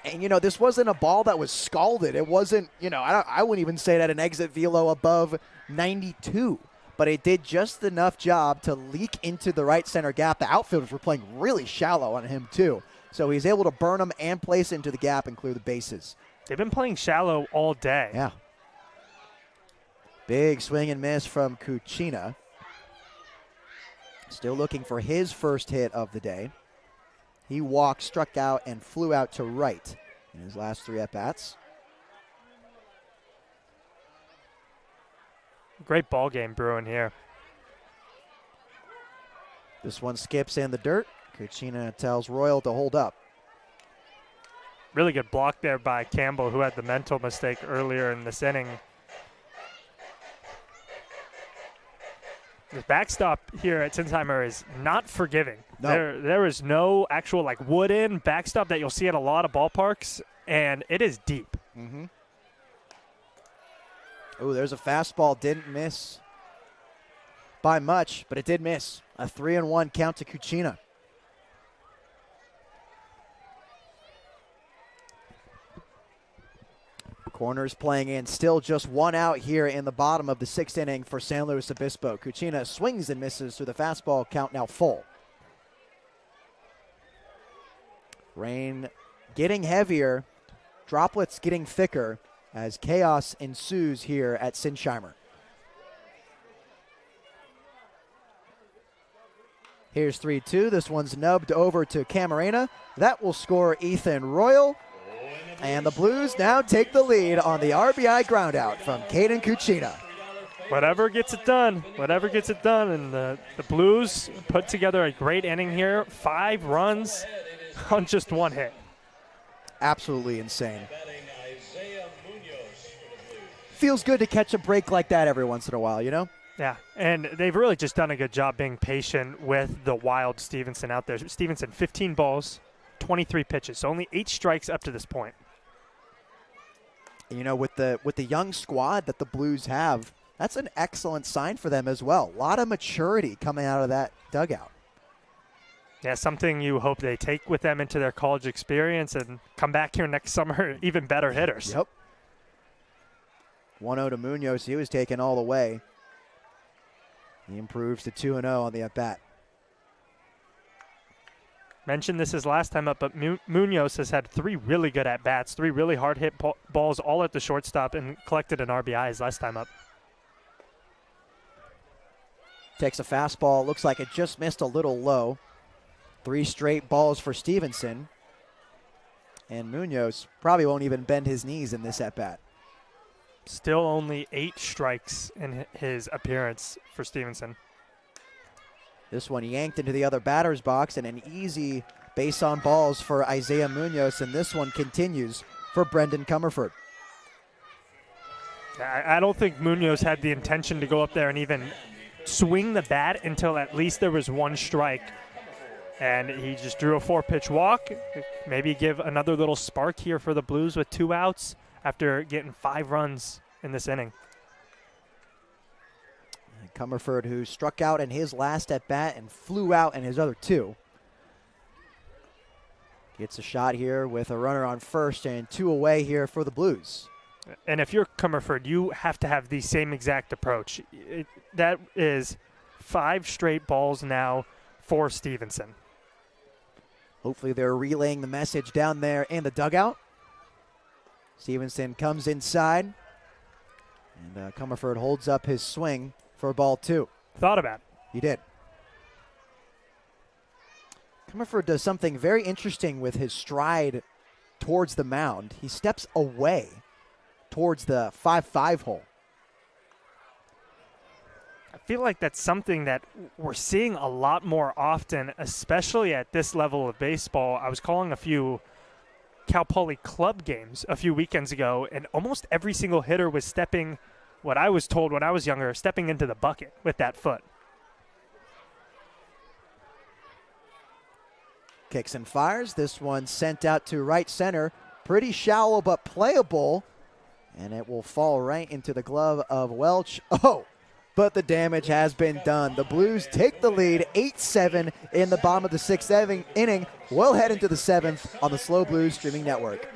And, this wasn't a ball that was scalded. It wasn't, I wouldn't even say that an exit velo above 92. But it did just enough job to leak into the right center gap. The outfielders were playing really shallow on him, too. So he's able to burn them and place into the gap and clear the bases. They've been playing shallow all day. Yeah. Big swing and miss from Kuchina. Still looking for his first hit of the day. He walked, struck out, and flew out to right in his last 3 at-bats. Great ball game brewing here. This one skips in the dirt. Kuchina tells Royal to hold up. Really good block there by Campbell, who had the mental mistake earlier in this inning. The backstop here at Sinsheimer is not forgiving. No. There is no actual wooden backstop that you'll see at a lot of ballparks, and it is deep. Mm-hmm. Oh, there's a fastball. Didn't miss by much, but it did miss. A 3-1 count to Kuchina. Corners playing in, still just one out here in the bottom of the 6th inning for San Luis Obispo. Cucina swings and misses through the fastball, count now full. Rain getting heavier, droplets getting thicker as chaos ensues here at Sinsheimer. Here's 3-2. This one's nubbed over to Camarena. That will score Ethan Royal. And the Blues now take the lead on the RBI groundout from Caden Cucina. Whatever gets it done. Whatever gets it done. And the Blues put together a great inning here. 5 runs on just 1 hit. Absolutely insane. Feels good to catch a break like that every once in a while, you know? Yeah, and they've really just done a good job being patient with the wild Stevenson out there. Stevenson, 15 balls, 23 pitches, so only 8 strikes up to this point. You know, with the young squad that the Blues have, that's an excellent sign for them as well. A lot of maturity coming out of that dugout. Yeah, something you hope they take with them into their college experience and come back here next summer even better hitters. Yep. 1-0 to Munoz. He was taken all the way. He improves to 2-0 on the at-bat. Mentioned this is last time up, but Munoz has had 3 really good at-bats, 3 really hard-hit balls all at the shortstop and collected an RBI his last time up. Takes a fastball. Looks like it just missed a little low. 3 straight balls for Stevenson. And Munoz probably won't even bend his knees in this at-bat. Still only 8 strikes in his appearance for Stevenson. This one yanked into the other batter's box, and an easy base on balls for Isaiah Munoz, and this one continues for Brendan Comerford. I don't think Munoz had the intention to go up there and even swing the bat until at least there was 1 strike. And he just drew a 4-pitch walk. Maybe give another little spark here for the Blues with 2 outs after getting 5 runs in this inning. Comerford, who struck out in his last at-bat and flew out in his other 2. Gets a shot here with a runner on first and 2 away here for the Blues. And if you're Comerford, you have to have the same exact approach. That is 5 straight balls now for Stevenson. Hopefully they're relaying the message down there in the dugout. Stevenson comes inside, and Comerford holds up his swing for ball 2. Thought about it. He did. Comerford does something very interesting with his stride towards the mound. He steps away towards the 5-5 hole. I feel like that's something that we're seeing a lot more often, especially at this level of baseball. I was calling a few Cal Poly club games a few weekends ago, and almost every single hitter was stepping, what I was told when I was younger, stepping into the bucket with that foot. Kicks and fires. This one sent out to right center. Pretty shallow but playable, and it will fall right into the glove of Welch. Oh! But the damage has been done. The Blues take the lead 8-7 in the bottom of the 6th inning. We'll head into the 7th on the SLO Blues streaming network.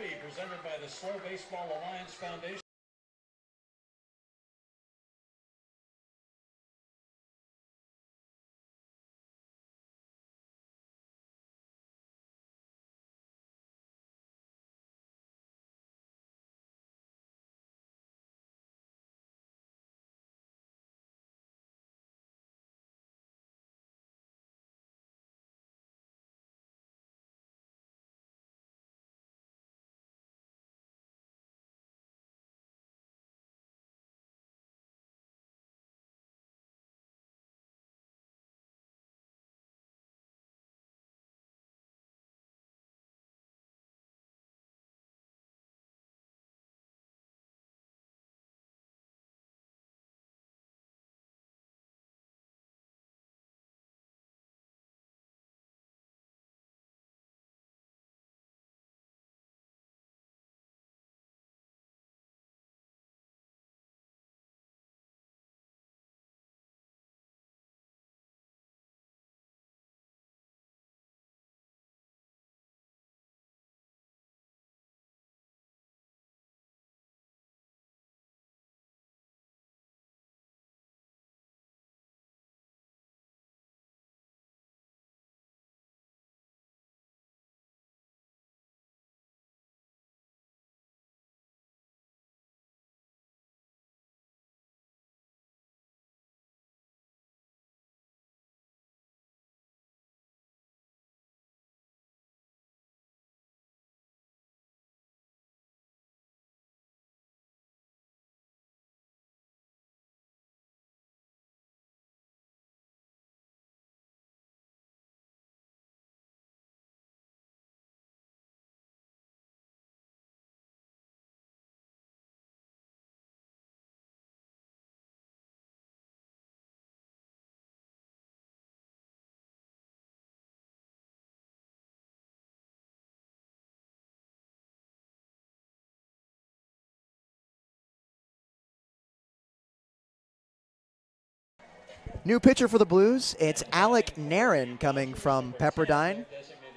New pitcher for the Blues, it's Alec Narin coming from Pepperdine.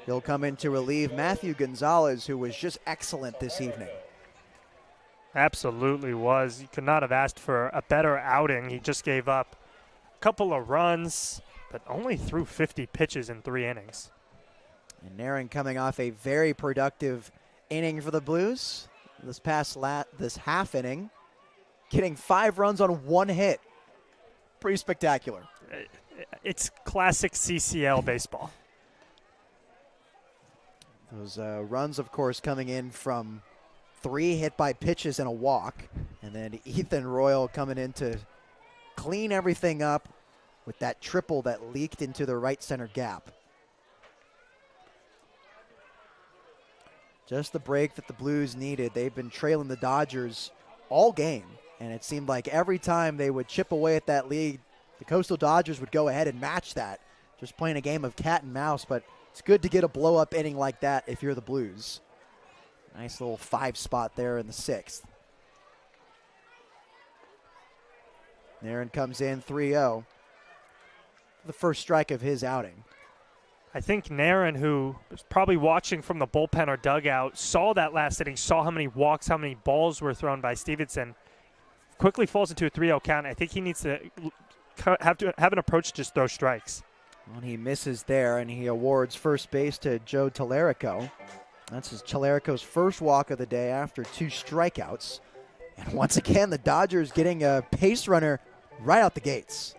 He'll come in to relieve Matthew Gonzalez, who was just excellent this evening. Absolutely was. You could not have asked for a better outing. He just gave up a couple of runs, but only threw 50 pitches in 3 innings. And Narin coming off a very productive inning for the Blues. This half inning, getting 5 runs on 1 hit. Pretty spectacular. It's classic CCL baseball. Those runs, of course, coming in from 3 hit by pitches and a walk. And then Ethan Royal coming in to clean everything up with that triple that leaked into the right center gap. Just the break that the Blues needed. They've been trailing the Dodgers all game, and it seemed like every time they would chip away at that lead, the Coastal Dodgers would go ahead and match that, just playing a game of cat and mouse. But it's good to get a blow-up inning like that if you're the Blues. Nice little 5 spot there in the 6th. Narin comes in 3-0. The first strike of his outing. I think Narin, who was probably watching from the bullpen or dugout, saw that last inning, saw how many walks, how many balls were thrown by Stevenson, quickly falls into a 3-0 count. I think he needs to have an approach to just throw strikes. Well, he misses there, and he awards first base to Joe Tallarico. That's Tallarico's first walk of the day after 2 strikeouts. And once again, the Dodgers getting a pace runner right out the gates.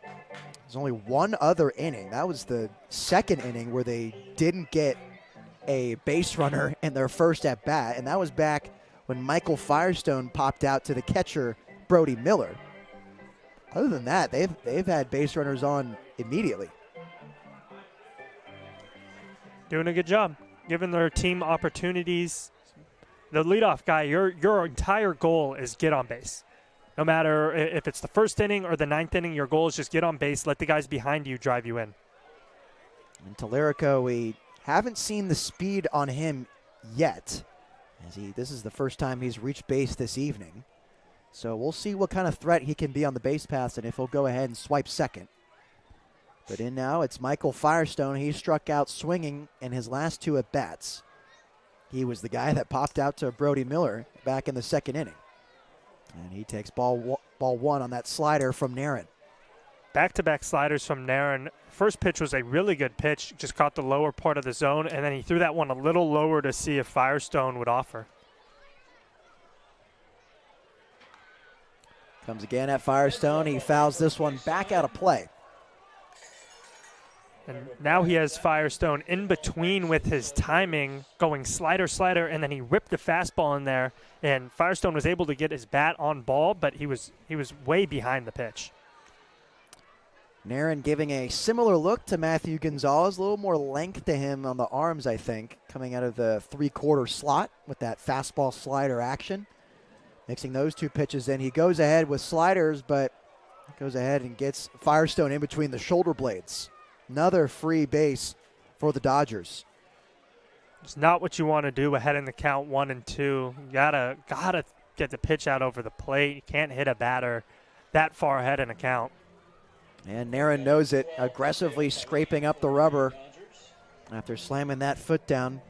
There's only one other inning. That was the second inning where they didn't get a base runner in their first at-bat, and that was back when Michael Firestone popped out to the catcher, Brody Miller. Other than that, they've had base runners on immediately. Doing a good job, giving their team opportunities. The leadoff guy, your entire goal is get on base. No matter if it's the first inning or the 9th inning, your goal is just get on base, let the guys behind you drive you in. And Tallarico, we haven't seen the speed on him yet, as this is the first time he's reached base this evening. So we'll see what kind of threat he can be on the base paths and if he'll go ahead and swipe second. But in now, it's Michael Firestone. He struck out swinging in his last 2 at-bats. He was the guy that popped out to Brody Miller back in the 2nd inning. And he takes ball 1 on that slider from Narin. Back-to-back sliders from Narin. First pitch was a really good pitch, just caught the lower part of the zone, and then he threw that one a little lower to see if Firestone would offer. Comes again at Firestone. He fouls this one back out of play. And now he has Firestone in between with his timing, going slider, and then he whipped the fastball in there, and Firestone was able to get his bat on ball, but he was way behind the pitch. Narin giving a similar look to Matthew Gonzalez, a little more length to him on the arms, I think, coming out of the 3/4 slot with that fastball slider action. Mixing those 2 pitches in. He goes ahead with sliders, but goes ahead and gets Firestone in between the shoulder blades. Another free base for the Dodgers. It's not what you want to do ahead in the count 1 and 2. You gotta get the pitch out over the plate. You can't hit a batter that far ahead in a count. And Narin knows it, aggressively scraping up the rubber after slamming that foot down.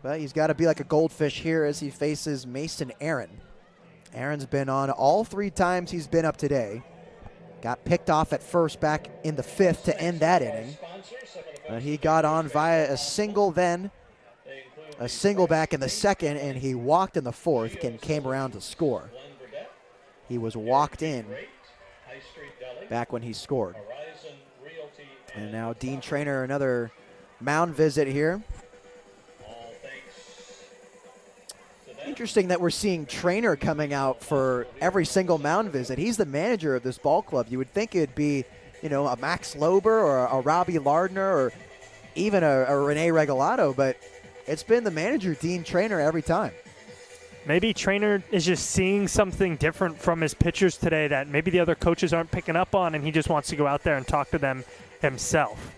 But he's got to be like a goldfish here as he faces Mason Aaron. Aaron's been on all 3 times he's been up today. Got picked off at first back in the 5th to end that inning. But he got on via a single then, a single back in the 2nd, and he walked in the 4th and came around to score. He was walked in back when he scored. And now Dean Traynor, another mound visit here. Interesting that we're seeing Traynor coming out for every single mound visit. He's the manager of this ball club. You would think it'd be, a Max Lober or a Robbie Lardner or even a Rene Regalado, but it's been the manager, Dean Traynor, every time. Maybe Traynor is just seeing something different from his pitchers today that maybe the other coaches aren't picking up on, and he just wants to go out there and talk to them himself.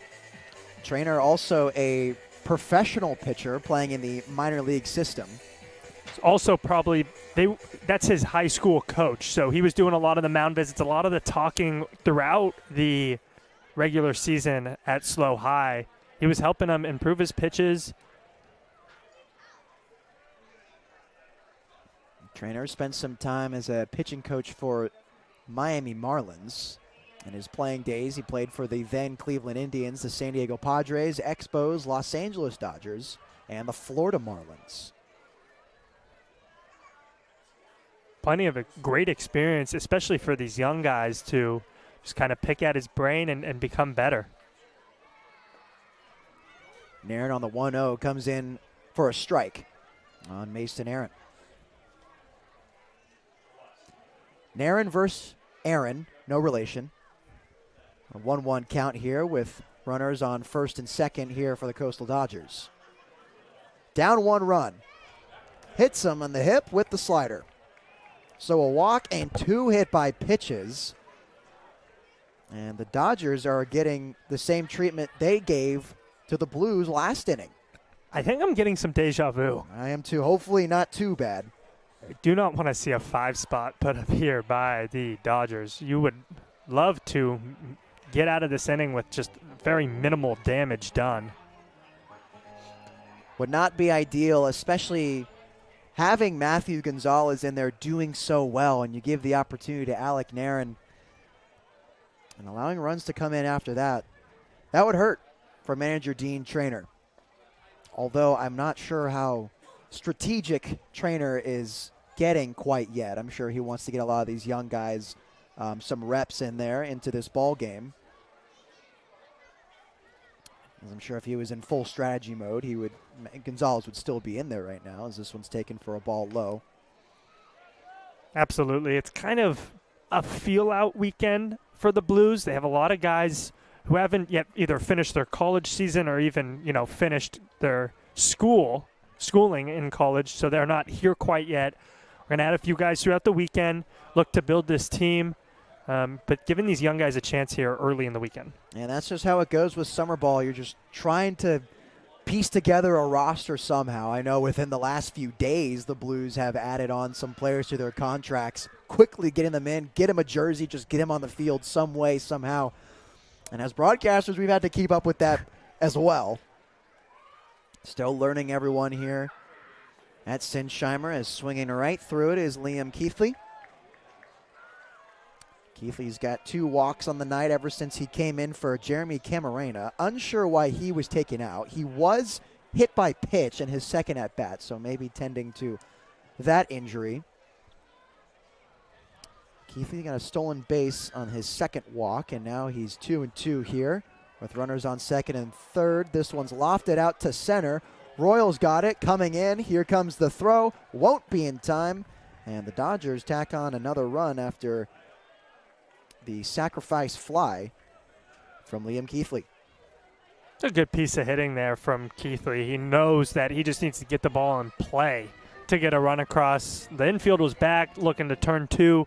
Traynor also a professional pitcher playing in the minor league system. Also probably that's his high school coach, so he was doing a lot of the mound visits, a lot of the talking throughout the regular season at SLO High. He was helping him improve his pitches. Trainer spent some time as a pitching coach for Miami Marlins. In his playing days, he played for the then Cleveland Indians, the San Diego Padres, Expos, Los Angeles Dodgers, and the Florida Marlins. Plenty of a great experience, especially for these young guys to just kind of pick at his brain and become better. Nairn on the 1-0 comes in for a strike on Mason Aaron. Nairn versus Aaron, no relation. A 1-1 count here with runners on first and second here for the Coastal Dodgers. Down 1 run. Hits him on the hip with the slider. So a walk and 2 hit by pitches. And the Dodgers are getting the same treatment they gave to the Blues last inning. I think I'm getting some deja vu. I am too. Hopefully not too bad. I do not want to see a 5 spot put up here by the Dodgers. You would love to get out of this inning with just very minimal damage done. Would not be ideal, especially having Matthew Gonzalez in there doing so well, and you give the opportunity to Alec Nairn and allowing runs to come in after that. That would hurt for manager Dean Trainer. Although I'm not sure how strategic Trainer is getting quite yet. I'm sure he wants to get a lot of these young guys some reps in there into this ball game. I'm sure if he was in full strategy mode, Gonzalez would still be in there right now, as this one's taken for a ball low. Absolutely. It's kind of a feel-out weekend for the Blues. They have a lot of guys who haven't yet either finished their college season or even, finished their schooling in college, so they're not here quite yet. We're going to add a few guys throughout the weekend, look to build this team. But giving these young guys a chance here early in the weekend. And that's just how it goes with summer ball. You're just trying to piece together a roster somehow. I know within the last few days, the Blues have added on some players to their contracts, quickly getting them in, get them a jersey, just get them on the field some way, somehow. And as broadcasters, we've had to keep up with that as well. Still learning everyone here at Sinsheimer, as swinging right through it is Liam Keithley. Keithley's got 2 walks on the night ever since he came in for Jeremy Camarena. Unsure why he was taken out. He was hit by pitch in his second at-bat, so maybe tending to that injury. Keithley got a stolen base on his second walk, and now he's 2-2 here with runners on second and third. This one's lofted out to center. Royals got it, coming in. Here comes the throw. Won't be in time, and the Dodgers tack on another run after the sacrifice fly from Liam Keithley. It's a good piece of hitting there from Keithley. He knows that he just needs to get the ball in play to get a run across. The infield was back, looking to turn 2.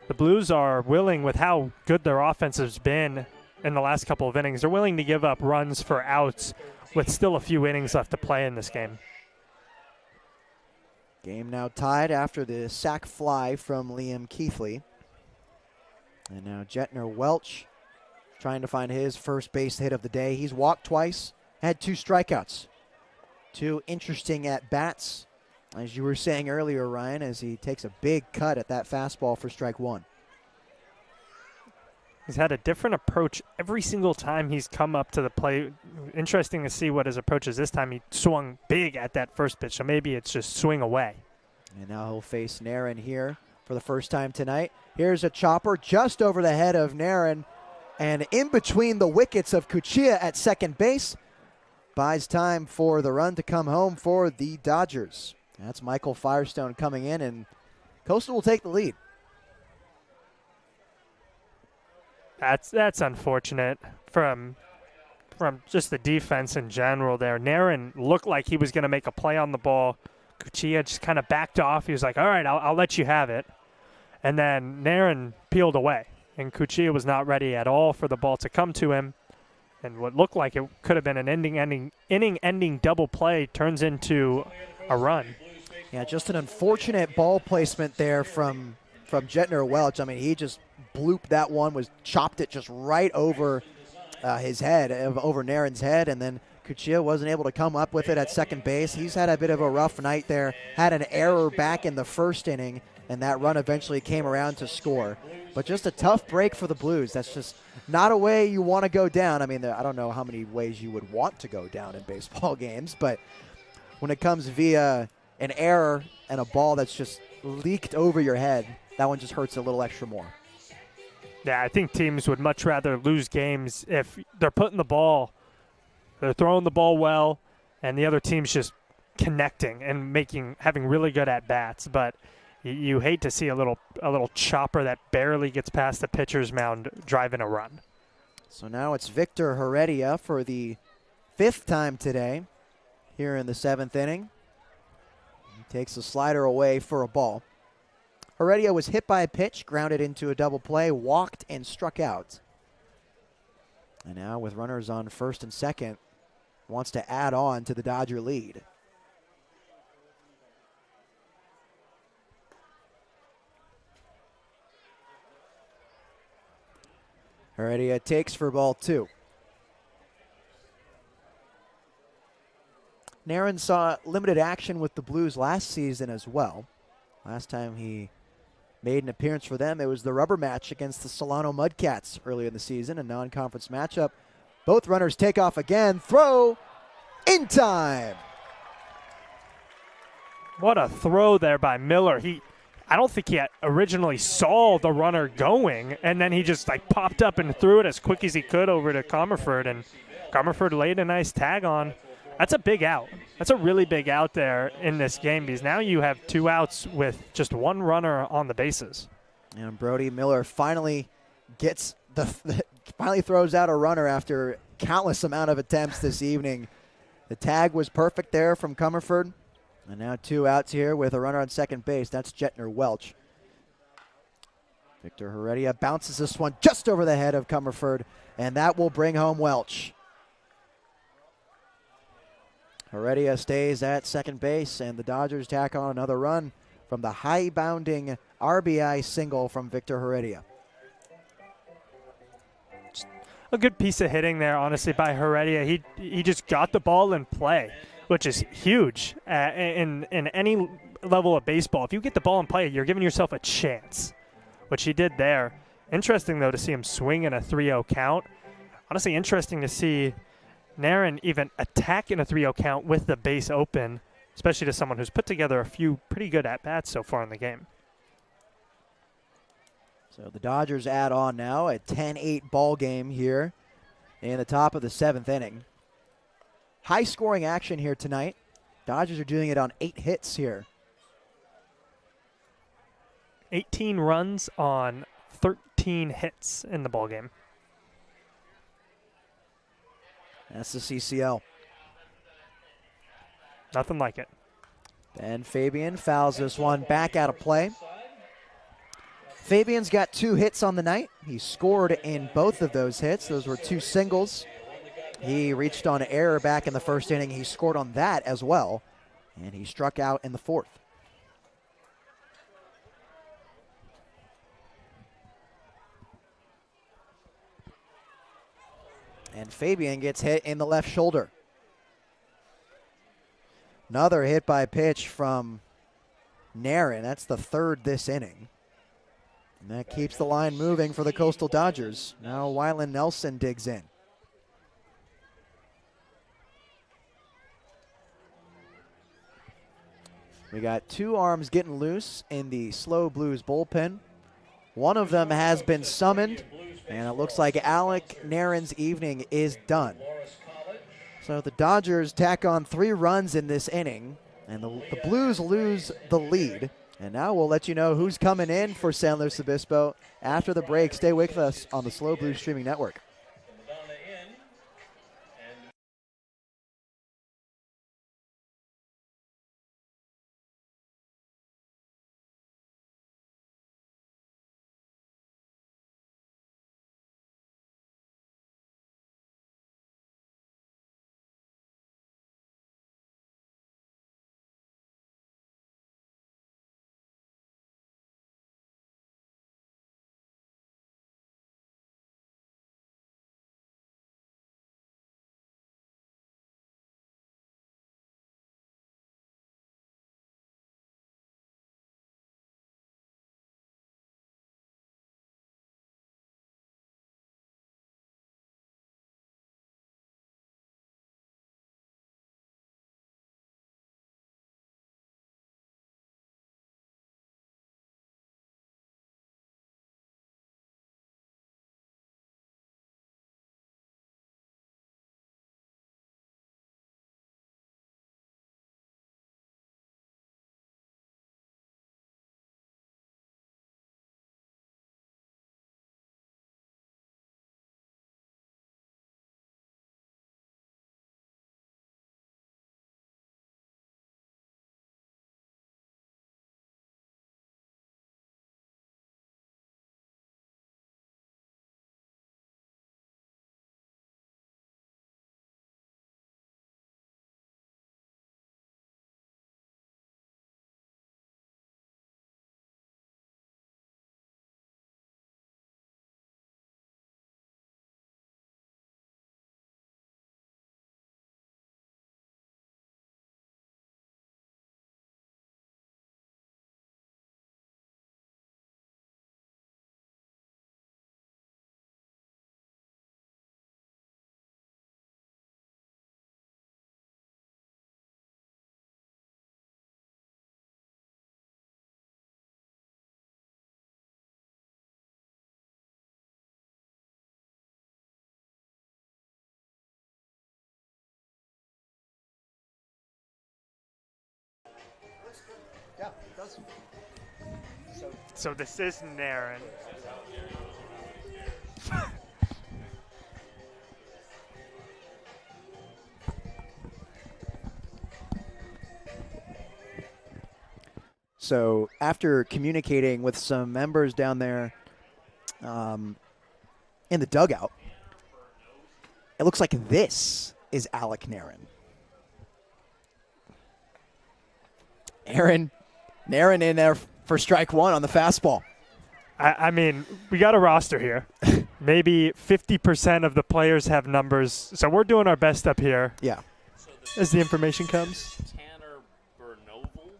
The Blues are willing, with how good their offense has been in the last couple of innings, they're willing to give up runs for outs with still a few innings left to play in this game. Game now tied after the sac fly from Liam Keithley. And now Jetner Welch trying to find his first base hit of the day. He's walked twice, had 2 strikeouts. 2 interesting at-bats, as you were saying earlier, Ryan, as he takes a big cut at that fastball for strike 1. He's had a different approach every single time he's come up to the plate. Interesting to see what his approach is this time. He swung big at that first pitch, so maybe it's just swing away. And now he'll face Nairn here for the first time tonight. Here's a chopper just over the head of Nairn, and in between the wickets of Cuchilla at second base. Buys time for the run to come home for the Dodgers. That's Michael Firestone coming in, and Coastal will take the lead. That's unfortunate from just the defense in general there. Nairn looked like he was going to make a play on the ball. Cuchilla just kind of backed off. He was like, all right, I'll let you have it. And then Nairn peeled away, and Cuchilla was not ready at all for the ball to come to him. And what looked like it could have been an inning-ending double play turns into a run. Yeah, just an unfortunate ball placement there from Jetner Welch. I mean, he just blooped that one, chopped it just right over his head, over Naren's head, and then Cuccia wasn't able to come up with it at second base. He's had a bit of a rough night there, had an error back in the first inning, and that run eventually came around to score. But just a tough break for the Blues. That's just not a way you want to go down. I mean, I don't know how many ways you would want to go down in baseball games, but when it comes via an error and a ball that's just leaked over your head, that one just hurts a little extra more. Yeah, I think teams would much rather lose games if they're they're throwing the ball well, and the other team's just connecting and having really good at bats. But you hate to see a little chopper that barely gets past the pitcher's mound driving a run. So now it's Victor Heredia for the 5th time today here in the 7th inning. He takes a slider away for a ball. Heredia was hit by a pitch, grounded into a double play, walked, and struck out. And now with runners on first and second, wants to add on to the Dodger lead. Heredia takes for ball 2. Naren saw limited action with the Blues last season as well. Last time he made an appearance for them, it was the rubber match against the Solano Mudcats earlier in the season, a non-conference matchup. Both runners take off again. Throw in time. What a throw there by Miller. I don't think he originally saw the runner going, and then he just popped up and threw it as quick as he could over to Comerford, and Comerford laid a nice tag on. That's a big out. That's a really big out there in this game, because now you have 2 outs with just 1 runner on the bases. And Brody Miller finally finally throws out a runner after countless amount of attempts this evening. The tag was perfect there from Comerford. And now 2 outs here with a runner on second base. That's Jetner Welch. Victor Heredia bounces this one just over the head of Comerford, and that will bring home Welch. Heredia stays at second base, and the Dodgers tack on another run from the high-bounding RBI single from Victor Heredia. A good piece of hitting there, honestly, by Heredia. He just got the ball in play, which is huge in any level of baseball. If you get the ball in play, you're giving yourself a chance, which he did there. Interesting, though, to see him swing in a 3-0 count. Honestly, interesting to see Naren even attack in a 3-0 count with the base open, especially to someone who's put together a few pretty good at-bats so far in the game. So the Dodgers add on now a 10-8 ball game here in the top of the 7th inning. High-scoring action here tonight. Dodgers are doing it on 8 hits here. 18 runs on 13 hits in the ball game. That's the CCL. Nothing like it. Ben Fabian fouls this one back out of play. Fabian's got 2 hits on the night. He scored in both of those hits. Those were 2 singles. He reached on error back in the first inning. He scored on that as well, and he struck out in the 4th. And Fabian gets hit in the left shoulder. Another hit by pitch from Naren. That's the 3rd this inning. And that keeps the line moving for the Coastal Dodgers. Now Wylan Nelson digs in. We got 2 arms getting loose in the SLO Blues bullpen. One of them has been summoned, and it looks like Alec Naren's evening is done. So the Dodgers tack on 3 runs in this inning, and the Blues lose the lead. And now we'll let you know who's coming in for San Luis Obispo after the break. Stay with us on the SLO Blues streaming network. So this is Naren. So after communicating with some members down there in the dugout, it looks like this is Alec Naren. Naren in there for strike one on the fastball. I mean, we got a roster here. Maybe 50% of the players have numbers, so we're doing our best up here. Yeah. As the information comes. Tanner Bernoval.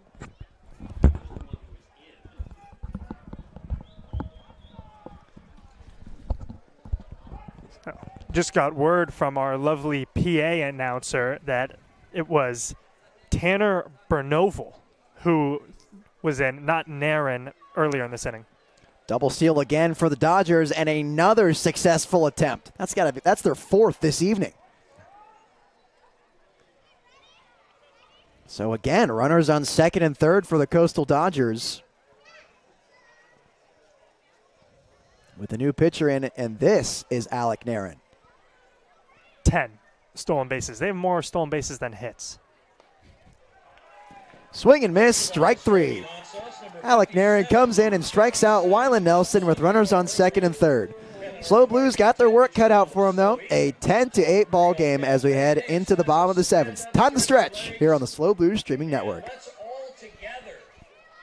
Just got word from our lovely PA announcer that it was Tanner Bernoval who was in, not Naren, earlier in this inning. Double steal again for the Dodgers and another successful attempt. That's their fourth this evening. So again, runners on second and third for the Coastal Dodgers. With a new pitcher in, and this is Alec Naren. 10 stolen bases. They have more stolen bases than hits. Swing and miss, strike three. Alec Naren comes in and strikes out Wyland Nelson with runners on second and third. SLO Blues got their work cut out for them, though. A 10-8 ball game as we head into the bottom of the seventh. Time to stretch here on the SLO Blues Streaming Network. Let's all together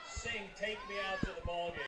sing "Take Me Out to the Ball Game."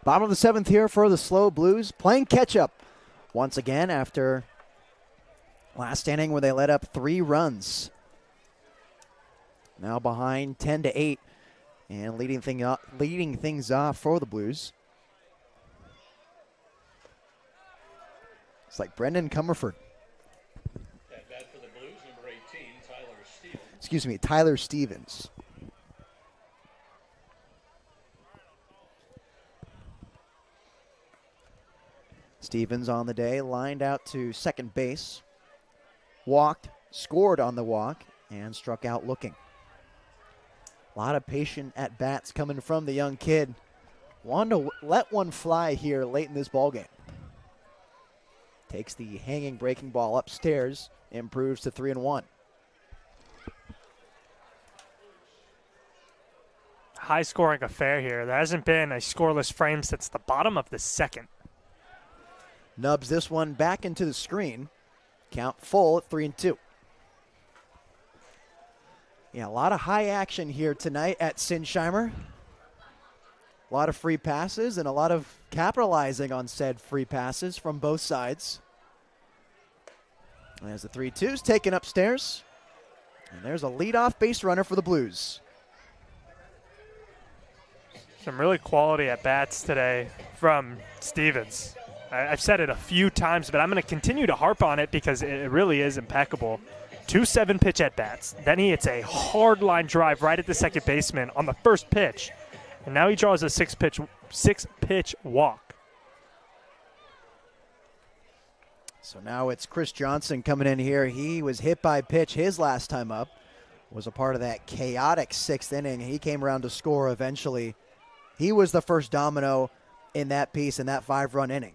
Bottom of the seventh here for the SLO Blues, playing catch-up once again after last inning where they let up 3 runs. Now behind 10-8 and leading things off for the Blues. It's like Brendan Comerford. At bat for the Blues, number 18, Tyler Stevens. Excuse me, Tyler Stevens. Stevens on the day, lined out to second base, walked, scored on the walk, and struck out looking. A lot of patient at-bats coming from the young kid. Wanted to let one fly here late in this ballgame. Takes the hanging breaking ball upstairs, improves to 3-1. High-scoring affair here. There hasn't been a scoreless frame since the bottom of the second. Nubs this one back into the screen. Count full at 3-2. Yeah, a lot of high action here tonight at Sinsheimer. A lot of free passes and a lot of capitalizing on said free passes from both sides. As the 3-2's taken upstairs. And there's a leadoff base runner for the Blues. Some really quality at-bats today from Stevens. I've said it a few times, but I'm going to continue to harp on it because it really is impeccable. 2 7-pitch at-bats. Then he hits a hard line drive right at the second baseman on the first pitch. And now he draws a six-pitch walk. So now it's Chris Johnson coming in here. He was hit by pitch his last time up. Was a part of that chaotic 6th inning. He came around to score eventually. He was the first domino in that piece in that 5-run inning.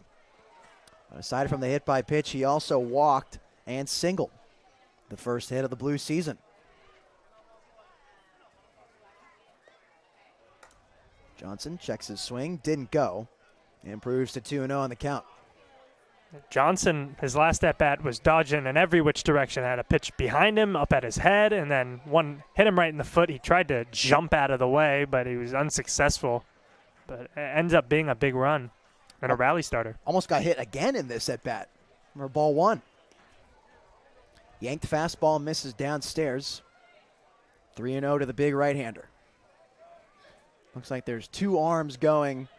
Aside from the hit by pitch, he also walked and singled the first hit of the Blues season. Johnson checks his swing, didn't go, and improves to 2-0 on the count. Johnson, his last at-bat was dodging in every which direction. Had a pitch behind him, up at his head, and then one hit him right in the foot. He tried to jump out of the way, but he was unsuccessful. But it ends up being a big run and a rally starter. Almost got hit again in this at-bat. Remember, ball 1. Yanked fastball misses downstairs. 3-0 to the big right-hander. Looks like there's 2 arms going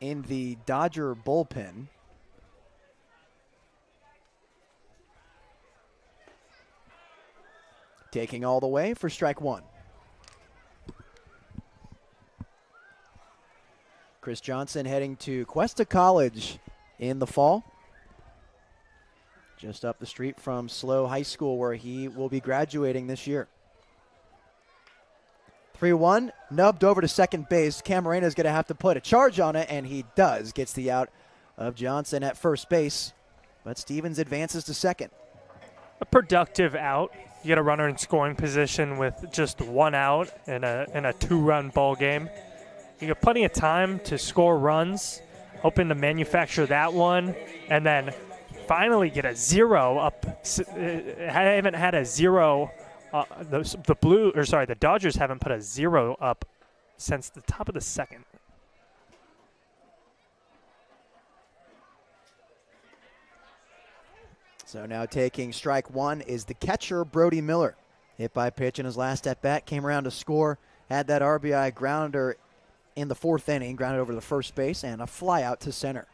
in the Dodger bullpen. Taking all the way for strike 1. Chris Johnson heading to Cuesta College in the fall. Just up the street from SLO High School where he will be graduating this year. 3-1, nubbed over to second base. Camarena is going to have to put a charge on it, and he does. Gets the out of Johnson at first base, but Stevens advances to second. A productive out. You get a runner in scoring position with just 1 out in a 2-run ball game. You got plenty of time to score runs, hoping to manufacture that one, and then finally get a 0 up. I haven't had a 0. The Dodgers haven't put a 0 up since the top of the second. So now taking strike 1 is the catcher, Brody Miller. Hit by pitch in his last at-bat, came around to score, had that RBI grounder in the 4th inning, grounded over to the first base, and a fly out to center.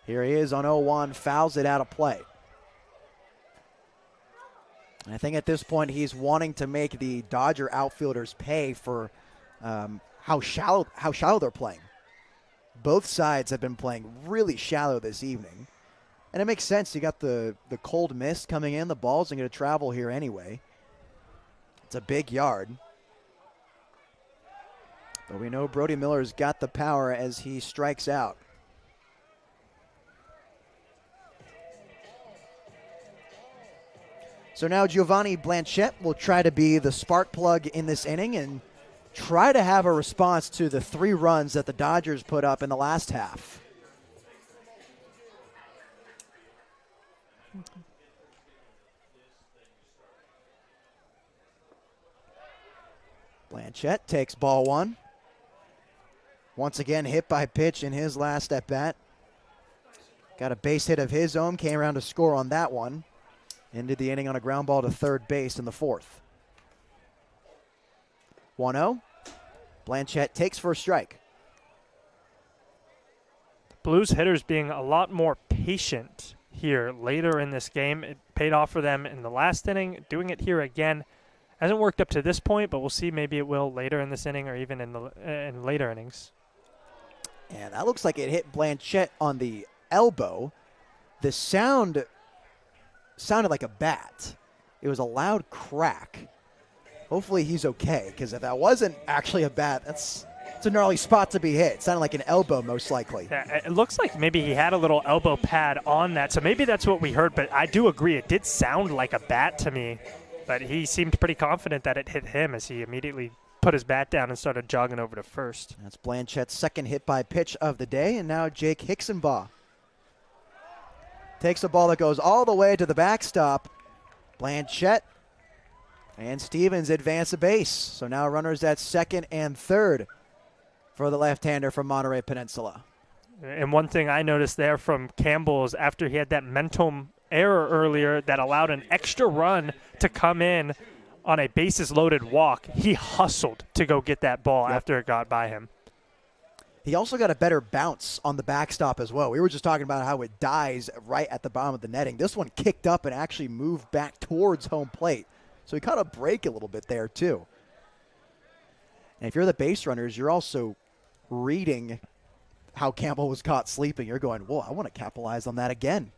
Here he is on 0-1, fouls it out of play. I think at this point he's wanting to make the Dodger outfielders pay for how shallow they're playing. Both sides have been playing really shallow this evening. And it makes sense. You got the cold mist coming in. The ball's going to travel here anyway. It's a big yard. But we know Brody Miller's got the power as he strikes out. So now Giovanni Blanchette will try to be the spark plug in this inning and try to have a response to the 3 runs that the Dodgers put up in the last half. Blanchette takes ball 1. Once again hit by pitch in his last at-bat. Got a base hit of his own, came around to score on that one. Ended the inning on a ground ball to third base in the 4th. 1-0. Blanchette takes first strike. Blues hitters being a lot more patient here later in this game. It paid off for them in the last inning. Doing it here again hasn't worked up to this point, but we'll see. Maybe it will later in this inning or even in later innings. And that looks like it hit Blanchette on the elbow. The sounded like a bat. It was a loud crack. Hopefully he's okay, because if that wasn't actually a bat, it's a gnarly spot to be hit. It sounded like an elbow, most likely. Yeah, it looks like maybe he had a little elbow pad on that, so maybe that's what we heard, but I do agree. It did sound like a bat to me, but he seemed pretty confident that it hit him as he immediately put his bat down and started jogging over to first. That's Blanchette's second hit by pitch of the day, and now Jake Hicksonbaugh takes a ball that goes all the way to the backstop. Blanchette And Stevens advanced the base. So now runners at second and third for the left-hander from Monterey Peninsula. And one thing I noticed there from Campbell is after he had that mental error earlier that allowed an extra run to come in on a bases-loaded walk, he hustled to go get that ball after it got by him. He also got a better bounce on the backstop as well. We were just talking about how it dies right at the bottom of the netting. This one kicked up and actually moved back towards home plate. So he caught a break a little bit there too. And if you're the base runners, you're also reading how Campbell was caught sleeping. You're going, whoa, I want to capitalize on that again.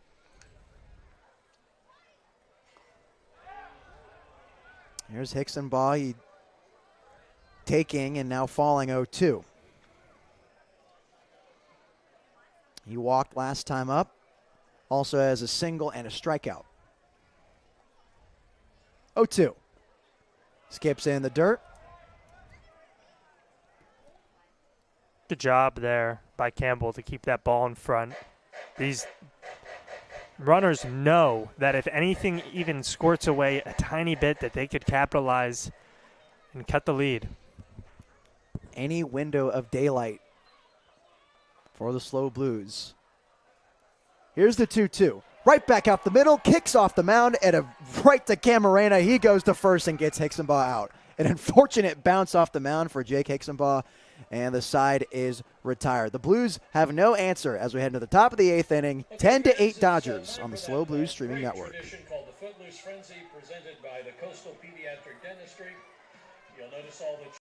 Here's Hicksonbaugh. He taking and now falling 0-2. He walked last time up. Also has a single and a strikeout. 0-2. Skips in the dirt. Good job there by Campbell to keep that ball in front. These runners know that if anything even squirts away a tiny bit, that they could capitalize and cut the lead. Any window of daylight for the SLO Blues. Here's the 2-2. Right back out the middle, kicks off the mound, and right to Camarena. He goes to first and gets Hicksonbaugh out. An unfortunate bounce off the mound for Jake Hicksonbaugh, and the side is retired. The Blues have no answer as we head into the top of the 8th inning. 10-8 Dodgers on the SLO Blues streaming network. Called the Footloose Frenzy, presented by the Coastal Pediatric Dentistry. You'll notice all the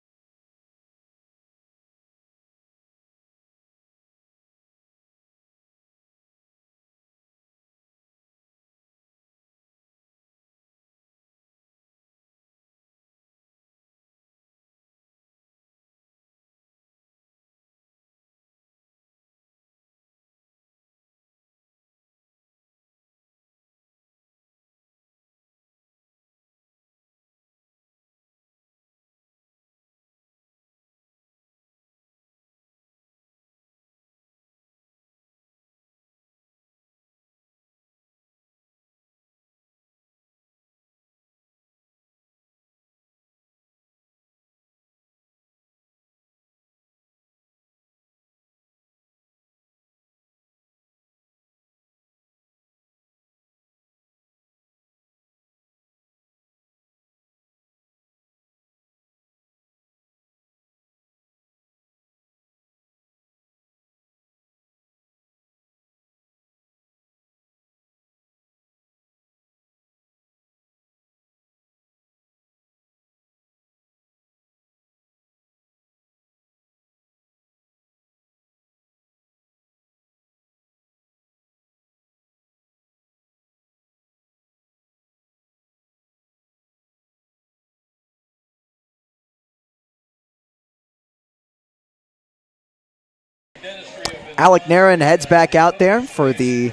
Alec Narin heads back out there for the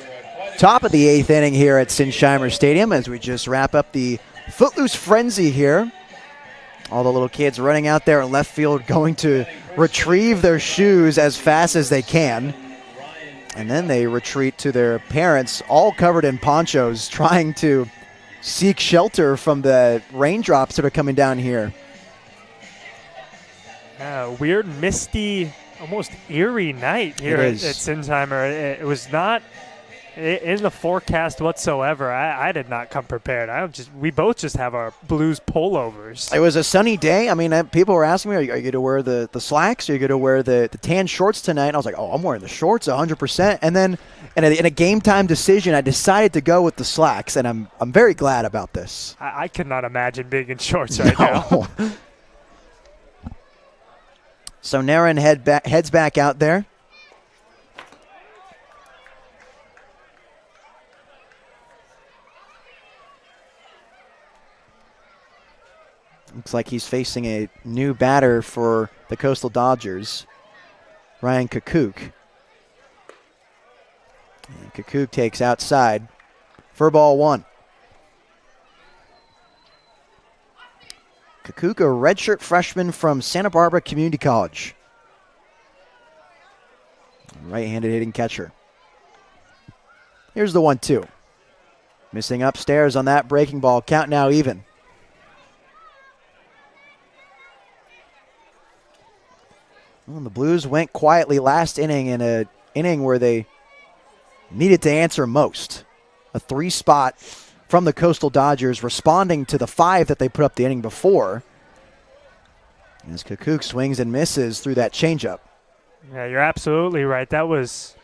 top of the 8th inning here at Sinsheimer Stadium as we just wrap up the Footloose Frenzy here. All the little kids running out there in left field going to retrieve their shoes as fast as they can. And then they retreat to their parents, all covered in ponchos, trying to seek shelter from the raindrops that are coming down here. Weird, misty, almost eerie night here at Sinsheimer. It was not in the forecast whatsoever. I did not come prepared. We both just have our Blues pullovers. It was a sunny day. I mean, people were asking me, are you going to wear the slacks? Are you going to wear the tan shorts tonight? And I was like, oh, I'm wearing the shorts 100%. And then in a game time decision, I decided to go with the slacks, and I'm very glad about this. I could not imagine being in shorts right now. So Narin heads back out there. Looks like he's facing a new batter for the Coastal Dodgers, Ryan Kakook. And Kakook takes outside for ball 1. Kakook, a redshirt freshman from Santa Barbara Community College. Right-handed hitting catcher. Here's the 1-2. Missing upstairs on that breaking ball. Count now even. Well, the Blues went quietly last inning in an inning where they needed to answer most. A 3-spot from the Coastal Dodgers responding to the 5 that they put up the inning before. As Kukuk swings and misses through that changeup. Yeah, you're absolutely right. That was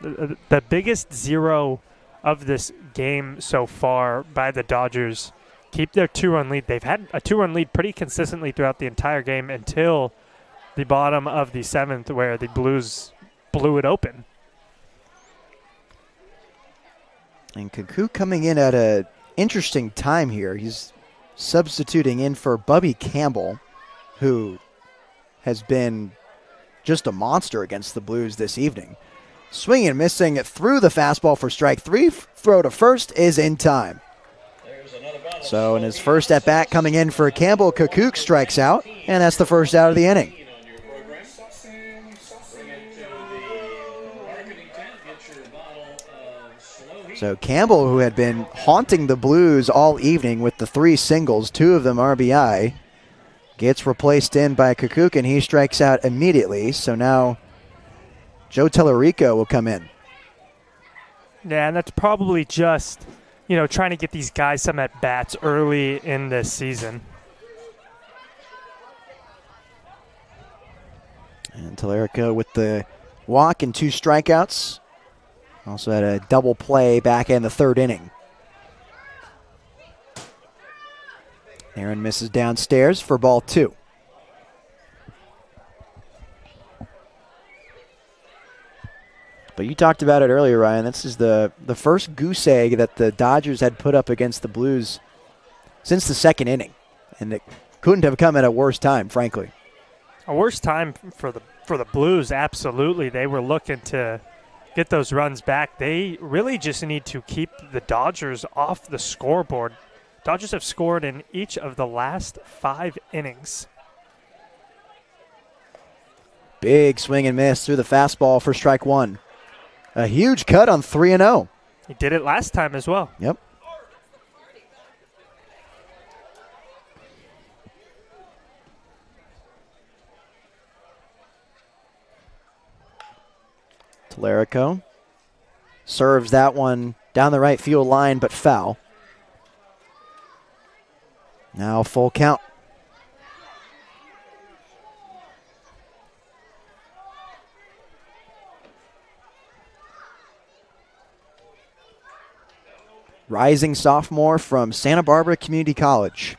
the biggest zero of this game so far by the Dodgers. Keep their 2-run lead. They've had a 2-run lead pretty consistently throughout the entire game until the bottom of the 7th, where the Blues blew it open. And Kukuk coming in at an interesting time here. He's substituting in for Bubby Campbell, who has been just a monster against the Blues this evening. Swinging and missing through the fastball for strike 3. Throw to first is in time. So in his first at bat coming in for Campbell, Kukuk strikes out, and that's the first out of the inning. So Campbell, who had been haunting the Blues all evening with the 3 singles, 2 of them RBI, gets replaced in by Kukuk, and he strikes out immediately. So now Joe Tellerico will come in. Yeah, and that's probably just, trying to get these guys some at-bats early in this season. And Tellerico with the walk and 2 strikeouts. Also had a double play back in the 3rd inning. Aaron misses downstairs for ball 2. But you talked about it earlier, Ryan. This is the first goose egg that the Dodgers had put up against the Blues since the 2nd inning. And it couldn't have come at a worse time, frankly. A worse time for the Blues, absolutely. They were looking to get those runs back. They really just need to keep the Dodgers off the scoreboard. Dodgers have scored in each of the last 5 innings. Big swing and miss through the fastball for strike 1. A huge cut on 3-0. He did it last time as well. Yep. Tellerico serves that one down the right field line, but foul. Now full count. Rising sophomore from Santa Barbara Community College.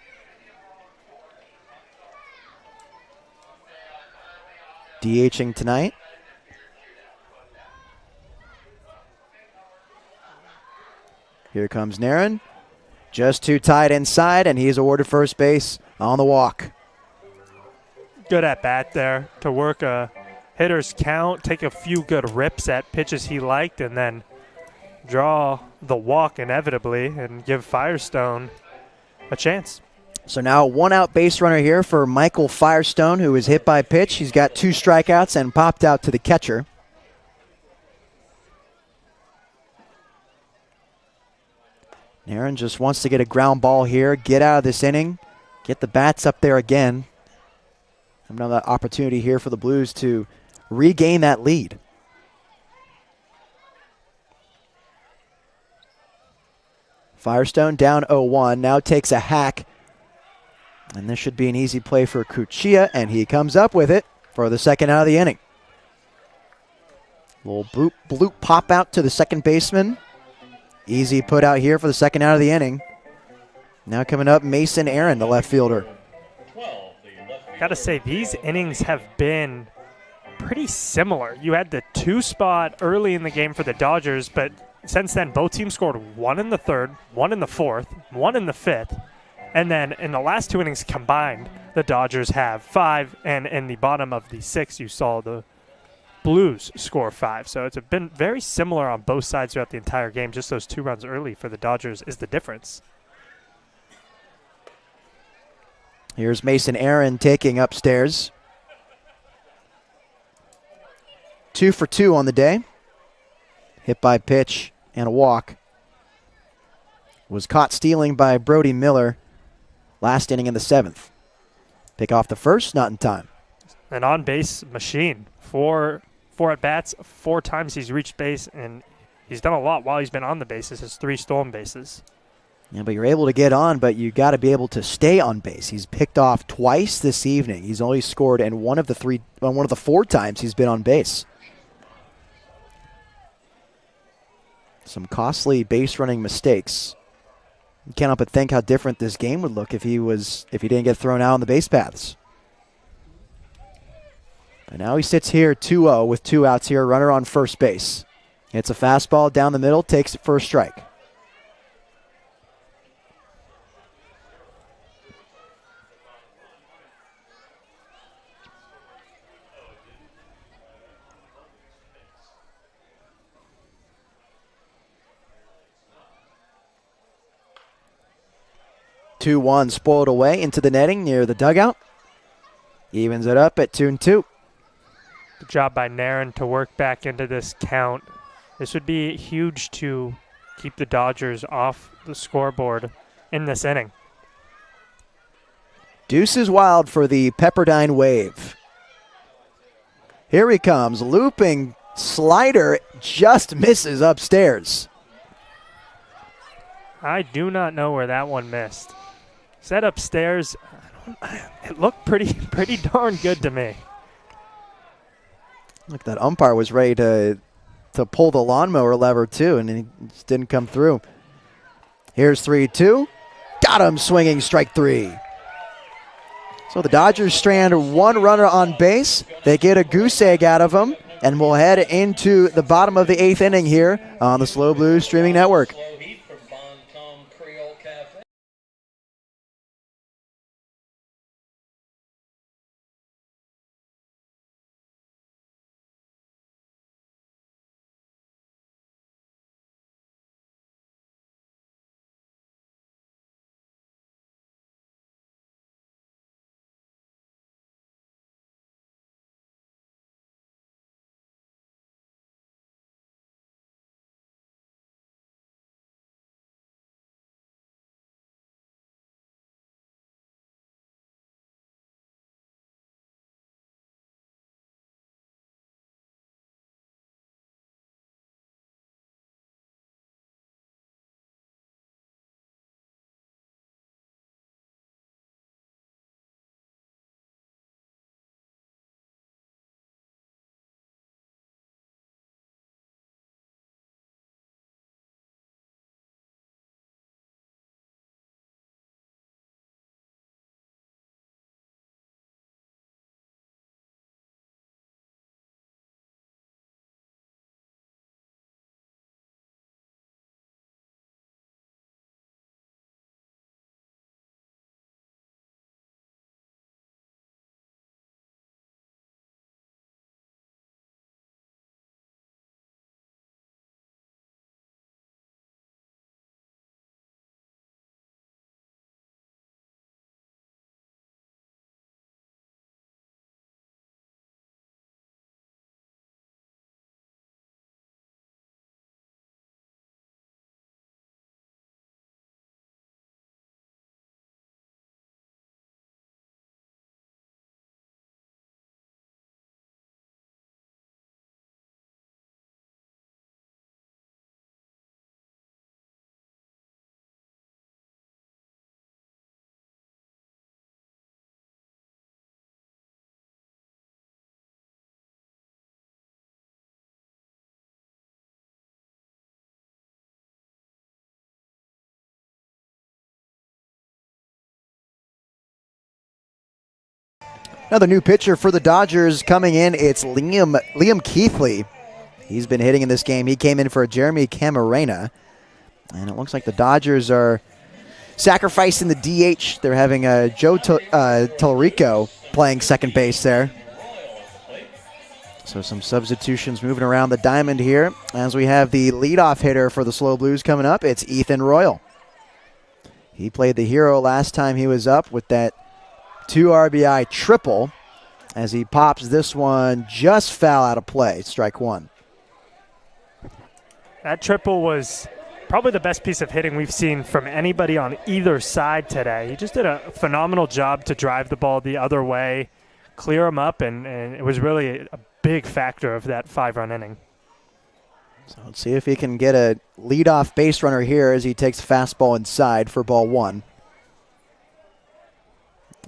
DHing tonight. Here comes Narin. Just too tight inside, and he's awarded first base on the walk. Good at bat there to work a hitter's count, take a few good rips at pitches he liked, and then draw the walk inevitably and give Firestone a chance. So now 1-out base runner here for Michael Firestone, who was hit by pitch. He's got 2 strikeouts and popped out to the catcher. Narin just wants to get a ground ball here, get out of this inning, get the bats up there again. Another opportunity here for the Blues to regain that lead. Firestone down 0-1, now takes a hack. And this should be an easy play for Cuccia, and he comes up with it for the 2nd out of the inning. Little bloop pop out to the second baseman. Easy put out here for the 2nd out of the inning. Now coming up, Mason Aaron, the left fielder. Got to say, these innings have been pretty similar. You had the 2-spot early in the game for the Dodgers, but since then, both teams scored 1 in the 3rd, 1 in the 4th, 1 in the 5th. And then in the last 2 innings combined, the Dodgers have 5, and in the bottom of the 6th, you saw the Blues score 5. So it's been very similar on both sides throughout the entire game. Just those 2 runs early for the Dodgers is the difference. Here's Mason Aaron taking upstairs. 2 for 2 on the day. Hit by pitch and a walk. Was caught stealing by Brody Miller last inning in the 7th. Pick off the first, not in time. an on-base machine. Four at-bats, 4 times he's reached base, and he's done a lot while he's been on the bases. His 3 stolen bases. Yeah, but you're able to get on, but you got to be able to stay on base. He's picked off twice this evening. He's only scored in one of the 4 times he's been on base. Some costly base running mistakes. You can't help but think how different this game would look if he didn't get thrown out on the base paths. But now he sits here 2-0 with 2 outs here, runner on first base. It's a fastball down the middle, takes it for a strike. Two one spoiled away into the netting near the dugout. Evens it up at 2-2. Good job by Nairn to work back into this count. This would be huge to keep the Dodgers off the scoreboard in this inning. Deuce is wild for the Pepperdine Wave. Here he comes, looping slider, just misses upstairs. I do not know where that one missed. Set upstairs, it looked pretty darn good to me. Look, that umpire was ready to pull the lawnmower lever too, and he just didn't come through. Here's 3-2. Got him swinging, strike 3. So the Dodgers strand 1 runner on base. They get a goose egg out of him, and we'll head into the bottom of the 8th inning here on the SLO Blues streaming network. Another new pitcher for the Dodgers coming in. It's Liam Keithley. He's been hitting in this game. He came in for Jeremy Camarena. And it looks like the Dodgers are sacrificing the DH. They're having Joe Tallarico playing second base there. So some substitutions moving around the diamond here as we have the leadoff hitter for the SLO Blues coming up. It's Ethan Royal. He played the hero last time he was up with that 2 RBI triple as he pops this one just foul out of play. Strike 1. That triple was probably the best piece of hitting we've seen from anybody on either side today. He just did a phenomenal job to drive the ball the other way. clear them up, and it was really a big factor of that 5-run inning. So let's see if he can get a leadoff base runner here as he takes fastball inside for ball 1.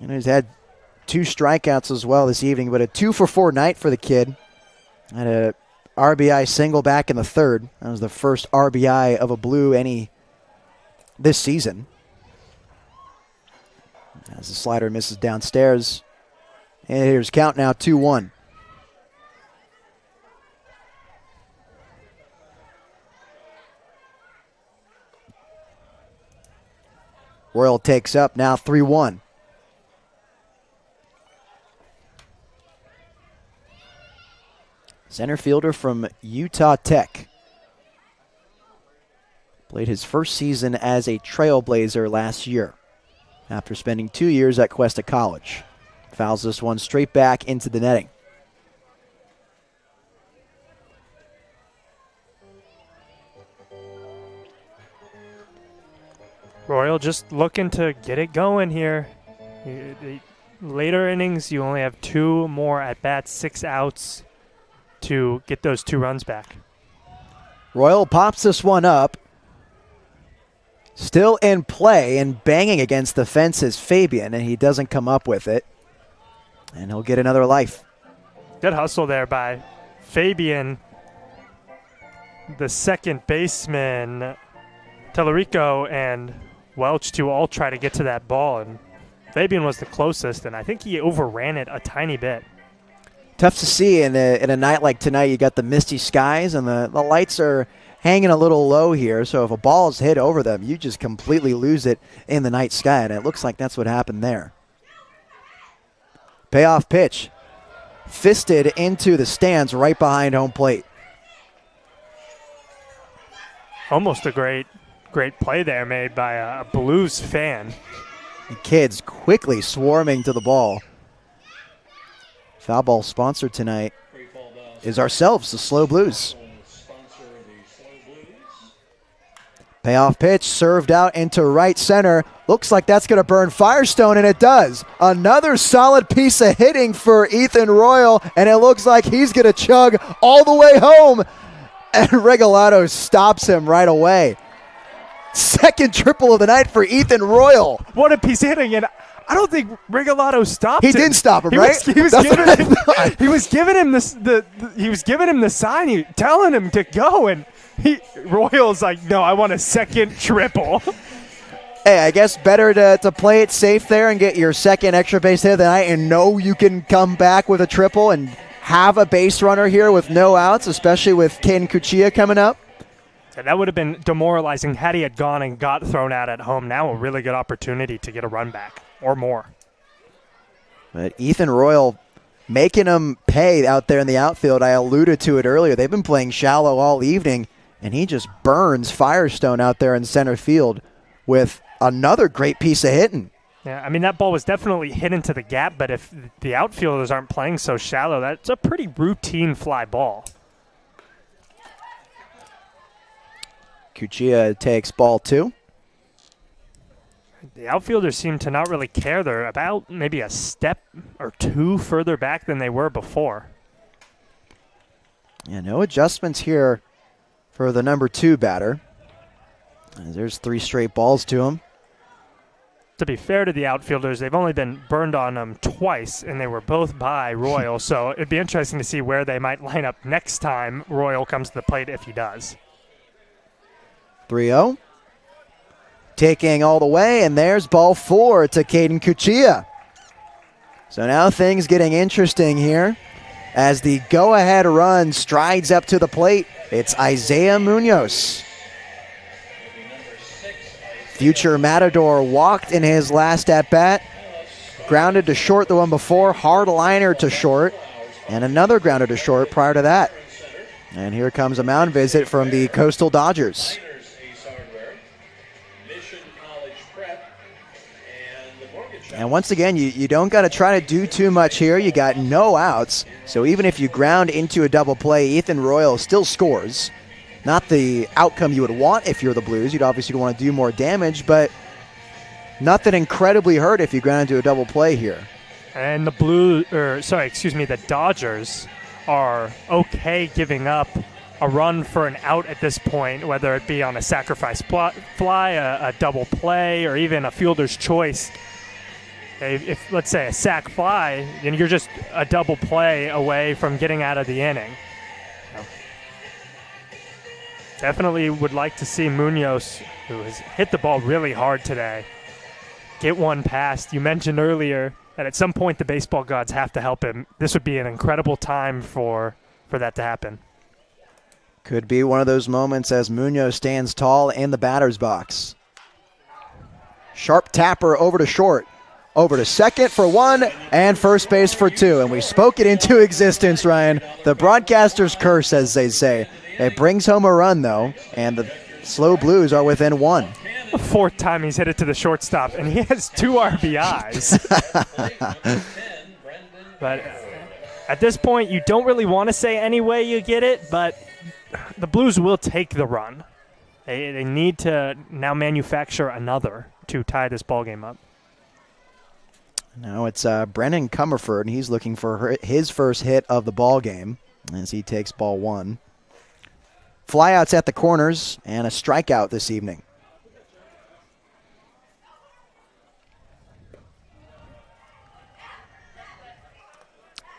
And he's had 2 strikeouts as well this evening, but a 2-for-4 night for the kid. Had a RBI single back in the 3rd. That was the first RBI of a Blue any this season. As the slider misses downstairs. And here's count now 2-1. Royal takes up now 3-1. Center fielder from Utah Tech. Played his first season as a Trailblazer last year after spending 2 years at Cuesta College. Fouls this one straight back into the netting. Royal just looking to get it going here. The later innings, you only have 2 more at-bats, 6 outs to get those 2 runs back. Royal pops this one up. Still in play and banging against the fence is Fabian, and he doesn't come up with it. And he'll get another life. Good hustle there by Fabian, the second baseman. Tellerico and Welch to all try to get to that ball, and Fabian was the closest, and I think he overran it a tiny bit. Tough to see in a night like tonight. You got the misty skies, and the lights are hanging a little low here, so if a ball is hit over them, you just completely lose it in the night sky, and it looks like that's what happened there. Payoff pitch. Fisted into the stands right behind home plate. Almost a great play there made by a Blues fan. The kids quickly swarming to the ball. Foul ball sponsor tonight is ourselves, the SLO Blues. Payoff pitch served out into right center. Looks like that's going to burn Firestone, and it does. Another solid piece of hitting for Ethan Royal, and it looks like he's going to chug all the way home. And Regalado stops him right away. Second triple of the night for Ethan Royal. What a piece of hitting, and I don't think Regalado stopped him. He didn't stop him, right? He was giving him the sign, telling him to go, and Royal's like, no, I want a second triple. Hey, I guess better to play it safe there and get your second extra base hit of the night and know you can come back with a triple and have a base runner here with no outs, especially with Caden Cuchilla coming up. And that would have been demoralizing had he had gone and got thrown out at home. Now a really good opportunity to get a run back or more. But Ethan Royal making him pay out there in the outfield. I alluded to it earlier. They've been playing shallow all evening, and he just burns Firestone out there in center field with another great piece of hitting. Yeah, I mean, that ball was definitely hit into the gap, but if the outfielders aren't playing so shallow, that's a pretty routine fly ball. Cuchilla takes ball 2. The outfielders seem to not really care. They're about maybe a step or 2 further back than they were before. Yeah, no adjustments here for the number 2 batter. There's 3 straight balls to him. To be fair to the outfielders, they've only been burned on them twice, and they were both by Royal, so it'd be interesting to see where they might line up next time Royal comes to the plate if he does. 3-0. Taking all the way, and there's ball 4 to Caden Cuchilla. So now things getting interesting here as the go-ahead run strides up to the plate. It's Isaiah Munoz. Future Matador walked in his last at-bat. Grounded to short the one before, hard liner to short, and another grounder to short prior to that. And here comes a mound visit from the Coastal Dodgers. And once again, you don't got to try to do too much here. You got no outs. So even if you ground into a double play, Ethan Royal still scores. Not the outcome you would want if you're the Blues. You'd obviously want to do more damage, but nothing incredibly hurt if you ground into a double play here. And the the Dodgers are okay giving up a run for an out at this point, whether it be on a sacrifice fly, a double play, or even a fielder's choice. If let's say a sac fly, then you're just a double play away from getting out of the inning. Definitely would like to see Munoz, who has hit the ball really hard today, get one past. You mentioned earlier that at some point the baseball gods have to help him. This would be an incredible time for that to happen. Could be one of those moments as Munoz stands tall in the batter's box. Sharp tapper over to short. Over to second for one and first base for two. And we spoke it into existence, Ryan. The broadcaster's curse, as they say. It brings home a run, though, and the SLO Blues are within one. The fourth time he's hit it to the shortstop, and he has 2 RBIs. But at this point, you don't really want to say any way you get it, but the Blues will take the run. They need to now manufacture another to tie this ballgame up. Now it's Brennan Comerford, and he's looking for his first hit of the ball game as he takes ball one. Flyouts at the corners and a strikeout this evening.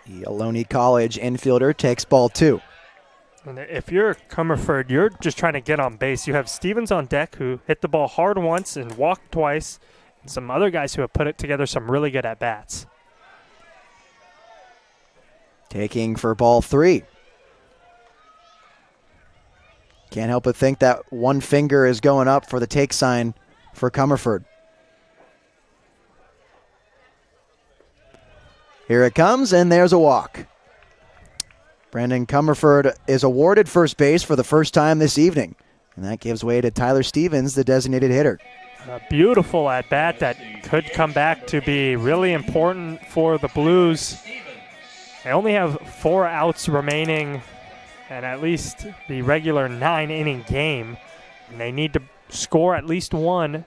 The Ohlone College infielder takes ball two. And if you're Comerford, you're just trying to get on base. You have Stevens on deck, who hit the ball hard once and walked twice. Some other guys who have put together some really good at-bats. Taking for ball three. Can't help but think that one finger is going up for the take sign for Comerford. Here it comes, and there's a walk. Brandon Comerford is awarded first base for the first time this evening, and that gives way to Tyler Stevens, the designated hitter. A beautiful at-bat that could come back to be really important for the Blues. They only have 4 outs remaining and at least the regular 9-inning game. And they need to score at least one,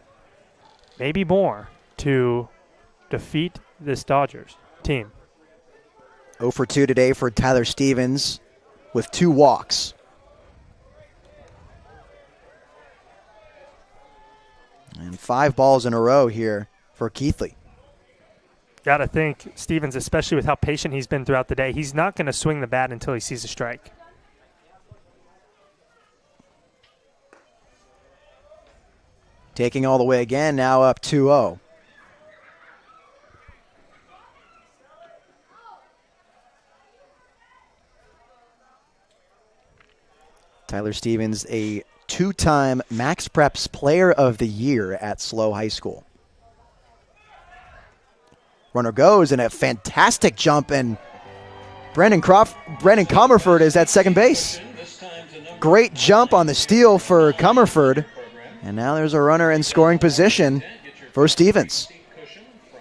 maybe more, to defeat this Dodgers team. 0 for 2 today for Tyler Stevens with 2 walks. And 5 balls in a row here for Keithley. Got to think Stevens, especially with how patient he's been throughout the day, he's not going to swing the bat until he sees a strike. Taking all the way again, now up 2-0. Tyler Stevens, a 2-time Max Preps Player of the Year at SLO High School. Runner goes, and a fantastic jump, and Brendan Comerford is at second base. Great jump on the steal for Comerford, and now there's a runner in scoring position for Stevens.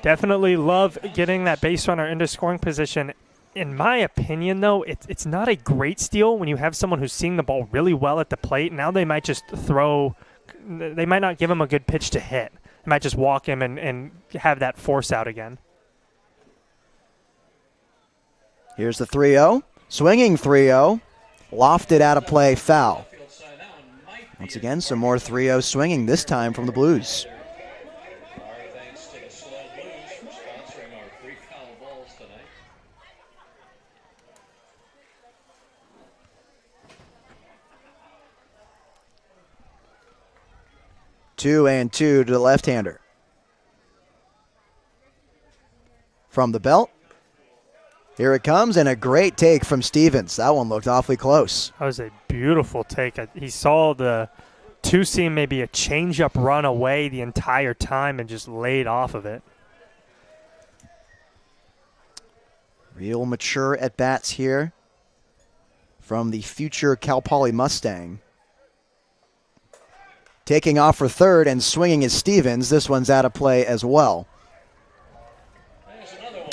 Definitely love getting that base runner into scoring position. In my opinion, though, it's not a great steal when you have someone who's seeing the ball really well at the plate. Now they might just they might not give him a good pitch to hit. They might just walk him and have that force out again. Here's the 3-0. Swinging 3-0. Lofted out of play, foul. Once again, some more 3-0 swinging, this time from the Blues. Thanks to the SLO Blues for sponsoring our free foul balls tonight. Two and two to the left-hander. From the belt. Here it comes, and a great take from Stevens. That one looked awfully close. That was a beautiful take. He saw the two-seam, maybe a change-up run away the entire time and just laid off of it. Real mature at-bats here from the future Cal Poly Mustang. Taking off for third and swinging is Stevens. This one's out of play as well.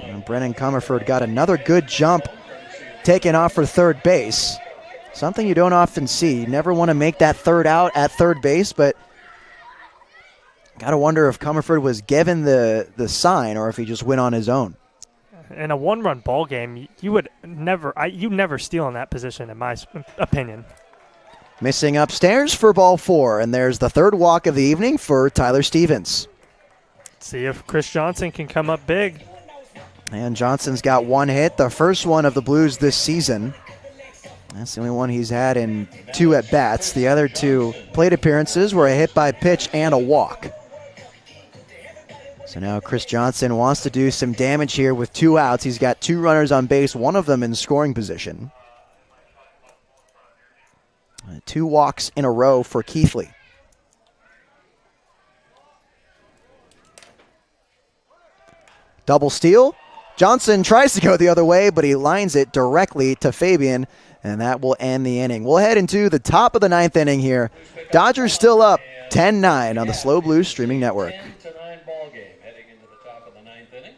And Brennan Comerford got another good jump taking off for third base. Something you don't often see. You never want to make that third out at third base, but got to wonder if Comerford was given the sign or if he just went on his own. in a one-run ball game, you would never you never steal in that position, in my opinion. Missing upstairs for ball 4, and there's the third walk of the evening for Tyler Stevens. See if Chris Johnson can come up big. And Johnson's got 1 hit, the first one of the Blues this season. That's the only one he's had in 2 at-bats. The other 2 plate appearances were a hit by pitch and a walk. So now Chris Johnson wants to do some damage here with 2 outs. He's got 2 runners on base, one of them in scoring position. 2 walks in a row for Keithley. Double steal. Johnson tries to go the other way, but he lines it directly to Fabian, and that will end the inning. We'll head into the top of the 9th inning here. Dodgers still up 10-9 on the SLO Blues streaming network. 10-9 ball game heading into the top of the 9th inning.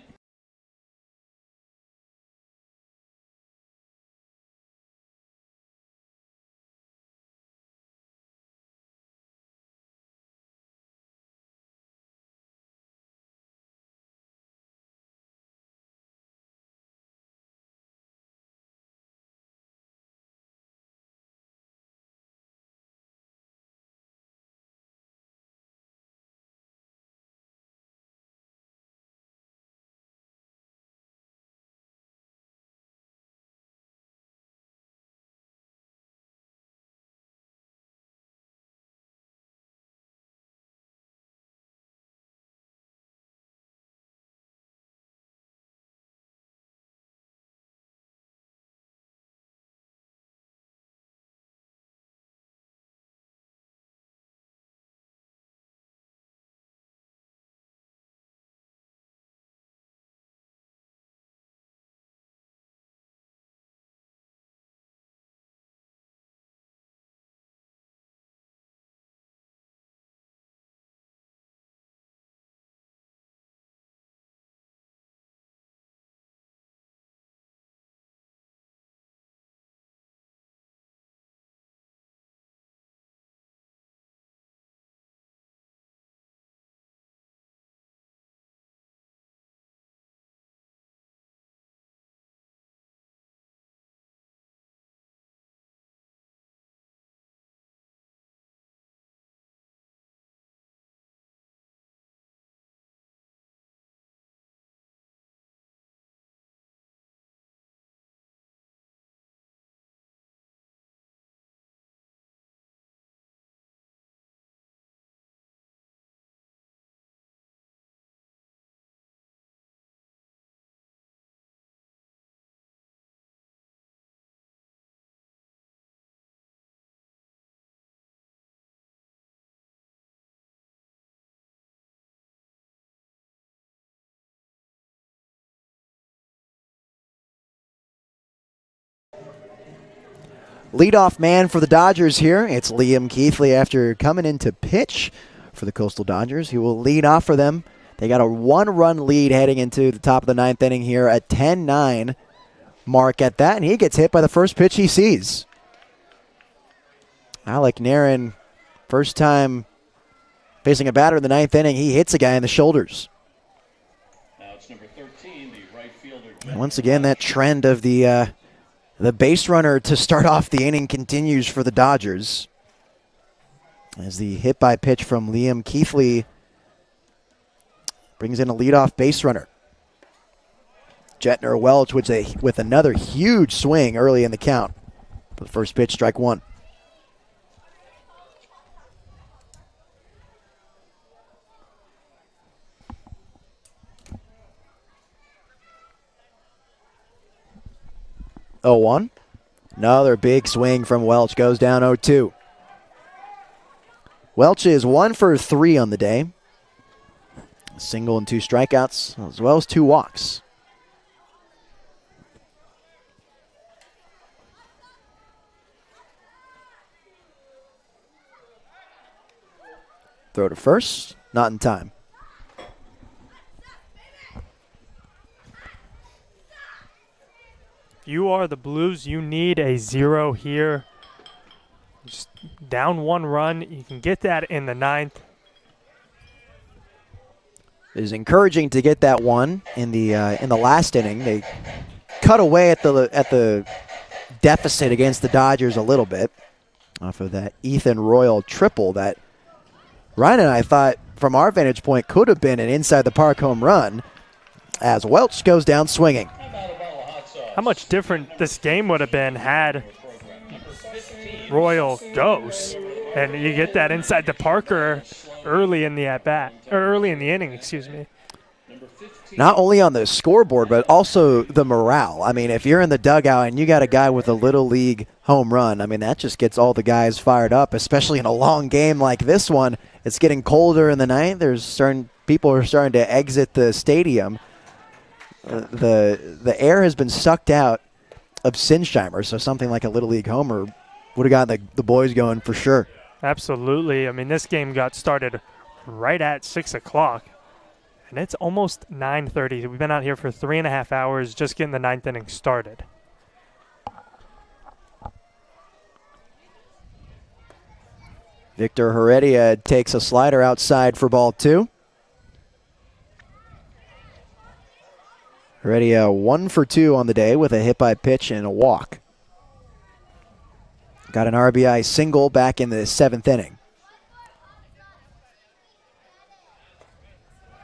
Leadoff man for the Dodgers here. It's Liam Keithley after coming in to pitch for the Coastal Dodgers. He will lead off for them. They got a 1-run lead heading into the top of the 9th inning here, a 10-9 mark at that, and he gets hit by the first pitch he sees. Alec Narin, first time facing a batter in the 9th inning, he hits a guy in the shoulders. Now it's number 13, the right fielder. And once again, that trend of the base runner to start off the inning continues for the Dodgers. As the hit by pitch from Liam Keithley brings in a leadoff base runner. Jetner Welch with another huge swing early in the count. For the first pitch, strike 1. Oh, 1. Another big swing from Welch, goes down 0-2. Welch is 1 for 3 on the day. A single and 2 strikeouts, as well as 2 walks. Throw to first, not in time. You are the Blues. You need a 0 here. Just down 1 run. You can get that in the 9th. It was encouraging to get that one in the last inning. They cut away at the deficit against the Dodgers a little bit off of that Ethan Royal triple that Ryan and I thought, from our vantage point, could have been an inside-the-park home run, as Welch goes down swinging. How much different this game would have been had Royal goes, and you get that inside the Parker early in the at-bat, or early in the inning, excuse me. Not only on the scoreboard, but also the morale. I mean, if you're in the dugout and you got a guy with a Little League home run, I mean, that just gets all the guys fired up, especially in a long game like this one. It's getting colder in the night. People are starting to exit the stadium. The air has been sucked out of Sinsheimer, so something like a Little League homer would have gotten the boys going for sure. Absolutely. I mean, this game got started right at 6 o'clock, and it's almost 9:30. We've been out here for 3.5 hours just getting the 9th inning started. Victor Heredia takes a slider outside for ball 2. Heredia 1 for 2 on the day with a hit by pitch and a walk. Got an RBI single back in the 7th inning.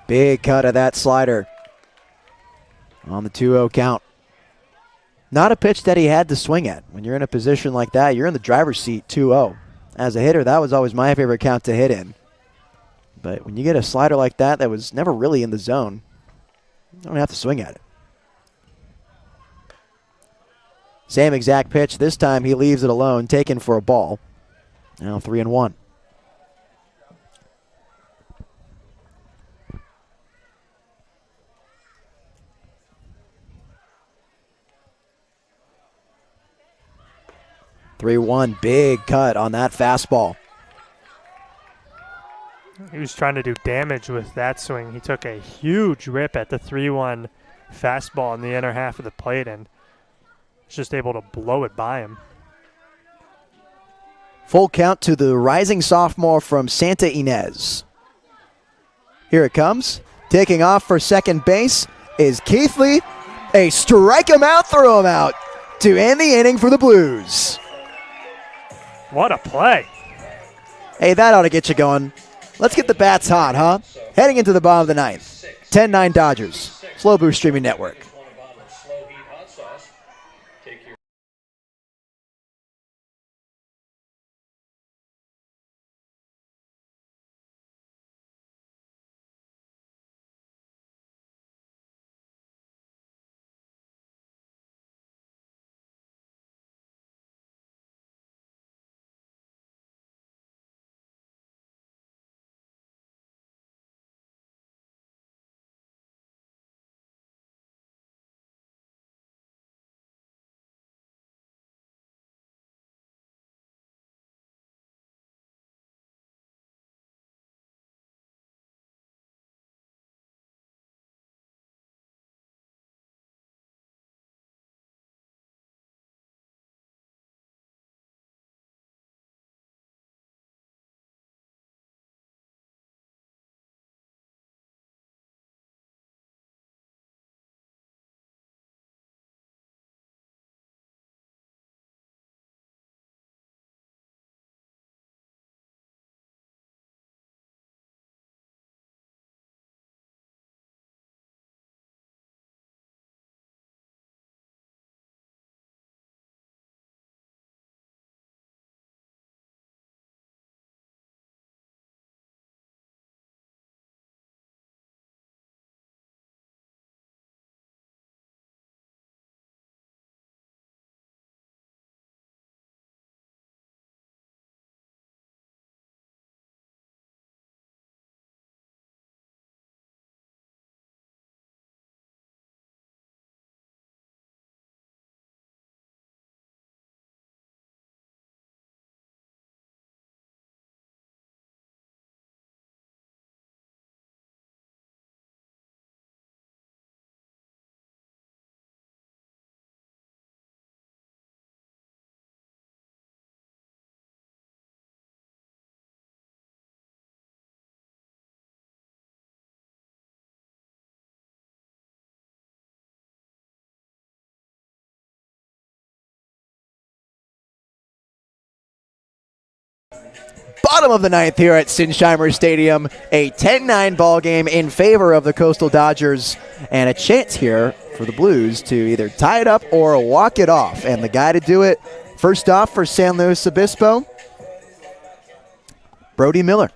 Big cut of that slider on the 2-0 count. Not a pitch that he had to swing at. When you're in a position like that, you're in the driver's seat 2-0. As a hitter, that was always my favorite count to hit in. But when you get a slider like that was never really in the zone, you don't have to swing at it. Same exact pitch. This time he leaves it alone, taken for a ball. Now 3-1. Big cut on that fastball. He was trying to do damage with that swing. He took a huge rip at the 3-1 fastball in the inner half of the plate and was just able to blow it by him. Full count to the rising sophomore from Santa Ynez. Here it comes. Taking off for second base is Keithley. A strike him out, throw him out to end the inning for the Blues. What a play. Hey, that ought to get you going. Let's get the bats hot, huh? Heading into the bottom of the 9th. 10-9 Dodgers. Slow Boost Streaming Network. Bottom of the ninth here at Sinsheimer Stadium. A 10-9 ball game in favor of the Coastal Dodgers, and a chance here for the Blues to either tie it up or walk it off. And the guy to do it, first off for San Luis Obispo, Brody Miller.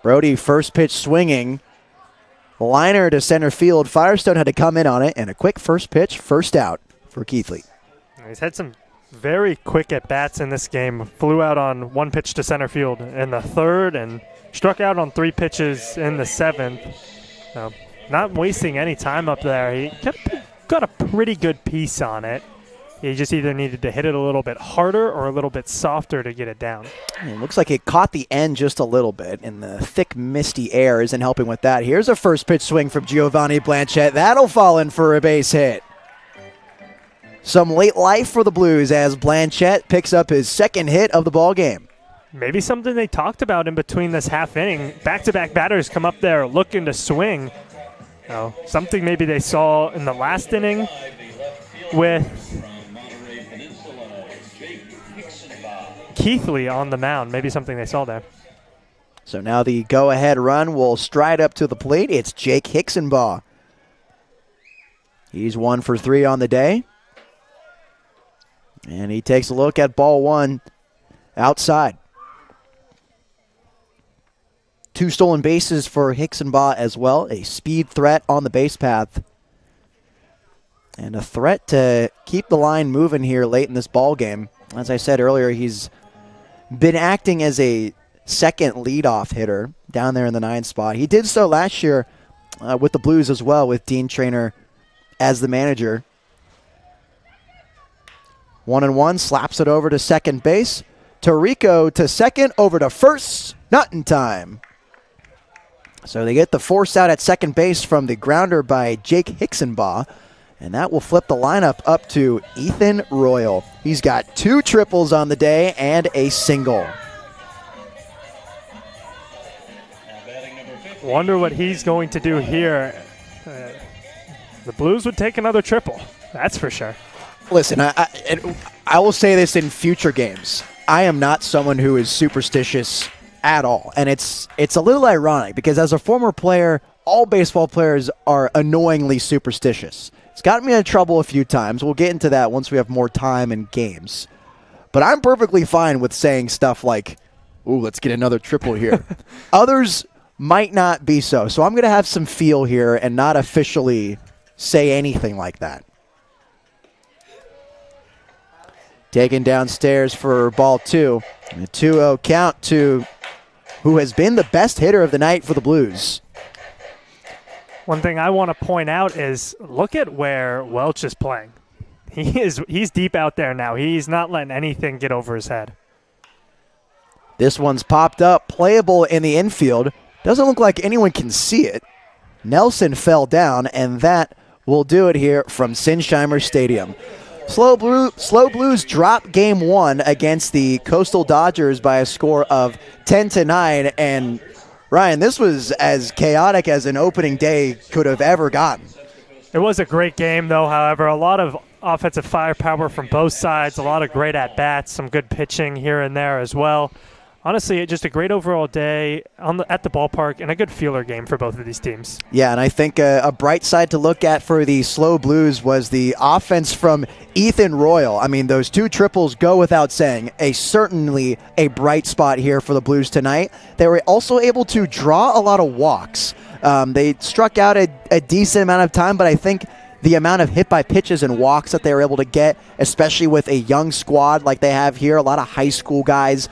Brody, first pitch swinging. Liner to center field. Firestone had to come in on it, and a quick first pitch, first out for Keithley. He's had some very quick at-bats in this game. Flew out on one pitch to center field in the third and struck out on 3 pitches in the 7th. Not wasting any time up there. He got a pretty good piece on it. He just either needed to hit it a little bit harder or a little bit softer to get it down. It looks like it caught the end just a little bit, and the thick, misty air isn't helping with that. Here's a first pitch swing from Giovanni Blanchette. That'll fall in for a base hit. Some late life for the Blues as Blanchette picks up his second hit of the ball game. Maybe something they talked about in between this half inning. Back-to-back batters come up there looking to swing. Something maybe they saw in the last inning with Keithley on the mound. Maybe something they saw there. So now the go-ahead run will stride up to the plate. It's Jake Hicksonbaugh. He's 1 for 3 on the day. And he takes a look at ball 1 outside. 2 stolen bases for Hicksonbaugh as well. A speed threat on the base path. And a threat to keep the line moving here late in this ball game. As I said earlier, he's been acting as a second leadoff hitter down there in the 9 spot. He did so last year with the Blues as well, with Dean Traynor as the manager. 1-1, slaps it over to second base. Tirico to second, over to first. Not in time. So they get the force out at second base from the grounder by Jake Hicksonbaugh. And that will flip the lineup up to Ethan Royal. He's got 2 triples on the day and a single. Wonder what he's going to do here. The Blues would take another triple, that's for sure. Listen, I will say this in future games. I am not someone who is superstitious at all. And it's a little ironic because as a former player, all baseball players are annoyingly superstitious. It's gotten me in trouble a few times. We'll get into that once we have more time and games. But I'm perfectly fine with saying stuff like, ooh, let's get another triple here. Others might not be so. So I'm going to have some feel here and not officially say anything like that. Taken downstairs for ball 2. A 2-0 count to who has been the best hitter of the night for the Blues. One thing I want to point out is look at where Welch is playing. He's deep out there now. He's not letting anything get over his head. This one's popped up, playable in the infield. Doesn't look like anyone can see it. Nelson fell down, and that will do it here from Sinsheimer Stadium. SLO Blues drop game 1 against the Coastal Dodgers by a score of 10-9, and Ryan, this was as chaotic as an opening day could have ever gotten. It was a great game, though, however. A lot of offensive firepower from both sides, a lot of great at-bats, some good pitching here and there as well. Honestly, just a great overall day at the ballpark and a good feeler game for both of these teams. Yeah, and I think a bright side to look at for the SLO Blues was the offense from Ethan Royal. I mean, those 2 triples go without saying. Certainly a bright spot here for the Blues tonight. They were also able to draw a lot of walks. They struck out a decent amount of time, but I think the amount of hit by pitches and walks that they were able to get, especially with a young squad like they have here, a lot of high school guys,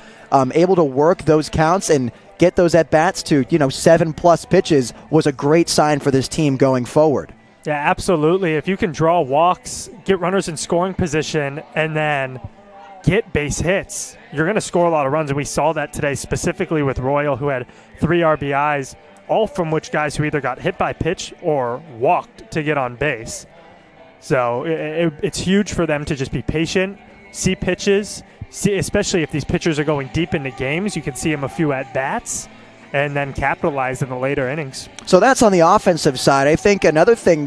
able to work those counts and get those at-bats to 7+ pitches was a great sign for this team going forward. Yeah, absolutely. If you can draw walks, get runners in scoring position, and then get base hits, you're going to score a lot of runs. And we saw that today specifically with Royal, who had 3 RBIs, all from which guys who either got hit by pitch or walked to get on base. So it's huge for them to just be patient, see pitches, especially if these pitchers are going deep into games. You can see them a few at-bats and then capitalize in the later innings. So that's on the offensive side. I think another thing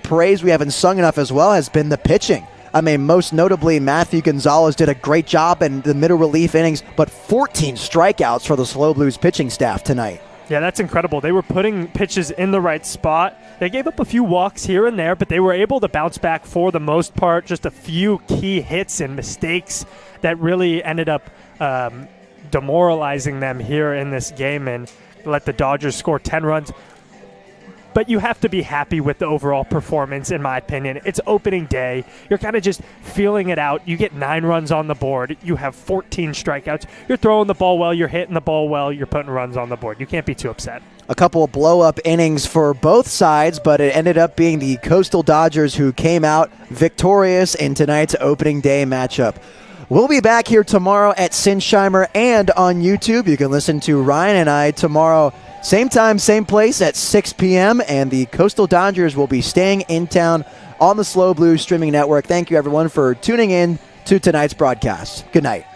praise we haven't sung enough as well has been the pitching. I mean, most notably, Matthew Gonzalez did a great job in the middle relief innings, but 14 strikeouts for the SLO Blues pitching staff tonight. Yeah, that's incredible. They were putting pitches in the right spot. They gave up a few walks here and there, but they were able to bounce back for the most part. Just a few key hits and mistakes that really ended up demoralizing them here in this game and let the Dodgers score 10 runs. But you have to be happy with the overall performance, in my opinion. It's opening day. You're kind of just feeling it out. You get 9 runs on the board. You have 14 strikeouts. You're throwing the ball well. You're hitting the ball well. You're putting runs on the board. You can't be too upset. A couple of blow-up innings for both sides, but it ended up being the Coastal Dodgers who came out victorious in tonight's opening day matchup. We'll be back here tomorrow at Sinsheimer and on YouTube. You can listen to Ryan and I tomorrow, same time, same place at 6 p.m. And the Coastal Dodgers will be staying in town on the SLO Blues streaming network. Thank you, everyone, for tuning in to tonight's broadcast. Good night.